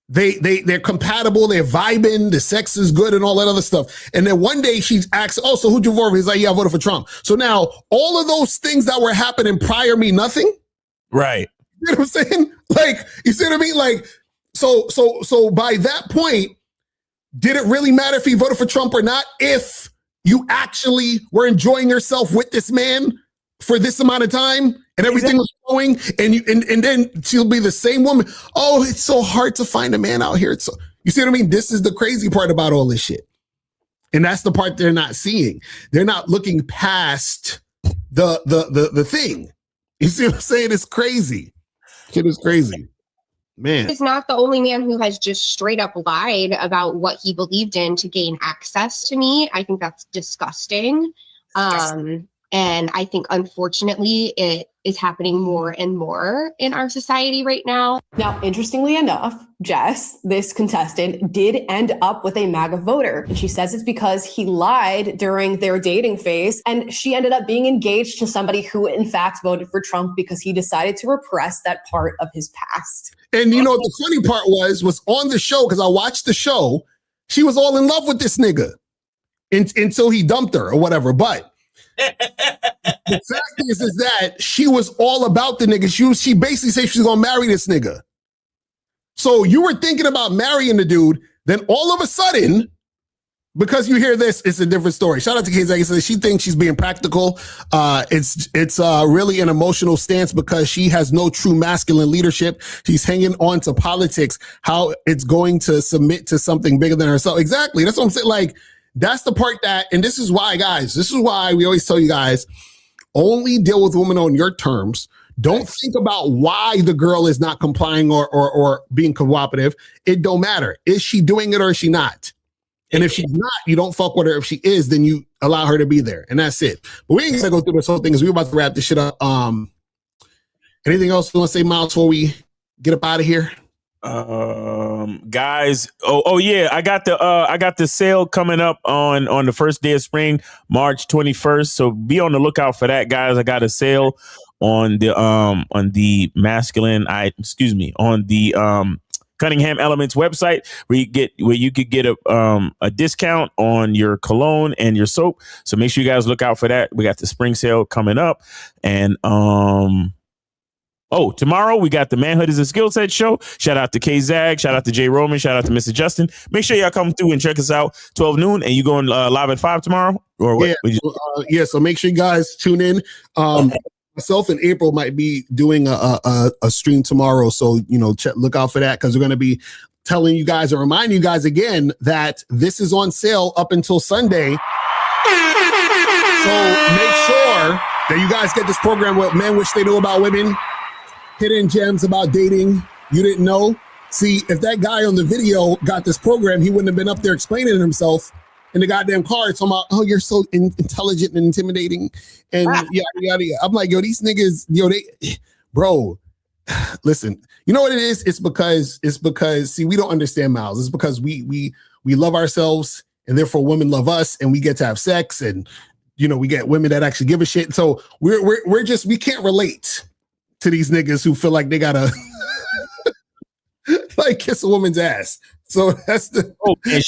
They're compatible, they're vibing, the sex is good and all that other stuff. And then one day she asks, oh, so who'd you vote for? He's like, yeah, I voted for Trump. So now all of those things that were happening prior mean nothing. Right. You know what I'm saying? Like, you see what I mean? Like, so by that point, did it really matter if he voted for Trump or not? If you actually were enjoying yourself with this man for this amount of time and everything was flowing, and then she'll be the same woman. Oh, it's so hard to find a man out here. You see what I mean? This is the crazy part about all this shit. And that's the part they're not seeing. They're not looking past the thing. You see what I'm saying? It's crazy. Shit is crazy. Man. He's not the only man who has just straight up lied about what he believed in to gain access to me. I think that's disgusting. And I think, unfortunately, is happening more and more in our society right now. Now, interestingly enough, Jess, this contestant, did end up with a MAGA voter. And she says it's because he lied during their dating phase. And she ended up being engaged to somebody who, in fact, voted for Trump because he decided to repress that part of his past. And you know, the funny part was on the show, because I watched the show, she was all in love with this nigga until he dumped her or whatever. But the fact is that she was all about the nigga. She basically said she's gonna marry this nigga. So you were thinking about marrying the dude, then all of a sudden, because you hear this, it's a different story. Shout out to KZ. Says she thinks she's being practical. It's really an emotional stance because she has no true masculine leadership. She's hanging on to politics, how it's going to submit to something bigger than herself. Exactly. That's what I'm saying. Like, that's the part that, and this is why, guys, this is why we always tell you guys, only deal with women on your terms. Don't think about why the girl is not complying or being cooperative. It don't matter. Is she doing it or is she not? And if she's not, you don't fuck with her. If she is, then you allow her to be there. And that's it. But we ain't gonna go through this whole thing because we're about to wrap this shit up. Anything else you want to say, Miles, before we get up out of here? Guys, yeah, I got the sale coming up on the first day of spring, March 21st. So be on the lookout for that, guys. I got a sale on the Cunningham Elements website where you could get a discount on your cologne and your soap. So make sure you guys look out for that. We got the spring sale coming up, and tomorrow we got the Manhood is a Skill Set show. Shout out to K-Zag. Shout out to Jay Roman. Shout out to Mr. Justin. Make sure y'all come through and check us out 12 noon. And you going live at 5 tomorrow? Or what? Yeah, so make sure you guys tune in. Myself and April might be doing a stream tomorrow. So, look out for that because we're going to be telling you guys and reminding you guys again that this is on sale up until Sunday. So make sure that you guys get this program, What Men Wish They Knew About Women. Hidden gems about dating you didn't know. See, if that guy on the video got this program, he wouldn't have been up there explaining himself in the goddamn car. Talking about, oh, you're so intelligent and intimidating, and yada yada. I'm like, yo, these niggas, bro. Listen, you know what it is? It's because see, we don't understand Miles. It's because we love ourselves, and therefore women love us, and we get to have sex, and we get women that actually give a shit. So we can't relate to these niggas who feel like they gotta like kiss a woman's ass. So that's the and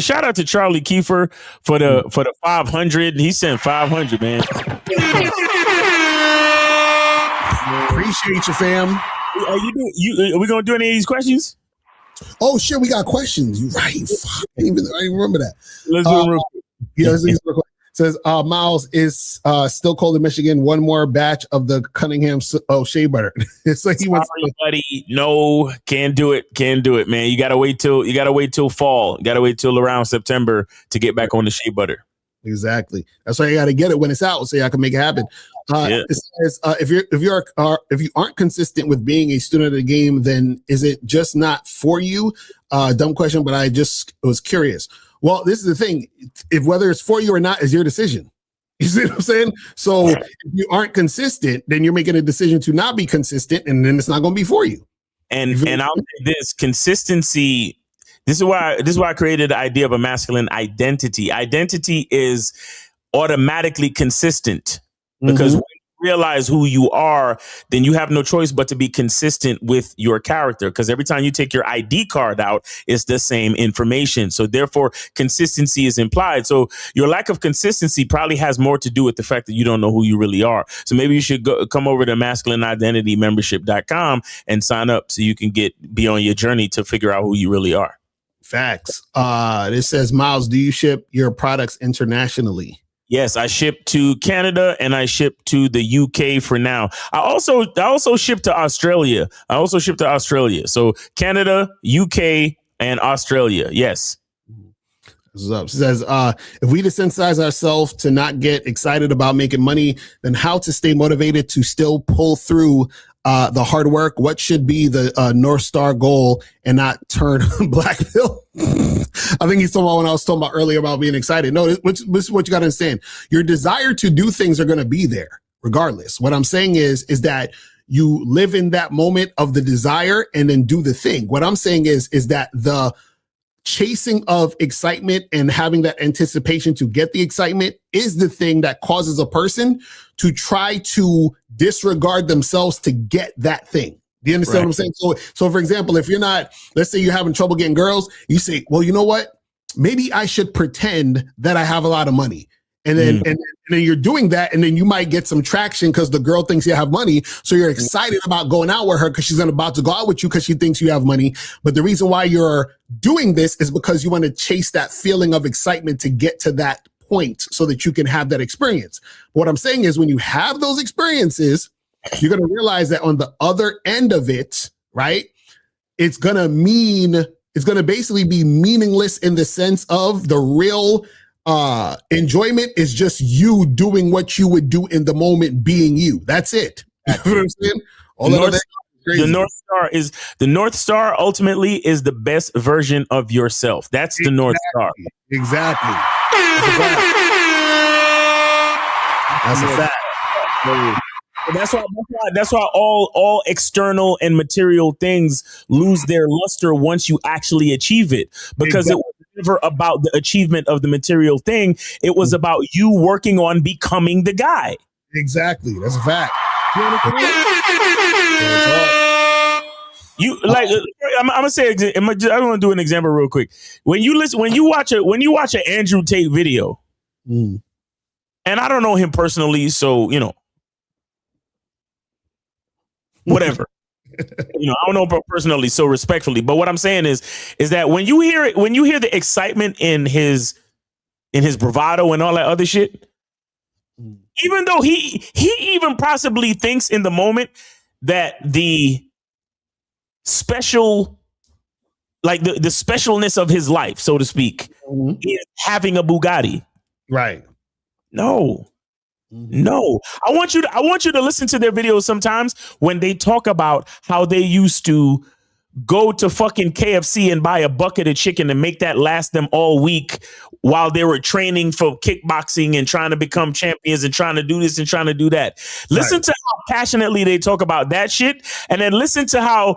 shout out to Charlie Kiefer for the 500. He sent 500, man. Appreciate you, fam. Are we gonna do any of these questions? Oh shit, we got questions. You right? Fuck, I didn't even remember that. Let's do it real quick. Yeah, let's do it real quick. Says Miles is still cold in Michigan. One more batch of the Cunningham shea butter. So he was buddy. No, can't do it, man. You gotta wait till fall. You gotta wait till around September to get back on the shea butter. Exactly. That's why you gotta get it when it's out, so I can make it happen. It says if you aren't consistent with being a student of the game, then is it just not for you? Dumb question, but I just was curious. Well, this is the thing. If whether it's for you or not is your decision. You see what I'm saying? So if you aren't consistent, then you're making a decision to not be consistent, and then it's not going to be for you. And I'll say this: consistency. This is why I created the idea of a masculine identity. Identity is automatically consistent because when you realize who you are, then you have no choice but to be consistent with your character. Because every time you take your ID card out, it's the same information. So therefore, consistency is implied. So your lack of consistency probably has more to do with the fact that you don't know who you really are. So maybe you should come over to masculineidentitymembership.com and sign up so you can be on your journey to figure out who you really are. Facts. This says, Miles, do you ship your products internationally? Yes, I ship to Canada and I ship to the UK for now. I also ship to Australia. So Canada, UK, and Australia. Yes. It says, if we desensitize ourselves to not get excited about making money, then how to stay motivated to still pull through the hard work? What should be the North Star goal and not turn black pill? I think he's talking about when I was talking about earlier about being excited. No, this is what you got to understand. Your desire to do things are going to be there. regardless. What I'm saying is that you live in that moment of the desire and then do the thing. What I'm saying is that the chasing of excitement and having that anticipation to get the excitement is the thing that causes a person to try to disregard themselves to get that thing. Do you understand what I'm saying? So for example, if you're not, let's say you're having trouble getting girls, you say, well, you know what? Maybe I should pretend that I have a lot of money. And then, and then you're doing that, and then you might get some traction because the girl thinks you have money. So you're excited about going out with her because she's about to go out with you because she thinks you have money. But the reason why you're doing this is because you want to chase that feeling of excitement to get to that point so that you can have that experience. What I'm saying is when you have those experiences, you're going to realize that on the other end of it, right, it's going to basically be meaningless in the sense of the real enjoyment is just you doing what you would do in the moment, being you. That's it. You know what I'm saying? The North Star ultimately is the best version of yourself. That's the North Star. Exactly. That's a fact. That's why all external and material things lose their luster once you actually achieve it, because it was never about the achievement of the material thing. It was about you working on becoming the guy. Exactly. That's a fact. You like, I'm gonna say, I want to do an example real quick. When you watch an Andrew Tate video, and I don't know him personally, so you know, whatever. I don't know him personally, so respectfully. But what I'm saying is that when you hear the excitement in his bravado and all that other shit, even though he even possibly thinks in the moment that the special, like the specialness of his life, so to speak, is having a Bugatti. Right. No. I want you to listen to their videos sometimes when they talk about how they used to go to fucking KFC and buy a bucket of chicken and make that last them all week while they were training for kickboxing and trying to become champions and trying to do this and trying to do that. Listen to how passionately they talk about that shit, and then listen to how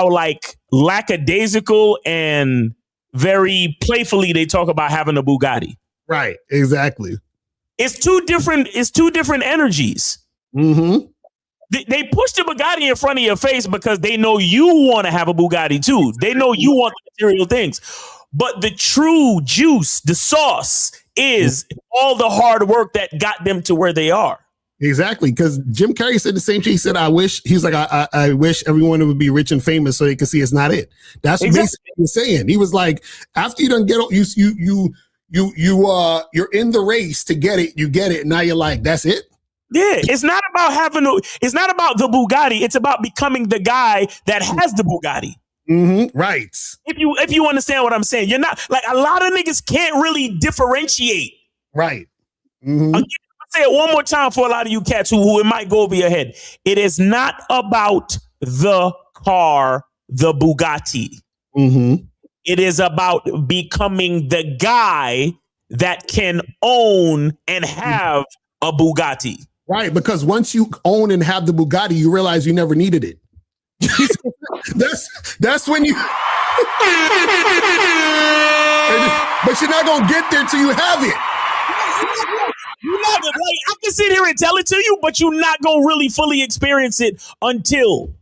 like lackadaisical and very playfully they talk about having a Bugatti. Right. Exactly. It's two different energies. They push the Bugatti in front of your face because they know you want to have a Bugatti too. They know you want the material things. But the true juice, the sauce, is all the hard work that got them to where they are. Exactly. Because Jim Carrey said the same thing. He said, I wish everyone would be rich and famous so they could see it's not it. That's what basically he was saying. He was like, after you don't get you're in the race to get it, you get it, and now you're like, that's it? Yeah, it's not about it's not about the Bugatti, it's about becoming the guy that has the Bugatti. Right. If you understand what I'm saying, you're not like a lot of niggas can't really differentiate. Right. I'll say it one more time for a lot of you cats who it might go over your head. It is not about the car, the Bugatti. It is about becoming the guy that can own and have a Bugatti. Right, because once you own and have the Bugatti, you realize you never needed it. that's when you. But you're not gonna get there till you have it. You're not like I can sit here and tell it to you, but you're not gonna really fully experience it until.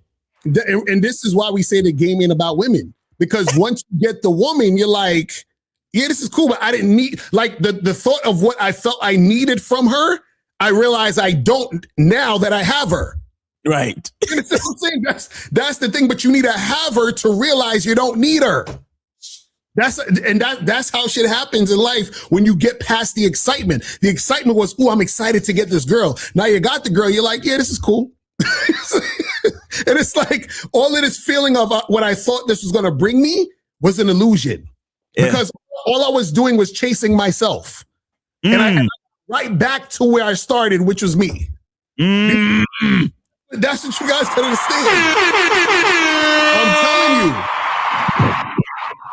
And this is why we say the game ain't about women. Because once you get the woman, you're like, yeah, this is cool, but I didn't need, like the thought of what I felt I needed from her, I realize I don't now that I have her. Right. You know what I'm saying? That's the thing, but you need to have her to realize you don't need her. That's how shit happens in life when you get past the excitement. The excitement was, oh, I'm excited to get this girl. Now you got the girl, you're like, yeah, this is cool. And it's like all of this feeling of what I thought this was going to bring me was an illusion, because all I was doing was chasing myself. And I right back to where I started, which was me. That's what you guys can understand.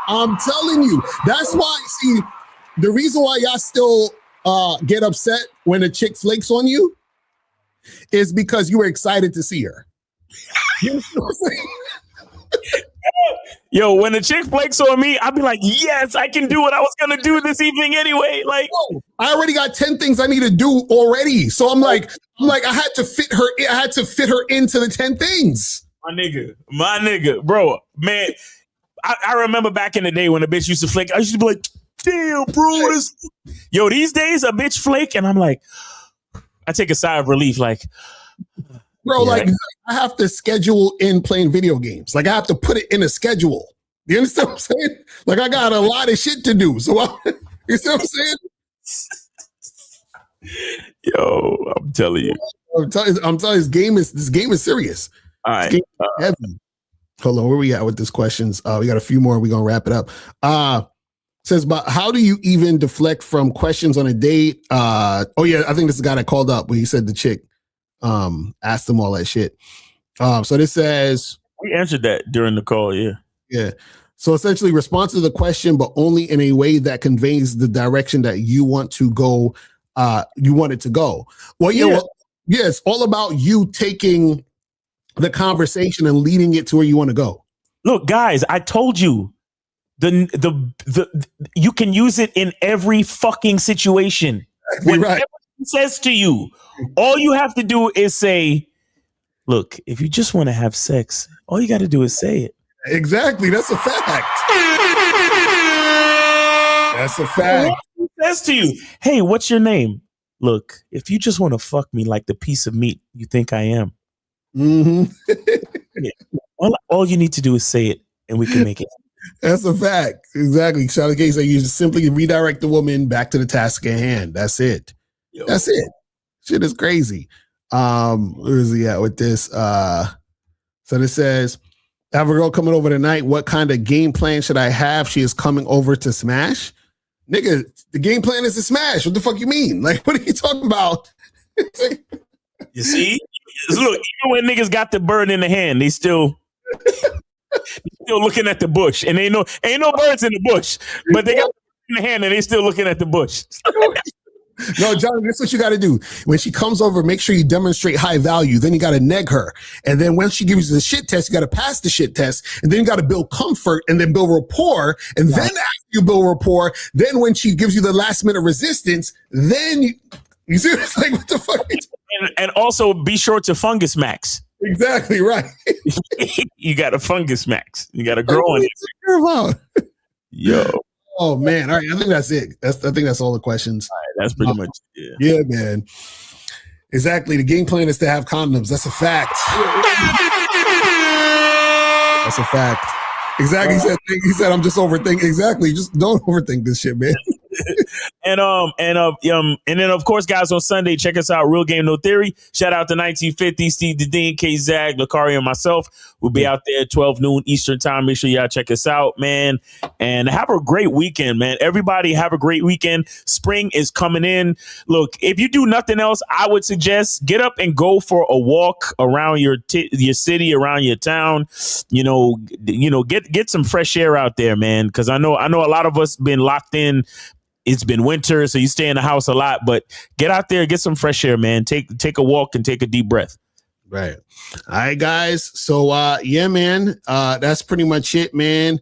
I'm telling you. That's why, see, the reason why y'all still get upset when a chick flakes on you is because you were excited to see her. You know what I'm saying? Yo, when a chick flakes on me, I'll be like, yes, I can do what I was gonna do this evening anyway. Like, I already got 10 things I need to do already. So I'm like, I had to fit her into the 10 things. My nigga, bro, man. I remember back in the day when a bitch used to flake. I used to be like, damn, bro. Yo, these days a bitch flake, and I'm like, I take a sigh of relief, like, bro, yeah. like I have to schedule in playing video games. Like I have to put it in a schedule. You understand what I'm saying? Like I got a lot of shit to do. So you see what I'm saying? Yo, I'm telling you. I'm telling you, this game is serious. All right. Heavy. Hold on, where we at with these questions? We got a few more. We're gonna wrap it up. Says, but how do you even deflect from questions on a date? Oh yeah, I think this is the guy that called up when he said the chick asked him all that shit. So this says we answered that during the call. Yeah. So essentially, respond to the question, but only in a way that conveys the direction that you want to go. You want it to go. Well, yeah. It's all about you taking the conversation and leading it to where you want to go. Look, guys, I told you the you can use it in every fucking situation. Whatever he says to you, all you have to do is say, look, if you just want to have sex, all you got to do is say it. Exactly. That's a fact. That's a fact. He says to you, hey, what's your name? Look, if you just want to fuck me like the piece of meat you think I am, all you need to do is say it and we can make it. That's a fact. Exactly. So in case you just simply redirect the woman back to the task at hand. That's it. That's it. Shit is crazy. Where is he at with this? So this says, I have a girl coming over tonight. What kind of game plan should I have? She is coming over to smash. Nigga, the game plan is to smash. What the fuck you mean? Like, what are you talking about? You see? Look, even when niggas got the bird in the hand, they still looking at the bush. And ain't no birds in the bush. But they got the bird in the hand and they still looking at the bush. No, John, this is what you got to do. When she comes over, make sure you demonstrate high value. Then you got to neg her. And then when she gives you the shit test, you got to pass the shit test. And then you got to build comfort and then build rapport. And then after you build rapport, then when she gives you the last minute resistance, then you see, it's like, what the fuck? And also be sure to fungus max. Exactly right. You got a fungus max. You got to grow on it. Yo. Oh man! All right, I think that's it. I think that's all the questions. All right, that's pretty much it. Yeah, man. Exactly. The game plan is to have condoms. That's a fact. That's a fact. Exactly. He said, I'm just overthinking. Exactly. Just don't overthink this shit, man. And then of course, guys, on Sunday, check us out. Real Game No Theory. Shout out to 1950, Steve the Dean, K Zag, Locario, and myself. We'll be out there 12 noon Eastern time. Make sure y'all check us out, man. And have a great weekend, man. Everybody have a great weekend. Spring is coming in. Look, if you do nothing else, I would suggest get up and go for a walk around your city, around your town. Get some fresh air out there, man. Because I know a lot of us been locked in. It's been winter, so you stay in the house a lot, but get out there, get some fresh air, man. Take a walk and take a deep breath. Right. All right, guys. So, yeah, man, that's pretty much it, man.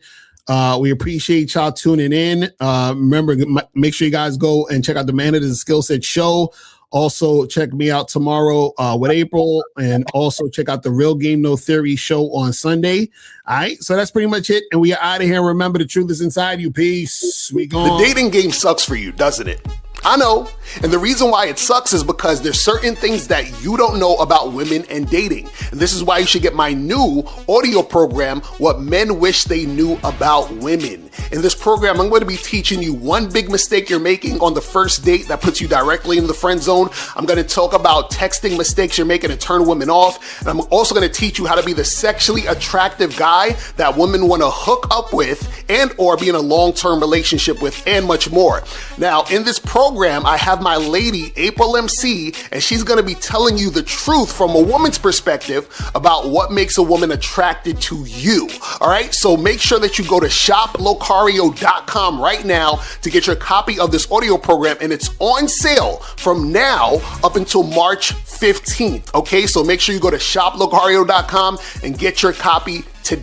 We appreciate y'all tuning in. Remember, make sure you guys go and check out the Man It Is a Skill Set show. Also, check me out tomorrow with April, and also check out the Real Game No Theory show on Sunday. All right, so that's pretty much it, and we are out of here. Remember, the truth is inside you. Peace. We gone. The dating game sucks for you, doesn't it? I know. And the reason why it sucks is because there's certain things that you don't know about women and dating. And this is why you should get my new audio program, What Men Wish They Knew About Women. In this program, I'm going to be teaching you one big mistake you're making on the first date that puts you directly in the friend zone. I'm going to talk about texting mistakes you're making to turn women off. And I'm also going to teach you how to be the sexually attractive guy that women want to hook up with and or be in a long-term relationship with, and much more. Now, in this program, I have my lady, April MC, and she's going to be telling you the truth from a woman's perspective about what makes a woman attracted to you. All right, so make sure that you go to shoplocario.com shoplocario.com right now to get your copy of this audio program, and it's on sale from now up until March 15th. Okay, so make sure you go to shoplocario.com and get your copy today.